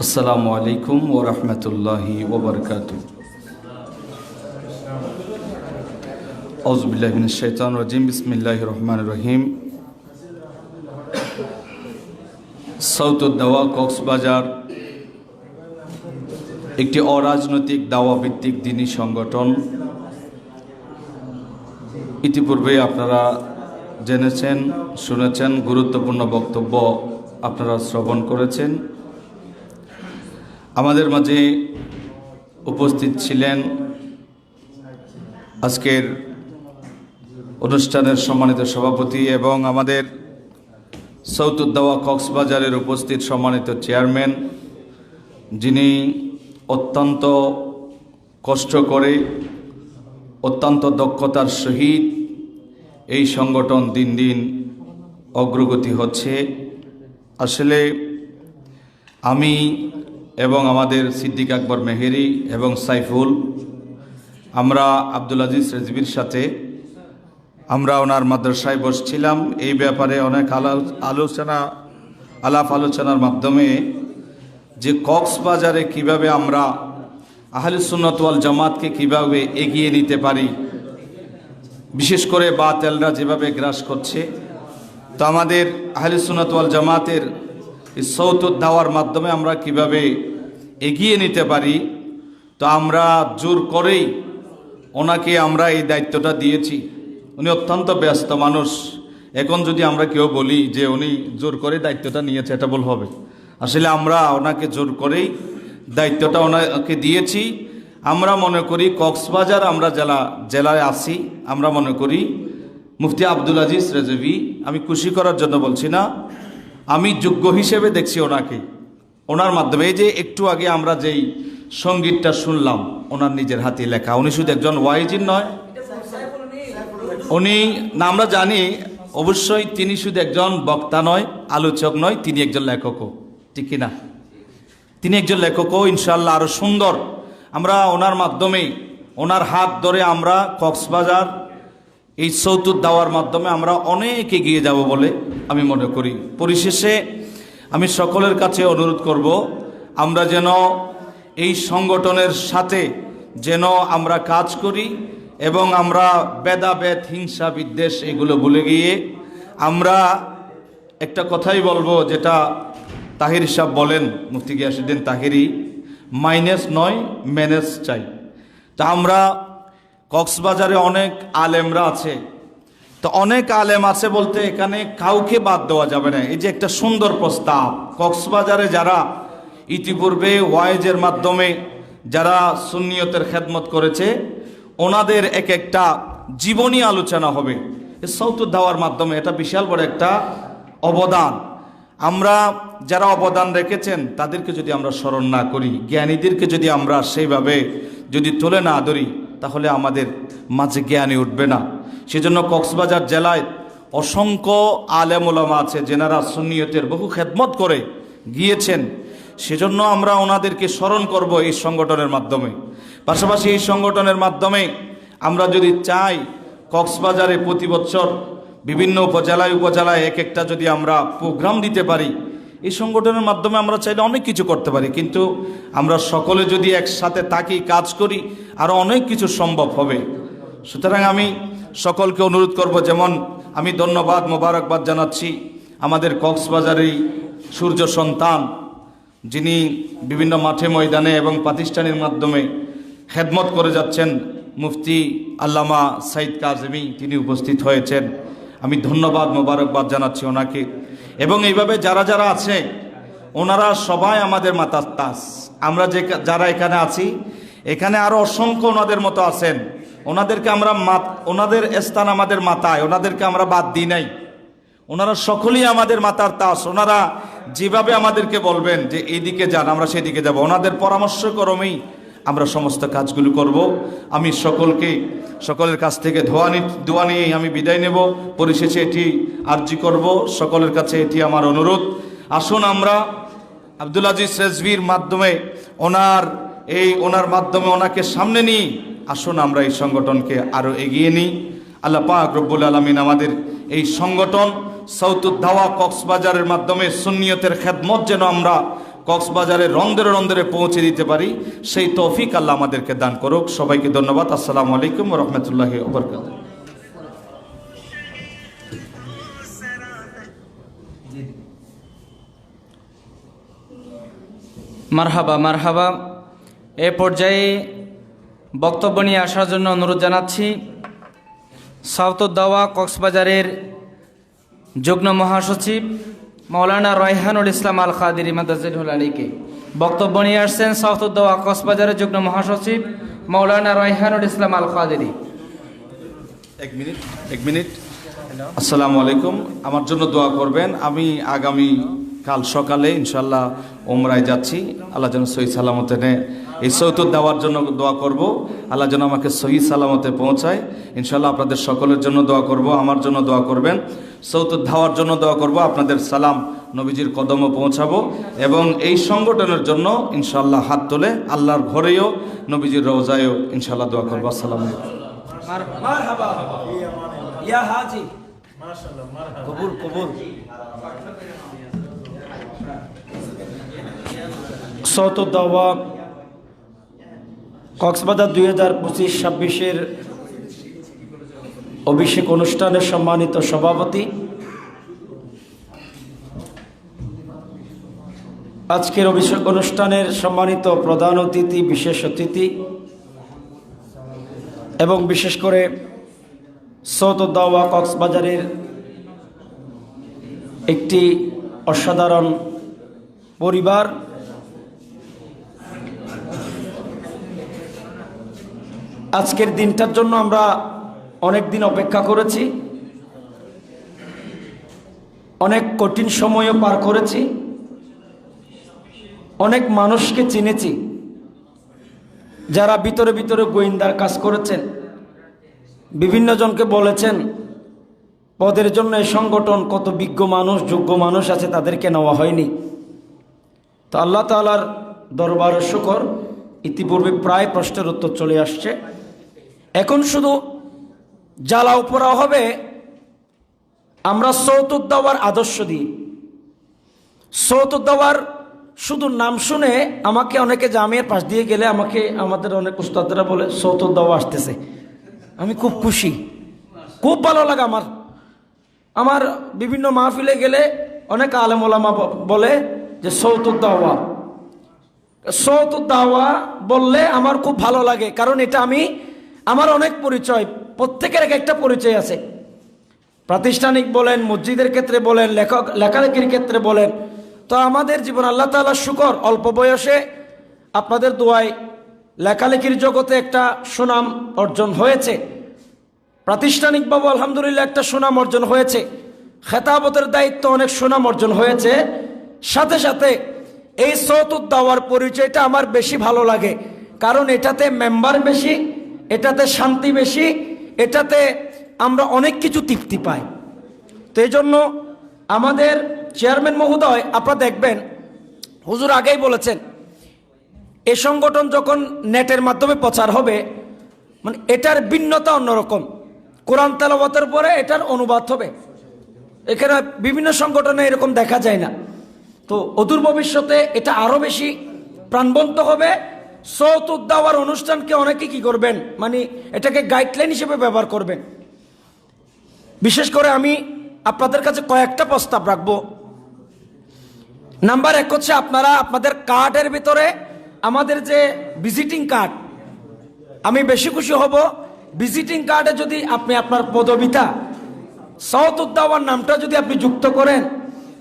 আসসালামু আলাইকুম ওয়া রাহমাতুল্লাহি ওয়া বারাকাতুহু। আউযু বিল্লাহি মিনাশ শাইতানির রাজিম। বিসমিল্লাহির রহমানির রহিম। সাউথুদ্দাওয়া কক্সবাজার একটি অরাজনৈতিক দাওয়া ভিত্তিক দ্বীনি সংগঠন। ইতিপূর্বে আপনারা জেনেছেন, শুনেছেন, গুরুত্বপূর্ণ বক্তব্য আপনারা শ্রবণ করেছেন। আমাদের মাঝে উপস্থিত ছিলেন আজকের অনুষ্ঠানের সম্মানিত সভাপতি এবং আমাদের সাউথুদ্দাওয়া কক্সবাজারের উপস্থিত সম্মানিত চেয়ারম্যান, যিনি অত্যন্ত কষ্ট করে অত্যন্ত দক্ষতার সহিত এই সংগঠন দিন দিন অগ্রগতি হচ্ছে। আসলে আমি এবং আমাদের সিদ্দিক আকবর মেহেরি এবং সাইফুল, আমরা আব্দুল আজিজ রেজবির সাথে আমরা ওনার মাদ্রাসায় বসছিলাম। এই ব্যাপারে অনেক আলোচনার মাধ্যমে যে কক্সবাজারে কিভাবে আমরা আহলুস সুন্নাত ওয়াল জামাতকে কিভাবে এগিয়ে নিতে পারি, বিশেষ করে বাতিলরা যেভাবে গ্রাস করছে, তো আমাদের আহলুস সুন্নাত ওয়াল জামাতের এই সাউথুদ্দাওয়ার মাধ্যমে আমরা কিভাবে এগিয়ে নিতে পারি। তো আমরা জোর করেই ওনাকে আমরা এই দায়িত্বটা দিয়েছি। উনি অত্যন্ত ব্যস্ত মানুষ। এখন যদি আমরা কেউ বলি যে উনি জোর করে দায়িত্বটা নিয়েছে, এটা ভুল হবে। আসলে আমরা ওনাকে জোর করেই দায়িত্বটা ওনাকে দিয়েছি। আমরা মনে করি কক্সবাজার আমরা জেলায় আছি, আমরা মনে করি মুফতি আব্দুল আজিজ রেজভি, আমি খুশি করার জন্য বলছি না, আমি যোগ্য হিসেবে দেখছি ওনাকে। ওনার মাধ্যমে এই যে একটু আগে আমরা যেই সঙ্গীতটা শুনলাম, ওনার নিজের হাতে লেখা। উনি শুধু একজন ওয়াইজিন নয়, উনি না, আমরা জানি অবশ্যই তিনি শুধু একজন বক্তা নয়, আলোচক নয়, তিনি একজন লেখকও, ঠিক কিনা? তিনি একজন লেখকও। ইনশাল্লাহ আরো সুন্দর আমরা ওনার মাধ্যমে, ওনার হাত ধরে আমরা কক্সবাজার এই সাউথুদ্দাওয়ার মাধ্যমে আমরা অনেক এগিয়ে যাব বলে আমি মনে করি। পরিশেষে আমি সকলের কাছে অনুরোধ করব, আমরা যেন এই সংগঠনের সাথে যেন আমরা কাজ করি এবং আমরা ভেদাভেদ, হিংসা, বিদ্বেষ এগুলো ভুলে গিয়ে আমরা একটা কথাই বলবো, যেটা তাহির সাহেব বলেন, মুফতি গিয়াসউদ্দিন তাহিরি, মাইনাস নয় ম্যানেজ চাই। তা আমরা কক্সবাজারে অনেক আলেমরা আছে, তো অনেক আলেম আছে বলতে এখানে কাউকে বাদ দেওয়া যাবে না। এই যে একটা সুন্দর প্রস্তাব, কক্সবাজারে যারা ইতিপূর্বে ওয়াইজের মাধ্যমে যারা সুন্নিয়তের খেদমত করেছে, ওনাদের এক একটা জীবনী আলোচনা হবে এই সাউথুদ্দাওয়ার মাধ্যমে। এটা বিশাল বড় একটা অবদান। আমরা যারা অবদান রেখেছেন তাদেরকে যদি আমরা স্মরণ না করি, জ্ঞানীদেরকে যদি আমরা সেইভাবে যদি তুলে না ধরি, তাহলে আমাদের মাঝে জ্ঞানী উঠবে না। সেজন্য কক্সবাজার জেলায় অসংখ্য আলেম ওলামা আছে যেনারা সুন্নিয়তের বহু খেদমত করে গিয়েছেন। সেজন্য আমরা ওনাদেরকে স্মরণ করব এই সংগঠনের মাধ্যমে। পাশাপাশি এই সংগঠনের মাধ্যমে আমরা যদি চাই কক্সবাজারে প্রতি বছর বিভিন্ন উপজেলায় এক একটা যদি আমরা প্রোগ্রাম দিতে পারি, এই সংগঠনের মাধ্যমে আমরা চাইলে অনেক কিছু করতে পারি। কিন্তু আমরা সকলে যদি একসাথে থাকি, কাজ করি, আরও অনেক কিছু সম্ভব হবে। সুতরাং আমি সকলকে অনুরোধ করব, যেমন আমি ধন্যবাদ মোবারকবাদ জানাচ্ছি আমাদের কক্সবাজারের সূর্য সন্তান যিনি বিভিন্ন মাঠে ময়দানে এবং প্রাতিষ্ঠানের মাধ্যমে খেদমত করে যাচ্ছেন, মুফতি আল্লামা সাইদ কাজেমি, তিনি উপস্থিত হয়েছেন। আমি ধন্যবাদ মোবারকবাদ জানাচ্ছি ওনাকে। এবং এইভাবে যারা যারা আছে ওনারা সবাই আমাদের মাতার তাস। আমরা যারা এখানে আছি, এখানে আরও অসংখ্য ওনাদের মতো আছেন। ওনাদেরকে আমরা ওনাদের স্থান আমাদের মাথায়, ওনাদেরকে আমরা বাদ দিই নাই। ওনারা সকলেই আমাদের মাতার তাস। ওনারা যেভাবে আমাদেরকে বলবেন যে এইদিকে যান, আমরা সেদিকে যাব। ওনাদের পরামর্শক্রমেই আমরা সমস্ত কাজগুলো করব। আমি সকলের কাছ থেকে দোয়া নিয়ে আমি বিদায় নেব। পরিশেষে এটি আরজি করব, সকলের কাছে এটি আমার অনুরোধ। আসুন আমরা আব্দুল আজিজ রেজভির মাধ্যমে ওনার মাধ্যমে ওনাকে সামনে নিয়ে আসুন আমরা এই সংগঠনকে আরও এগিয়ে নিই। আল্লাহ পাক রব্বুল আলামিন আমাদের এই সংগঠন সৌতুদ দাওয়া কক্সবাজারের মাধ্যমে সুন্নিয়তের খেদমত যেন আমরা কক্সবাজারের রন্ধরে রন্ধরে পৌঁছে দিতে পারি, সেই তৌফিক আল্লাহ আমাদেরকে দান করুক। সবাইকে ধন্যবাদ। আসসালামু আলাইকুম ওয়া রাহমাতুল্লাহি ওয়া বারাকাতুহু। মারহাবা মারহাবা। এ পর্যায়ে বক্তব্য নিয়ে আসার জন্য অনুরোধ জানাচ্ছি সাউতুদ দাওয়া কক্সবাজারের যুগ্ম মহাসচিব মাওলানা রায়হানুল ইসলাম আল কাদেরী মাদাজিহুল আলীকে। বক্তব্য নিয়ে আসছেন সাউতুদ দাওয়া কক্সবাজারের যুগ্ম মহাসচিব মাওলানা রায়হানুল ইসলাম আল কাদেরী। এক মিনিট। আসসালামু আলাইকুম। আমার জন্য দোয়া করবেন। আমি আগামী কাল সকালে ইনশাল্লাহ ওমরায় যাচ্ছি। আল্লাহ যেন সহি সালামতে এই সৌতুদ দেওয়ার জন্য দোয়া করব। আল্লাহ যেন আমাকে সহি সালামতে পৌঁছায়। ইনশাল্লাহ আপনাদের সকলের জন্য দোয়া করব, আমার জন্য দোয়া করবেন। সৌতুদ ধাওয়ার জন্য দোয়া করব, আপনাদের সালাম নবীজির কদমও পৌঁছাবো। এবং এই সংগঠনের জন্য ইনশাল্লাহ হাত তুলে আল্লাহর ঘরেও নবীজির রওজায়ও ইনশাল্লাহ দোয়া করবো। আসসালামু আলাইকুম। সৌতুদ দাওয়া কক্সবাজার 2025-26 অভিষেক অনুষ্ঠানের সম্মানিত সভাপতি, আজকের অভিষেক অনুষ্ঠানের সম্মানিত প্রধান অতিথি, বিশেষ অতিথি এবং বিশেষ করে সৌতুদ দাওয়া কক্সবাজারের একটি অসাধারণ পরিবার, আজকের দিনটার জন্য আমরা অনেক দিন অপেক্ষা করেছি, অনেক কঠিন সময়ও পার করেছি, অনেক মানুষকে চিনেছি যারা ভিতরে ভিতরে গোয়েন্দার কাজ করেছেন, বিভিন্ন জনকে বলেছেন পদের জন্য এই সংগঠন কত বিজ্ঞ মানুষ, যোগ্য মানুষ আছে, তাদেরকে নেওয়া হয়নি। তো আল্লাহ তাআলার দরবারে শুকর, ইতিপূর্বে প্রায় প্রশ্নের উত্তর চলে আসছে। এখন শুধু জ্বালাও পোড়া হবে আমরা সৌতুদ দাওয়ার আদর্শ দিই। সৌতুদ দাওয়ার শুধু নাম শুনে আমাকে অনেকে জামিয়ার পাশ দিয়ে গেলে আমাদের অনেক উস্তাদরা বলে সৌতুদ দাওয়া আসতেছে। আমি খুব খুশি, খুব ভালো লাগে আমার বিভিন্ন মাহফিলে গেলে অনেক আলেম ওলামা বলে যে সৌতুদ দাওয়া বললে আমার খুব ভালো লাগে, কারণ এটা আমার অনেক পরিচয়, প্রত্যেকের এক একটা পরিচয় আছে। প্রাতিষ্ঠানিক বলেন, মসজিদের ক্ষেত্রে বলেন, লেখালেখির ক্ষেত্রে বলেন। তো আমাদের জীবন আল্লাহ তাআলার শুকর, অল্প বয়সে আপনাদের দোয়ায় লেখালেখির জগতে একটা সুনাম অর্জন হয়েছে, প্রাতিষ্ঠানিকভাবে আলহামদুলিল্লাহ একটা সুনাম অর্জন হয়েছে, খেতাবতের দায়িত্ব অনেক সুনাম অর্জন হয়েছে। সাথে সাথে এই সৌতুদ দাওয়ার পরিচয়টা আমার বেশি ভালো লাগে, কারণ এটাতে মেম্বার বেশি, এটাতে শান্তি বেশি, এটাতে আমরা অনেক কিছু তৃপ্তি পাই। তো এই জন্য আমাদের চেয়ারম্যান মহোদয়, আপনারা দেখবেন হুজুর আগেই বলেছেন এই সংগঠন যখন নেটের মাধ্যমে প্রচার হবে, মানে এটার ভিন্নতা অন্যরকম। কোরআন তেলাওয়াতের পরে এটার অনুবাদ হবে, এখানে বিভিন্ন সংগঠনে এরকম দেখা যায় না। তো অদূর ভবিষ্যতে এটা আরো বেশি প্রাণবন্ত হবে। সৌতুদ দাওয়ার অনুষ্ঠানকে অনেকে কি করবেন, মানে এটাকে গাইডলাইন হিসেবে ব্যবহার করবেন। বিশেষ করে আমি আপনাদের কাছে কয়েকটা প্রস্তাব রাখবো। নাম্বার 1 হচ্ছে আপনারা আপনাদের কার্ডের ভিতরে আমাদের যে ভিজিটিং কার্ড, আমি বেশি খুশি হব ভিজিটিং কার্ডে যদি আপনি আপনার পদবিটা সাউতুদ্দাওয়ার নামটা যদি আপনি যুক্ত করেন,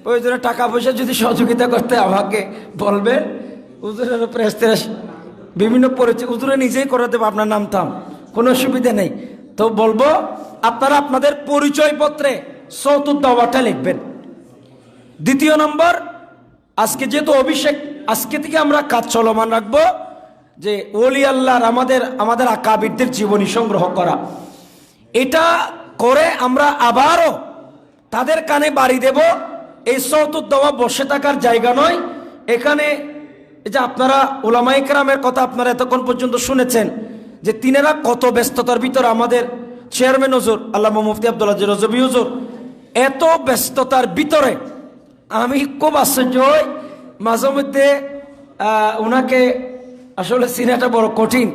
প্রয়োজনে টাকা পয়সা যদি সহযোগিতা করতে আমাকে বলবেন। হুজুরের প্রেস বিভিন্ন পরিচয় হুজুরে নিজেই করে দেবো আপনার নামটাম, কোনো অসুবিধা নেই। তো বলবো আপনারা আপনাদের পরিচয়পত্রে সাউতুদ্দাওয়াটা লিখবেন। দ্বিতীয় নম্বর, আজকে যেহেতু অভিষেক, আজকে থেকে আমরা কাজ চলমান রাখবো যে ওলি আল্লাহর আমাদের আকাবিরদের জীবনী সংগ্রহ করা। এটা করে আমরা আবারও তাদের কানে বাড়ি দেব। এই সাউতুদ্দাওয়া বসে থাকার জায়গা নয়। এখানে এই যে আপনারা উলামায়ে কেরামের কথা আপনারা এতক্ষণ পর্যন্ত শুনেছেন যে তিনারা কত ব্যস্ততার ভিতর, আমাদের চেয়ারম্যান হুজুর আল্লামা মুফতি আব্দুল আজিজ রজবী হুজুর এত ব্যস্ততার ভিতরে আমি খুব আশ্চর্য হই মাঝে মধ্যে। ওনাকে আসলে চিনাটা বড় কঠিন।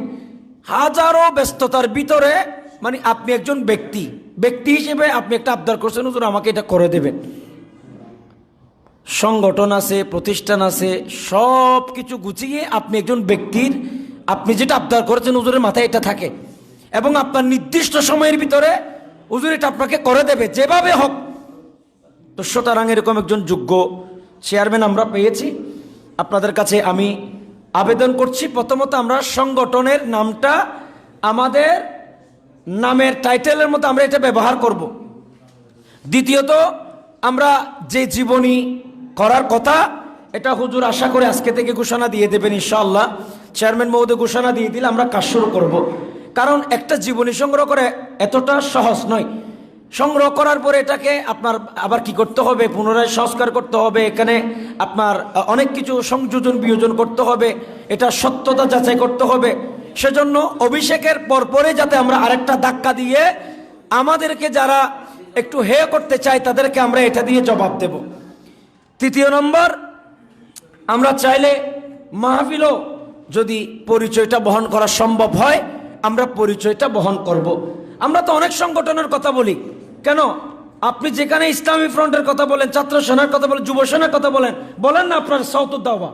হাজারো ব্যস্ততার ভিতরে মানে আপনি একজন ব্যক্তি হিসেবে আপনি একটা আবদার করছেন, হুজুর আমাকে এটা করে দেবেন। সংগঠন আছে, প্রতিষ্ঠান আছে, সব কিছু গুছিয়ে আপনি একজন ব্যক্তির, আপনি যেটা আবদার করেছেন হুজুরের মাথায় এটা থাকে এবং আপনার নির্দিষ্ট সময়ের ভিতরে হুজুর এটা আপনাকে করে দেবে যেভাবে হোক। তো সুতরাং এরকম একজন যোগ্য চেয়ারম্যান আমরা পেয়েছি। আপনাদের কাছে আমি আবেদন করছি, প্রথমত আমরা সংগঠনের নামটা আমাদের নামের টাইটেলের মতো আমরা এটা ব্যবহার করব। দ্বিতীয়ত, আমরা যে জীবনী করার কথা এটা হুজুর আশা করে আজকে থেকে ঘোষণা দিয়ে দেবেন ইনশাআল্লাহ। চেয়ারম্যান মহোদয় ঘোষণা দিয়ে দিলে আমরা কাজ শুরু করব। কারণ একটা জীবনী সংগ্রহ করে এতটা সহজ নয়। সংগ্রহ করার পরে এটাকে আপনার আবার কি করতে হবে, পুনরায় সংস্কার করতে হবে, এখানে আপনার অনেক কিছু সংযোজন বিয়োজন করতে হবে, এটা সত্যতা যাচাই করতে হবে। সেজন্য অভিষেকের পরপরে যাতে আমরা আরেকটা ধাক্কা দিয়ে আমাদেরকে যারা একটু হেয় করতে চায় তাদেরকে আমরা এটা দিয়ে জবাব দেব। তৃতীয় নম্বর, আমরা চাইলে মাহফিলও যদি পরিচয়টা বহন করা সম্ভব হয় আমরা পরিচয়টা বহন করব। আমরা তো অনেক সংগঠনের কথা বলি, কেন আপনি যেখানে ইসলামী ফ্রন্টের কথা বলেন, ছাত্র সেনার কথা বলেন, যুব সেনার কথা বলেন না আপনার সাউতুদ্দাওয়া।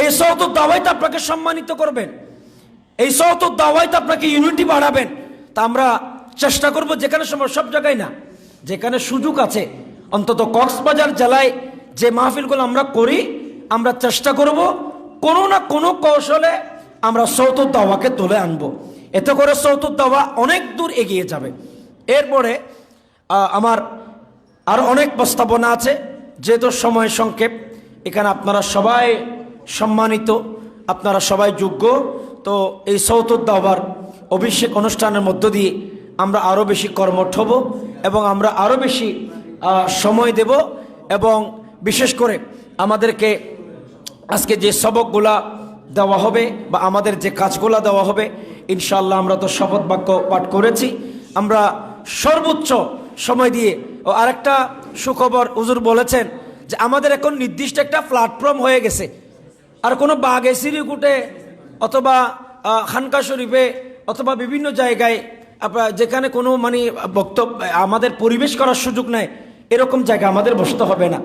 এই সাউতুদ্দাওয়াই তো আপনাকে সম্মানিত করবেন, এই সাউতুদ্দাওয়াই তো আপনাকে ইউনিটি বাড়াবেন। তা আমরা চেষ্টা করব যেখানে সম্ভব, সব জায়গায় না, যেখানে সুযোগ আছে, অন্তত কক্সবাজার জেলায় যে মাহফিলগুলো আমরা করি আমরা চেষ্টা করব কোনো না কোনো কৌশলে আমরা সাউতুদ্দাওয়াকে তুলে আনবো। এতে করে সাউতুদ্দাওয়া অনেক দূর এগিয়ে যাবে। এরপরে আমার আর অনেক প্রস্তাবনা আছে, যেহেতু সময় সংক্ষেপ, এখানে আপনারা সবাই সম্মানিত, আপনারা সবাই যোগ্য। তো এই সাউতুদ্দাওয়ার অভিষেক অনুষ্ঠানের মধ্য দিয়ে আমরা আরও বেশি কর্মঠ হব এবং আমরা আরও বেশি সময় দেব এবং বিশেষ করে আমাদেরকে আজকে যে সবকগুলা দেওয়া হবে বা আমাদের যে কাজগুলা দেওয়া হবে ইনশাআল্লাহ আমরা তো শপথ বাক্য পাঠ করেছি, আমরা সর্বোচ্চ সময় দিয়ে। ও আরেকটা সুখবর, হুজুর বলেছেন যে আমাদের এখন নির্দিষ্ট একটা প্ল্যাটফর্ম হয়ে গেছে। আর কোনো বাগে সিরিকুটে অথবা খানকা শরীফে অথবা বিভিন্ন জায়গায় যেখানে কোনো মানে বক্তব্য আমাদের পরিবেশ করার সুযোগ নেই, এরকম জায়গা আমাদের বসতে হবে না।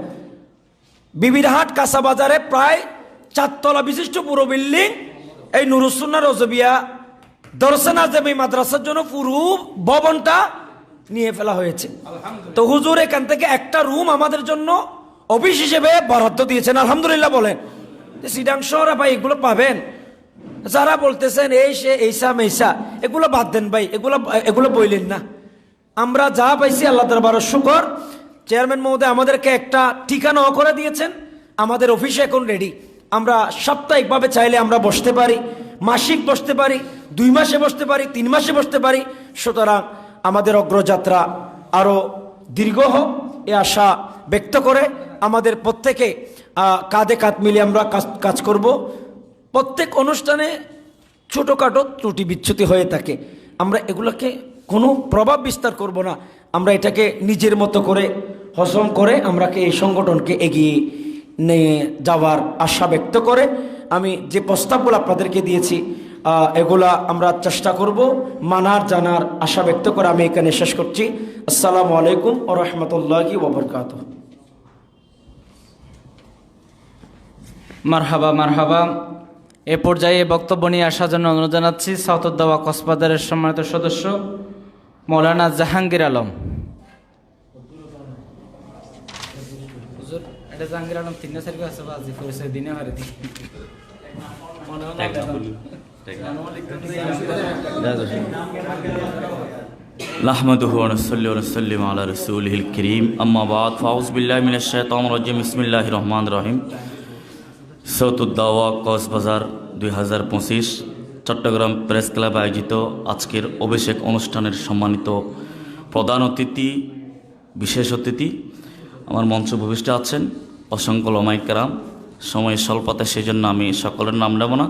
বিবিরহাট কাঁচা বাজারে প্রায় 4 তলা বিশিষ্ট পুরো বিল্ডিং, এই নুরুসুন্নাহ রজবিয়া দরসে নাজেমি মাদ্রাসার জন্য পুরো ভবনটা নিয়ে ফেলা হয়েছে। তো হুজুর এখান থেকে একটা রুম আমাদের জন্য অফিস হিসেবে বরাদ্দ দিয়েছেন, আলহামদুলিল্লাহ। বলেন সিডাং শহরে ভাই এগুলো পাবেন, যারা বলতেছেন এই সে এইসা মেসা এগুলো বাদ দেন ভাই, এগুলো বইলেন না। আমরা যা পাইছি আল্লাহ দরবারের শুকর। চেয়ারম্যান মহোদয় আমাদেরকে একটা ঠিকানাও করে দিয়েছেন, আমাদের অফিসে এখন রেডি। আমরা সাপ্তাহিকভাবে চাইলে আমরা বসতে পারি, মাসিক বসতে পারি, 2 মাসে বসতে পারি, 3 মাসে বসতে পারি। সুতরাং আমাদের অগ্রযাত্রা আরও দীর্ঘ হোক এ আশা ব্যক্ত করে আমাদের প্রত্যেকে কাঁধে কাঁধ মিলিয়ে আমরা কাজ করব। প্রত্যেক অনুষ্ঠানে ছোটোখাটো ত্রুটি বিচ্যুতি হয়ে থাকে, আমরা এগুলোকে কোনো প্রভাব বিস্তার করব না। আমরা এটাকে নিজের মতো করে হজম করে আমরা এই সংগঠনকে এগিয়ে নিয়ে যাওয়ার আশা ব্যক্ত করে আমি যে প্রস্তাবগুলো আপনাদেরকে দিয়েছি এগুলা আমরা চেষ্টা করব মানার জানার আশা ব্যক্ত করে আমি এখানে শেষ করছি। আসসালামু আলাইকুম ওয়া রাহমাতুল্লাহি ওয়া বারাকাতুহু। মারহাবা মারহাবা। এ পর্যায়ে বক্তব্য নিয়ে আসার জন্য অনুরোধ জানাচ্ছি সাউথুদ্দাওয়া কক্সবাজারের সম্মানিত সদস্য মৌলানা জাহাঙ্গীর আলম। হুজুর, এটা জাহাঙ্গীর আলম 3 তারিখে আছে, বাজি করেছে দিনে হারে দি নাহমাদুহু ওয়া নুসাল্লি ওয়া নুসাল্লিমু আলা রাসূলিহিল কারীম, আম্মা বাদ, ফাউযু বিল্লাহি মিনাশ শাইতানির রাজিম, বিসমিল্লাহির রহমানির রহিম। সাউথুদ্দাওয়া কক্সবাজার 2025 চট্টগ্রাম প্রেস ক্লাব আয়োজিত আজকের অভিষেক অনুষ্ঠানের সম্মানিত প্রধান অতিথি, বিশেষ অতিথি আমার মঞ্চ ভূমিষ্ঠ আছেন অসংখ্য ওলামায়ে কেরাম। সময় স্বল্পতা, সেই জন্য আমি সকলের নাম নেব না,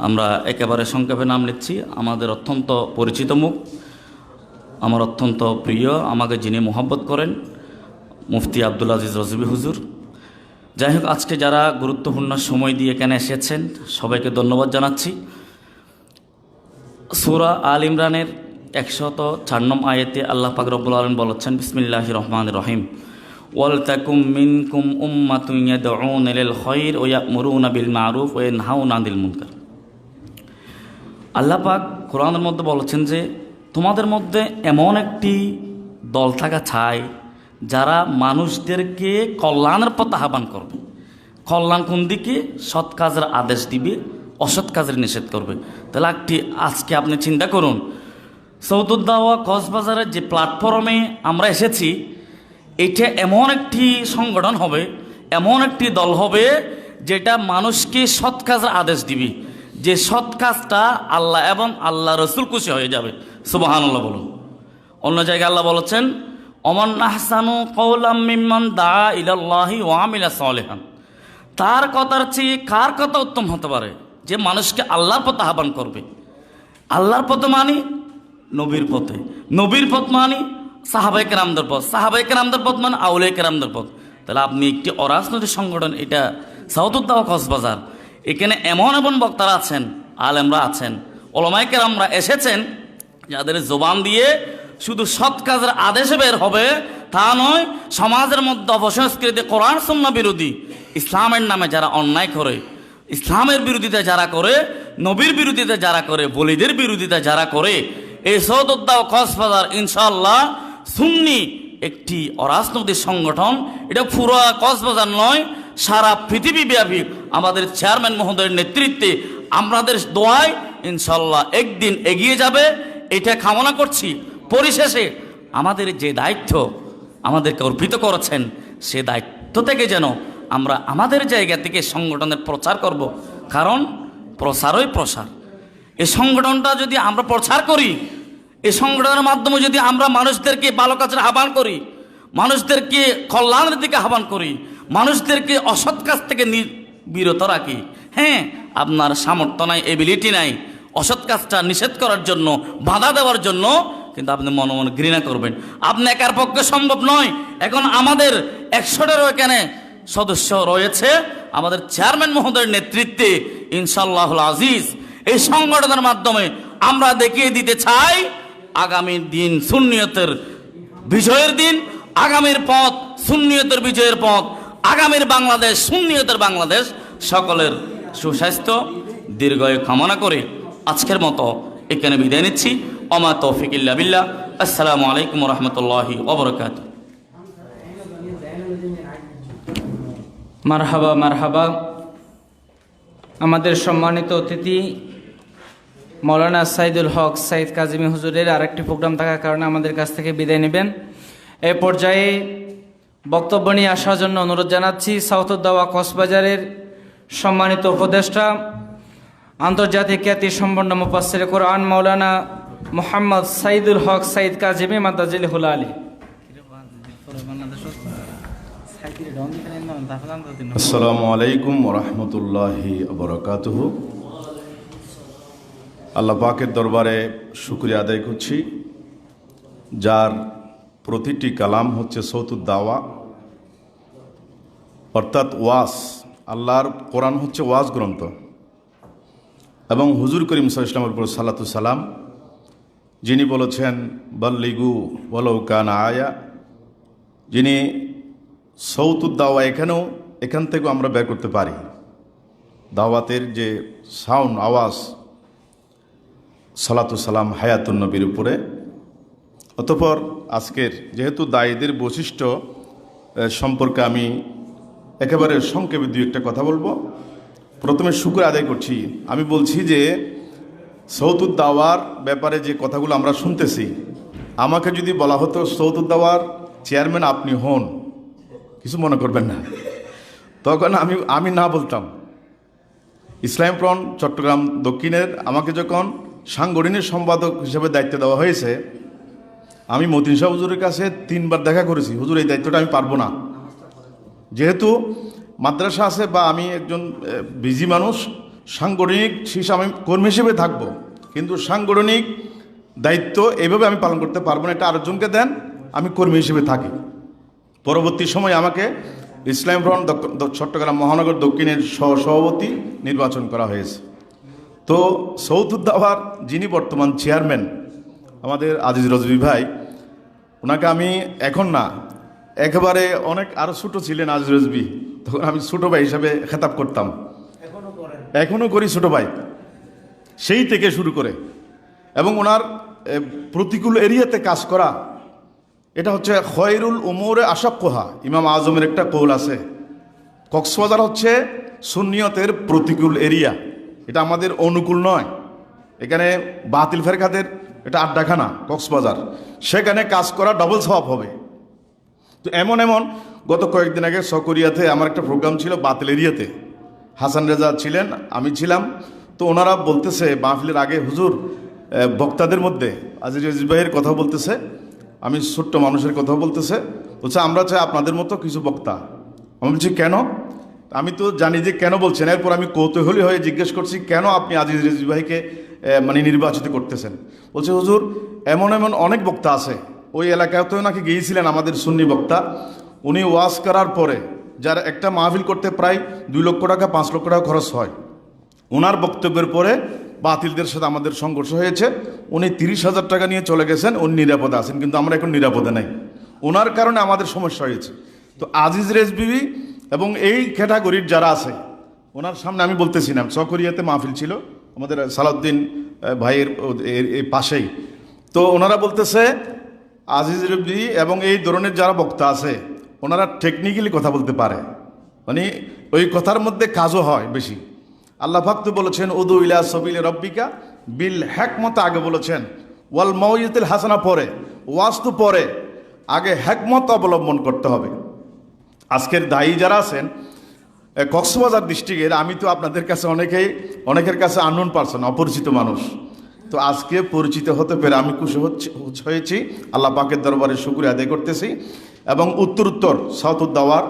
আমরা একেবারে সংক্ষেপে নাম নিচ্ছি। আমাদের অত্যন্ত পরিচিত মুখ, আমার অত্যন্ত প্রিয়, আমাকে যিনি মোহাব্বত করেন, মুফতি আব্দুল আজিজ রজবি হুজুর। যাই হোক, আজকে যারা গুরুত্বপূর্ণ সময় দিয়ে এখানে এসেছেন সবাইকে ধন্যবাদ জানাচ্ছি। সূরা আল ইমরানের 104 নং আয়াতে আল্লাহ পাক রব্বুল আলামিন বলেছেন, বিসমিল্লাহির রহমানির রহিম, ওয়াল তাকুম মিনকুম উম্মাতুন ইয়াদউনা ইলাল খায়র ওয়া ইয়া'মুরুনা বিল মা'রুফ ওয়া ইয়ানহাউনা আনিল মুনকার। আল্লাহ পাক কোরআনের মধ্যে বলেছেন যে তোমাদের মধ্যে এমন একটি দল থাকা চাই যারা মানুষদেরকে কল্যাণের পথে আহ্বান করবে। কল্যাণ কোন দিকে? সৎ কাজের আদেশ দিবে, অসৎ কাজের নিষেধ করবে। তাহলে আজকে আপনি চিন্তা করুন, সাউথুদ্দাওয়া কক্সবাজারের যে প্ল্যাটফর্মে আমরা এসেছি, এটা এমন একটি সংগঠন হবে, এমন একটি দল হবে যেটা মানুষকে সৎ কাজের আদেশ দিবে, যে সৎ কাজটা আল্লাহ এবং আল্লাহ রসুল খুশি হয়ে যাবে। সুবহানাল্লাহ বলুন। অন্য জায়গায় আল্লাহ বলেছেন, ওমান আহসানু কওলাম মিম্মান দাআ ইলাল্লাহি ওয়া আমিলা সালিহান। তার কথার চেয়ে কার কথা উত্তম হতে পারে যে মানুষকে আল্লাহর পথে আহ্বান করবে। আল্লাহর পথে মানি নবীর পথে, নবীর পথ মানি সাহাবায়ে কেরামদের পথ, সাহাবায়ে কেরামদের পথ মানে আউলিয়া কেরামদের পথ। তাহলে আপনি একটি অরাজনৈতিক সংগঠন, এটা সাউথুদ্দাওয়া কক্সবাজার, এখানে এমন এমন বক্তারা আছেন, আলেমরা আছেন, ওলামায়ে কেরামরা এসেছেন, যাদের জবান দিয়ে শুধু সৎ কাজের আদেশে বের হবে তা নয়, সমাজের মধ্যে অপসংস্কৃতি, কোরআন সুন্নাহ বিরোধী, ইসলামের নামে যারা অন্যায় করে, ইসলামের বিরোধিতা যারা করে, নবীর বিরোধিতা যারা করে, বলিদের বিরোধিতা যারা করে, এই সাউথুদ্দাওয়া কক্সবাজার ইনশাআল্লাহ সুন্নি একটি অরাজনৈতিক সংগঠন। এটা পুরো কক্সবাজার নয়, সারা পৃথিবীব্যাপী আমাদের চেয়ারম্যান মহোদয়ের নেতৃত্বে, আমাদের দোয়ায় ইনশাআল্লাহ একদিন এগিয়ে যাবে, এটা কামনা করছি। পরিশেষে আমাদের যে দায়িত্ব আমাদেরকে অর্পিত করেছেন, সে দায়িত্ব থেকে যেন আমরা আমাদের জায়গা থেকে সংগঠনের প্রচার করব, কারণ প্রসারই প্রসার। এই সংগঠনটা যদি আমরা প্রচার করি, এই সংগঠনের মাধ্যমে যদি আমরা মানুষদেরকে ভালো কাজের আহ্বান করি, মানুষদেরকে কল্যাণের দিকে আহ্বান করি, মানুষদেরকে অসৎ কাজ থেকে বিরত রাখি, হ্যাঁ আপনার সামর্থ্য নাই, এবিলিটি নাই অসৎ কাজটা নিষেধ করার জন্য, বাধা দেওয়ার জন্য, কিন্তু আপনি মনে মনে ঘৃণা করবেন, আপনি একার পক্ষে সম্ভব নয়। এখন আমাদের 100টারও এখানে সদস্য রয়েছে, আমাদের চেয়ারম্যান মহোদয়ের নেতৃত্বে ইনশাআল্লাহুল আজিজ এই সংগঠনের মাধ্যমে আমরা দেখিয়ে দিতে চাই আগামী দিন সুন্নিয়তের বিজয়ের দিন, আগামীর পথ সুন্নিয়তের বিজয়ের পথ, আগামীর বাংলাদেশ সুন্নিয়তের বাংলাদেশ। সকলের সুস্বাস্থ্য দীর্ঘায়ু কামনা করে আজকের মতো এখানে বিদায় নিচ্ছি। ওমা তৌফিক ইল্লা বিল্লাহ। আসসালামু আলাইকুম ওয়া রাহমাতুল্লাহি ওয়া বারাকাতুহু। মারহাবা মারহাবা। আমাদের সম্মানিত অতিথি মৌলানা সাইদুল হক সাইদ কাজিমি হুজুরের আরেকটি প্রোগ্রাম থাকার কারণে আমাদের কাছ থেকে বিদায় নেবেন। এই পর্যায়ে বক্তব্য নিয়ে আসার জন্য অনুরোধ জানাচ্ছি সাউথুদ্দাওয়া কক্সবাজারের সম্মানিত উপদেষ্টা, আন্তর্জাতিক খ্যাতি সম্পন্ন মুফাসসিরে কোরআন মৌলানা মোহাম্মদ সাইদুল হক সাইদ কাজিমি মাদাজিলহুল আলী। আসসালামু আলাইকুম ওয়া রাহমাতুল্লাহি ওয়া বারাকাতুহু। আল্লাহ পাকের দরবারে শুকরিয়া আদায় করছি, যার প্রতিটি কালাম হচ্ছে সাউথুদ্দাওয়া, অর্থাৎ ওয়াজ। আল্লাহর কোরআন হচ্ছে ওয়াজ গ্রন্থ, এবং হুজুর করিম সাল্লাল্লাহু আলাইহি ওয়াসাল্লামের উপর সালাতু সালাম, যিনি বলেছেন বাল্লিগু ওয়ালাউ কানা আয়া, যিনি সাউথুদ্দাওয়া এখান থেকেও আমরা বের করতে পারি। দাওয়াতের যে সাউন্ড আওয়াজ, সালাতু সালাম হায়াতুন নবীর উপরে। অতঃপর আজকের যেহেতু দায়ীদের বৈশিষ্ট্য সম্পর্কে আমি একেবারে সংক্ষেপে দুই একটা কথা বলবো। প্রথমে শুকর আদায় করছি। আমি বলছি যে সৌতুদ দাওয়ার ব্যাপারে যে কথাগুলো আমরা শুনতেছি, আমাকে যদি বলা হতো সৌতুদ দাওয়ার চেয়ারম্যান আপনি হন, কিছু মনে করবেন না, তখন আমি না বলতাম। ইসলাম ফ্রন্ট চট্টগ্রাম দক্ষিণের আমাকে যখন সাংগঠনিক সম্পাদক হিসেবে দায়িত্ব দেওয়া হয়েছে, আমি মতিন শাহ হুজুরের কাছে 3 বার দেখা করেছি, হুজুর এই দায়িত্বটা আমি পারবো না, যেহেতু মাদ্রাসা আছে বা আমি একজন বিজি মানুষ, সাংগঠনিক আমি কর্মী হিসেবে থাকবো, কিন্তু সাংগঠনিক দায়িত্ব এইভাবে আমি পালন করতে পারবো না, এটা আরেকজনকে দেন, আমি কর্মী হিসেবে থাকি। পরবর্তী সময় আমাকে ইসলাম ফ্রন্ট চট্টগ্রাম মহানগর দক্ষিণের সভাপতি নির্বাচন করা হয়েছে। তো সৌতুদ দাওয়ার যিনি বর্তমান চেয়ারম্যান আমাদের আজিজ রজবি ভাই, ওনাকে আমি এখন না, একেবারে অনেক আরও ছোটো ছিলেন আজিজ রজবি, তখন আমি ছোটো ভাই হিসাবে খেতাব করতাম, এখনও করি ছোটো ভাই, সেই থেকে শুরু করে। এবং ওনার প্রতিকূল এরিয়াতে কাজ করা, এটা হচ্ছে খয়রুল উমুরে আশাক্কুহা, ইমাম আজমের একটা কৌল আছে। কক্সবাজার হচ্ছে সুন্নিয়তের প্রতিকূল এরিয়া, এটা আমাদের অনুকূল নয়। এখানে বাতিল ফেরকাদের এটা আড্ডাখানা কক্সবাজার, সেখানে কাজ করা ডবল সওয়াব হবে। তো এমন গত কয়েকদিন আগে সকরিয়াতে আমার একটা প্রোগ্রাম ছিল বাতিল এরিয়াতে, হাসান রেজা ছিলেন, আমি ছিলাম। তো ওনারা বলতেছে মাহফিলের আগে, হুজুর বক্তাদের মধ্যে আজিজ ভাইয়ের কথা বলতেছে, আমি ছোট্ট মানুষের কথা বলতেছে, বলছে আমরা চাই আপনাদের মতো কিছু বক্তা। আমি বলছি কেন? আমি তো জানি যে কেন বলছেন। এরপর আমি কৌতূহলী হয়ে জিজ্ঞেস করছি কেন আপনি আজিজ রেজভী ভাইকে নির্বাচিত করতেছেন। বলছে হুজুর এমন অনেক বক্তা আছে, ওই এলাকাতেও নাকি গিয়েছিলেন আমাদের সুন্নি বক্তা, উনি ওয়াজ করার পরে যার একটা মাহফিল করতে প্রায় 2 লক্ষ টাকা 5 লক্ষ টাকা খরচ হয়, ওনার বক্তব্যের পরে বাতিলদের সাথে আমাদের সংঘর্ষ হয়েছে, উনি 30,000 টাকা নিয়ে চলে গেছেন, উনি নিরাপদে আছেন, কিন্তু আমরা এখন নিরাপদে নাই, ওনার কারণে আমাদের সমস্যা হয়েছে। তো আজিজ রেজভী এবং এই ক্যাটাগরির যারা আছে ওনার সামনে আমি বলতেছিলাম, চকরিয়াতে মাহফিল ছিল আমাদের সালাউদ্দিন ভাইয়ের এই পাশেই। তো ওনারা বলতেছে আজিজ রেজভী এবং এই ধরনের যারা বক্তা আছে ওনারা টেকনিক্যালি কথা বলতে পারে, মানে ওই কথার মধ্যে কাজও হয় বেশি। আল্লাহ পাক তো বলেছেন উদু ইলা সাবিলি রাব্বিকা বিল হিকমত, আগে বলেছেন ওয়াল মাউইজাতিল হাসানা পরে, ওয়াজ তো পরে, আগে হিকমত অবলম্বন করতে হবে। আজকের দায়ী যারা আছেন কক্সবাজার ডিস্ট্রিক্টের, আমি তো আপনাদের কাছে অনেকের কাছে আননোন পারসন, অপরিচিত মানুষ, তো আজকে পরিচিত হতে পেরে আমি খুশি হয়েছি, আল্লাহ পাকের দরবারে শুকরিয়া আদায় করতেছি। এবং উত্তর সাউতুদ দাওয়ার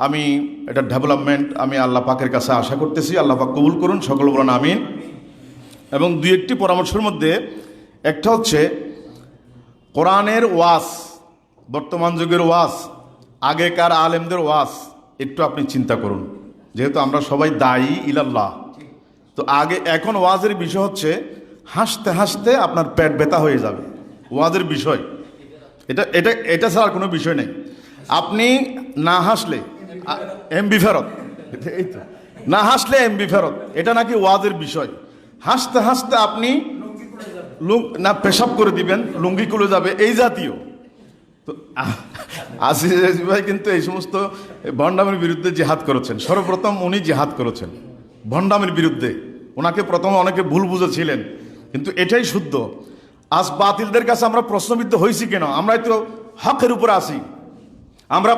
আমি এটা ডেভেলপমেন্ট আমি আল্লাহ পাকের কাছে আশা করতেছি, আল্লাহ পাক কবুল করুন, সকল বলুন আমিন। এবং 2-1টি পরামর্শের মধ্যে একটা হচ্ছে কোরআনের ওয়াজ, বর্তমান যুগের ওয়াজ, আগেকার আলেমদের ওয়াজ একটু আপনি চিন্তা করুন, যেহেতু আমরা সবাই দায়ী ইলাল্লাহ। তো এখন ওয়াজের বিষয় হচ্ছে হাসতে হাসতে আপনার পেট ব্যথা হয়ে যাবে, ওয়াজের বিষয় এটা ছাড়া কোনো বিষয় নেই। আপনি না হাসলে এমবি ফেরত, এই তো না হাসলে এমবি ফেরত, এটা নাকি ওয়াজের বিষয়। হাসতে হাসতে আপনি না পেশাব করে দিবেন, লুঙ্গি খুলে যাবে, এই জাতীয়। তো আজিজ ভাই কিন্তু এই সমস্ত ভণ্ডামের বিরুদ্ধে জিহাদ করেছেন, সর্বপ্রথম উনি জিহাদ করেছেন ভণ্ডামের বিরুদ্ধে। ওনাকে প্রথমে অনেকে ভুল বুঝেছিলেন, কিন্তু এটাই শুদ্ধ। আজ বাতিলদের কাছে আমরা প্রশ্নবিদ্ধ হয়েছি কেন? আমরা তো হকের উপরে আসি, আমরা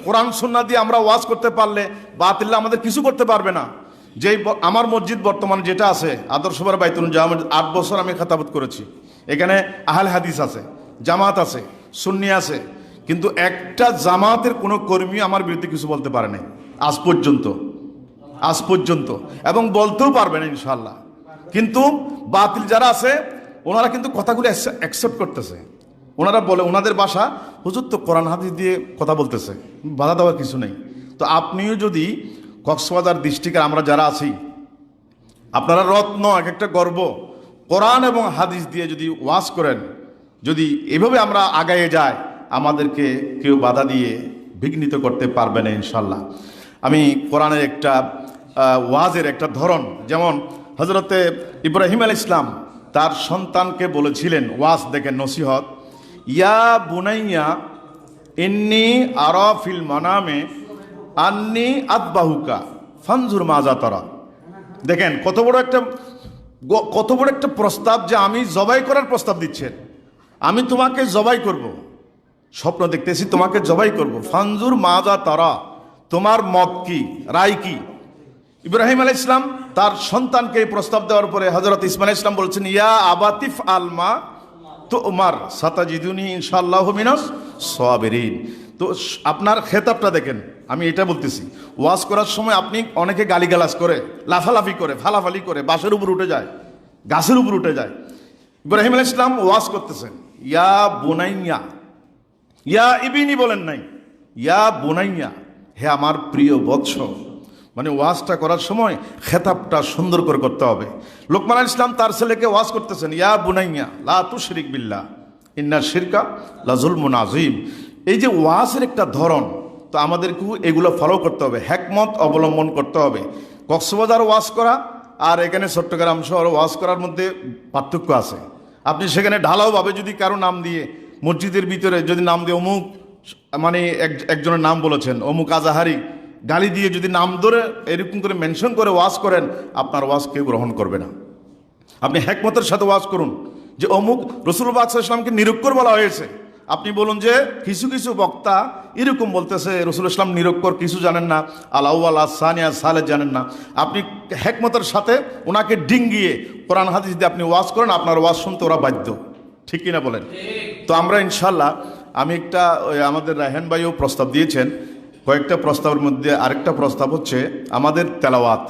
কোরআন সুন্নাহ দিয়ে আমরা ওয়াজ করতে পারলে বাতিলরা আমাদের কিছু করতে পারবে না। যেই আমার মসজিদ বর্তমানে যেটা আছে আদর্শবার বাইতুল জামা, 8 বছর আমি খেতাবত করেছি, এখানে আহলে হাদিস আছে, জামাত আছে, সুন্নি আছে, কিন্তু একটা জামাতের কোনো কর্মী আমার বিরুদ্ধে কিছু বলতে পারে নাই আজ পর্যন্ত, এবং বলতেও পারবে না ইনশাল্লাহ। কিন্তু বাতিল যারা আছে ওনারা কিন্তু কথাগুলো অ্যাকসেপ্ট করতেছে। ওনারা বলে, ওনাদের ভাষা, হুজুর তো কোরআন হাদিস দিয়ে কথা বলতেছে, বাধা দেওয়ার কিছু নেই। তো আপনিও যদি কক্সবাজার ডিস্ট্রিক্টের আমরা যারা আছি, আপনারা রত্ন, এক একটা গর্ব, কোরআন এবং হাদিস দিয়ে যদি ওয়াজ করেন, যদি এভাবে আমরা আগায়ে যাই, আমাদেরকে কেউ বাধা দিয়ে বিঘ্নিত করতে পারবে না ইনশাল্লাহ। আমি কোরআনের একটা ওয়াজের একটা ধরন। যেমন হজরতে ইব্রাহিম আলাইহিস ইসলাম তার সন্তানকে বলেছিলেন, ওয়াজ দেখেন নসিহত, ইয়া বুনাইয়া ইন্নি আরা ফিল মানামে আন্নি আতবাহুকা ফানজুর মাজা তারা। দেখেন কত বড় একটা প্রস্তাব, যে আমি জবাই করার প্রস্তাব দিচ্ছেন, আমি তোমাকে জবাই করব, স্বপ্ন দেখতেছি তোমাকে জবাই করব, ফানজুর মাজা তারা, তোমার মত কি, রায় কি। ইব্রাহিম আলাইহিস সালাম তার সন্তানকে এই প্রস্তাব দেওয়ার পরে হযরত ইসমাঈল আলাইহিস সালাম বলছেন, ইয়া আবাতিফ আলমা তো উমার সাতাজিদুনি ইনশাআল্লাহু মিনাস সাবিরিন। তো আপনার খেতাবটা দেখেন, আমি এটা বলতেছি, ওয়াজ করার সময় আপনি অনেকে গালিগালাজ করে, লাফালাফি করে, ফালাফালি করে, বাসের উপর উঠে যায়, গাছের উপর উঠে যায়। ইব্রাহিম আলাইহিস সালাম ওয়াজ করতেছেন, ইয়া বুনাইয়া, ইয়া ইবিনি বলেন নাই, ইয়া বুনাইয়া, হে আমার প্রিয় বৎস। মানে ওয়াজটা করার সময় খেতাবটা সুন্দর করে করতে হবে। লোকমান আলাইহিস সালাম তার ছেলেকে ওয়াজ করতেছেন, ইয়া বুনাইয়া লা তুশরিক বিল্লাহ ইন্না শিরকা লা যুলমুন আযীম। এই যে ওয়াজের একটা ধরন, তো আমাদেরকে এগুলো ফলো করতে হবে, হিকমত অবলম্বন করতে হবে। কক্সবাজার ওয়াজ করা আর এখানে চট্টগ্রাম শহর ওয়াজ করার মধ্যে পার্থক্য আছে। আপনি সেখানে ঢালাওভাবে যদি কারো নাম দিয়ে, মসজিদের ভিতরে যদি নাম দিয়ে অমুক, মানে একজনের নাম বলেছেন অমুক আজাহারি, গালি দিয়ে যদি নাম ধরে এরকম করে মেনশন করে ওয়াজ করেন, আপনার ওয়াজ কেউ গ্রহণ করবে না। আপনি হিকমতের সাথে ওয়াজ করুন, যে অমুক রাসূলুল্লাহ সাল্লাল্লাহু আলাইহি ওয়াসাল্লামকে নিরক্ষর বলা হয়েছে। আপনি বলুন যে কিছু কিছু বক্তা এরকম বলতেছে, রাসূলুল্লাহ ইসলাম নিরক্ষর, কিছু জানেন না, আল আউয়াল আস সানি আস সালেহ জানেন না। আপনি হিকমতের সাথে ওনাকে ডিঙ্গিয়ে কোরআন হাদিস দিয়ে আপনি ওয়াজ করেন, আপনার ওয়াজ শুনতে ওরা বাধ্য। ঠিক কিনা বলেন? তো আমরা ইনশাল্লাহ, আমি একটা আমাদের রায়হান ভাইও প্রস্তাব দিয়েছেন, কয়েকটা প্রস্তাবের মধ্যে আরেকটা প্রস্তাব হচ্ছে আমাদের তেলাওয়াত।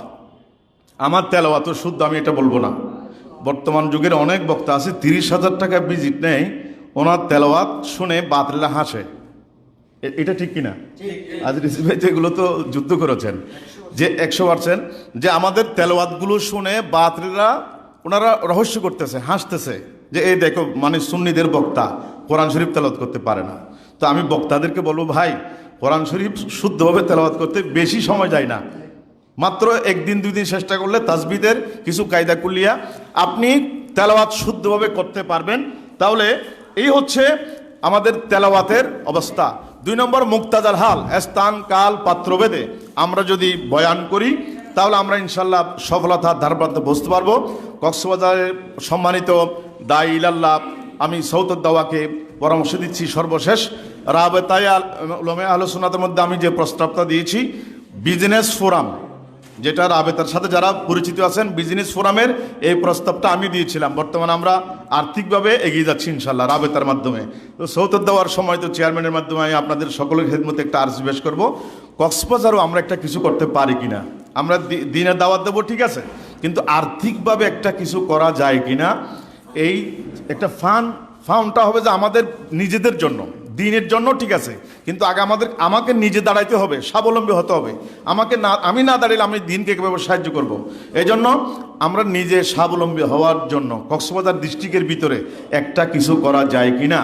আমার তেলাওয়াতও শুদ্ধ, আমি এটা বলবো না। বর্তমান যুগের অনেক বক্তা আছে 30,000 টাকা ভিজিট নেই, ওনার তেলাওয়াত শুনে বাতিলরা হাসে। এটা ঠিক কিনা? আজ রিসিভ ভাই এগুলো তো যুদ্ধ করেছেন যে 100%, যে আমাদের তেলাওয়াতগুলো শুনে বাতিলরা ওনারা রহস্য করতেছে, হাসতেছে, যে এই দেখো মানে সুন্নিদের বক্তা কোরআন শরীফ তেলাওয়াত করতে পারে না। তো আমি বক্তাদেরকে বলবো, ভাই কোরআন শরীফ শুদ্ধভাবে তেলাওয়াত করতে বেশি সময় যায় না, মাত্র 1 দিন 2 দিন চেষ্টা করলে তাসবিদের কিছু কায়দা কুলিয়া আপনি তেলাওয়াত শুদ্ধভাবে করতে পারবেন। তাহলে এই হচ্ছে আমাদের তেলাওয়াতের অবস্থা। 2 নম্বর মুক্তাজাল হাল, স্থান কাল পাত্রভেদে আমরা যদি বয়ান করি, তাহলে আমরা ইনশাল্লাহ সফলতার ধারপ্রান্তে বসতে পারবো। কক্সবাজারের সম্মানিত দায়ী ইলাল্লাহ, আমি সৌতুদ দাওয়াকে পরামর্শ দিচ্ছি, সর্বশেষ রাবেতায়ে উলামায়ে আহলে সুন্নাতের মধ্যে আমি যে প্রস্তাবটা দিয়েছি, বিজনেস ফোরাম, যেটা রাবেতার সাথে যারা পরিচিত আছেন, বিজনেস ফোরামের এই প্রস্তাবটা আমি দিয়েছিলাম। বর্তমানে আমরা আর্থিকভাবে এগিয়ে যাচ্ছি ইনশাল্লাহ রাবেতার মাধ্যমে। তো সৌতুদ দেওয়ার সময় তো চেয়ারম্যানের মাধ্যমে আমি আপনাদের সকলের খেদমতে একটা আর্জি পেশ করবো, কক্সবাজারও আমরা একটা কিছু করতে পারি কিনা। আমরা দিনের দাওয়াত দেবো, ঠিক আছে, কিন্তু আর্থিকভাবে একটা কিছু করা যায় কিনা। এই একটা ফান্ডটা হবে যে আমাদের নিজেদের জন্য, দিনের জন্য, ঠিক আছে, কিন্তু আগে আমাকে নিজে দাঁড়াইতে হবে, স্বাবলম্বী হতে হবে। আমি না দাঁড়ালে আমি দিনকে কীভাবে সাহায্য করব। এই জন্য আমরা নিজে স্বাবলম্বী হওয়ার জন্য কক্সবাজার ডিস্ট্রিক্টের ভিতরে একটা কিছু করা যায় কিনা,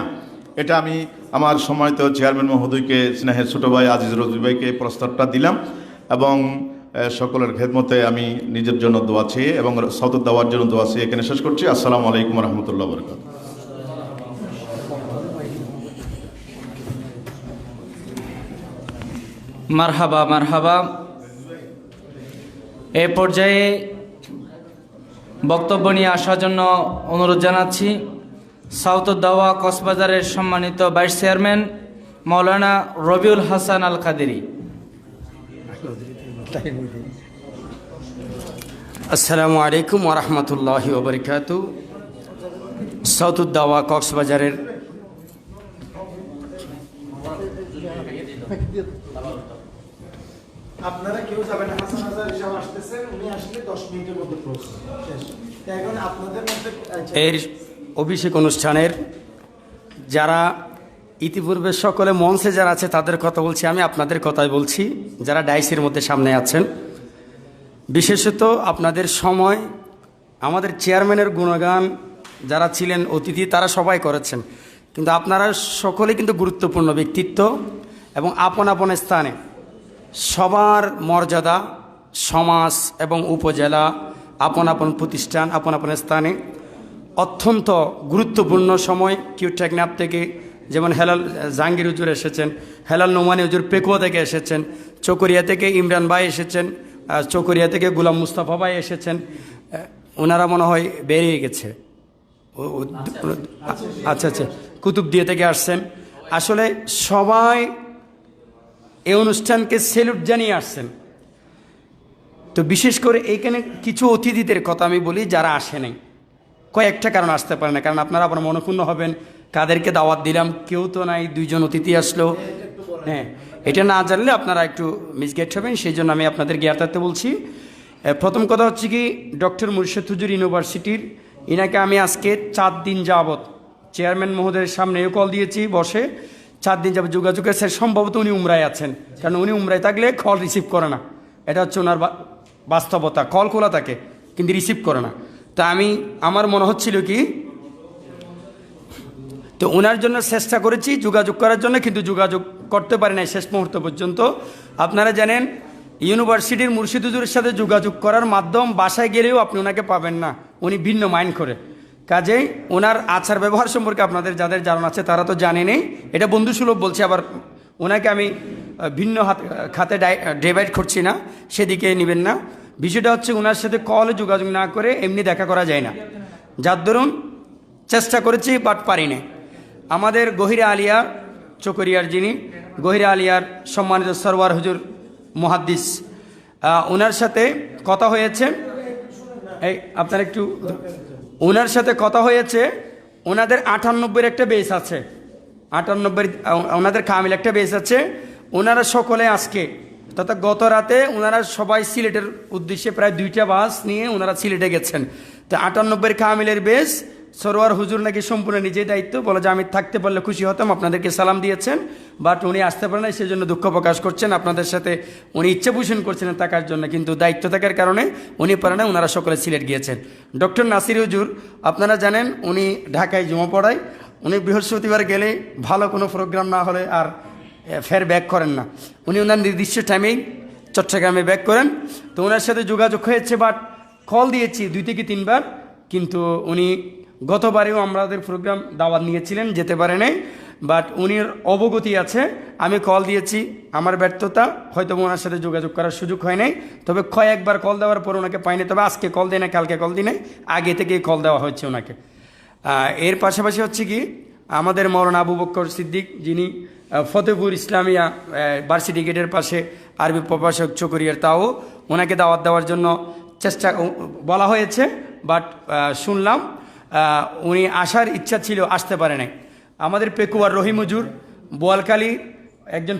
এটা আমি আমার সময়ত চেয়ারম্যান মহোদয়কে, স্নেহের ছোট ভাই আজিজ রজবি ভাইকে প্রস্তাবটা দিলাম, এবং সকলের খেদমতে আমি নিজের জন্য দোয়া চেয়ে এবং সৌতুদ দেওয়ার জন্য দোয়া চেয়ে এখানে শেষ করছি। আসসালামু আলাইকুম রহমতুল্লাহ বরকাত। মারহাবা মারহাবা। এ পর্যায়ে বক্তব্য নিয়ে আসার জন্য অনুরোধ জানাচ্ছি সৌতুদ দাওয়া কক্সবাজারের সম্মানিত ভাইস চেয়ারম্যান মাওলানা রবিউল হাসান আল কাদেরী। আসসালামু আলাইকুম ওয়া রাহমাতুল্লাহি ওয়া বারাকাতুহু। সৌতুদ দাওয়া কক্সবাজারের আপনারা কেউ যাবেন, হাসান হাজার হিসাব আসতেছেন, উনি আসলে 10 মিনিটের মধ্যে পৌঁছবেন। এখন আপনাদের মধ্যে এর অভিষেক অনুষ্ঠানের যারা ইতিপূর্বে সকলে মঞ্চে যারা আছে তাদের কথা বলছি, আমি আপনাদের কথাই বলছি, যারা ডাইসের মধ্যে সামনে আছেন। বিশেষত আপনাদের সময়, আমাদের চেয়ারম্যানের গুণগান যারা ছিলেন অতিথি তারা সবাই করেছেন, কিন্তু আপনারা সকলেই কিন্তু গুরুত্বপূর্ণ ব্যক্তিত্ব এবং আপন আপন স্থানে সবার মর্যাদা সমাজ এবং উপজেলা, আপন আপন প্রতিষ্ঠান, আপন আপন স্থানে অত্যন্ত গুরুত্বপূর্ণ সময় কিউ টেকনাফ থেকে যেমন হেলাল জাহাঙ্গীর হুজুর এসেছেন, হেলাল নোমানি হুজুর পেকুয়া থেকে এসেছেন, চকরিয়া থেকে ইমরান ভাই এসেছেন, চকরিয়া থেকে গুলাম মুস্তাফা ভাই এসেছেন। ওনারা মনে হয় বেরিয়ে গেছে। আচ্ছা আচ্ছা, কুতুবদিয়া থেকে আসছেন। আসলে সবাই এই অনুষ্ঠানকে সেলুট জানিয়ে আসছেন। তো বিশেষ করে এইখানে কিছু অতিথিদের কথা আমি বলি যারা আসে নাই, কয়েকটা কারণ আসতে পারে না। কারণ আপনারা আবার মনক্ষুণ্ণ হবেন, কাদেরকে দাওয়াত দিলাম, কেউ তো নাই, 2 জন অতিথি আসলো। হ্যাঁ, এটা না জানলে আপনারা একটু মিসগাইড হবেন, সেই জন্য আমি আপনাদের জ্ঞাতার্থে বলছি। প্রথম কথা হচ্ছে কি, ডক্টর মুর্শেদ হুজুর ইউনিভার্সিটির, ইনাকে আমি আজকে 4 দিন যাবৎ চেয়ারম্যান মহোদয়ের সামনে কল দিয়েছি, বসে 4 দিন যাবৎ যোগাযোগ করেছে। সম্ভবত উনি উমরায় আছেন, কারণ উনি উমরায় থাকলে কল রিসিভ করে না, এটা হচ্ছে ওনার বাস্তবতা। কল খোলা থাকে কিন্তু রিসিভ করে না। তা আমার মনে হচ্ছিল কি, তো ওনার জন্য চেষ্টা করেছি যোগাযোগ করার জন্য, কিন্তু যোগাযোগ করতে পারি নাই শেষ মুহূর্ত পর্যন্ত। আপনারা জানেন ইউনিভার্সিটির মুর্শিদ হুজুরের সাথে যোগাযোগ করার মাধ্যম, বাসায় গেলেও আপনি ওনাকে পাবেন না, উনি ভিন্ন মাইন্ড করে। কাজেই ওনার আচার ব্যবহার সম্পর্কে আপনাদের যাদের জানা আছে তারা তো জানেনই, এটা বন্ধুসুলভ বলছি। আবার ওনাকে আমি ভিন্ন খাতে ডিভাইড করছি না, সেদিকে নেবেন না। বিষয়টা হচ্ছে ওনার সাথে কলে যোগাযোগ না করে এমনি দেখা করা যায় না, যার দরুন চেষ্টা করেছি বাট পারি না। আমাদের গহিরা আলিয়া চকরিয়ার, যিনি গহিরা আলিয়ার সম্মানিত সরওয়ার হুজুর মুহাদ্দিস, ওনার সাথে কথা হয়েছে। এই আপনার একটু, ওনার সাথে কথা হয়েছে। ওনাদের 98-এর একটা বেস আছে, 98 ওনাদের কামিল একটা বেস আছে। ওনারা সকলে আজকে তথা গত রাতে ওনারা সবাই সিলেটের উদ্দেশ্যে প্রায় 2টা বাস নিয়ে ওনারা সিলেটে গেছেন। তো 98-এর কামিলের বেস সরোয়ার হুজুর নাকি সম্পূর্ণ নিজেই দায়িত্ব, বলে যে আমি থাকতে পারলে খুশি হতাম, আপনাদেরকে সালাম দিয়েছেন, বাট উনি আসতে পারেন না, সেই জন্য দুঃখ প্রকাশ করছেন। আপনাদের সাথে উনি ইচ্ছা পোষণ করছিলেন থাকার জন্য, কিন্তু দায়িত্ব থাকার কারণে উনি পারেন না, ওনারা সকলে সিলেট গিয়েছেন। ডক্টর নাসির হুজুর আপনারা জানেন উনি ঢাকায় জমা পড়ায়, উনি বৃহস্পতিবার গেলে ভালো কোনো প্রোগ্রাম না হলে আর ফের ব্যাক করেন না, উনি ওনার নির্দিষ্ট টাইমেই চট্টগ্রামে ব্যাক করেন। তো ওনার সাথে যোগাযোগ হয়েছে, বাট কল দিয়েছি 2 থেকে 3 বার, কিন্তু উনি গতবারেও আমাদের প্রোগ্রাম দাওয়াত নিয়েছিলেন, যেতে পারে নাই। বাট উনির অবগতি আছে, আমি কল দিয়েছি, আমার ব্যর্থতা, হয়তো ওনার সাথে যোগাযোগ করার সুযোগ হয় নাই। তবে কয়েকবার কল দেওয়ার পর ওনাকে পাইনি, তবে আজকে কল দিই না, কালকে কল দিই নাই, আগে থেকেই কল দেওয়া হচ্ছে ওনাকে। এর পাশাপাশি হচ্ছে কি, আমাদের মৌলানা আবু বকর সিদ্দিক, যিনি ফতেপুর ইসলামিয়া ভার্সিটি গেটের পাশে আরবি প্রভাষক চকরিয়ার, তাও ওনাকে দাওয়াত দেওয়ার জন্য চেষ্টা বলা হয়েছে, বাট শুনলাম উনি আসার ইচ্ছা ছিল, আসতে পারে নাই। আমাদের পেকুয়ার রহিম হুজুর বোয়ালখালী একজন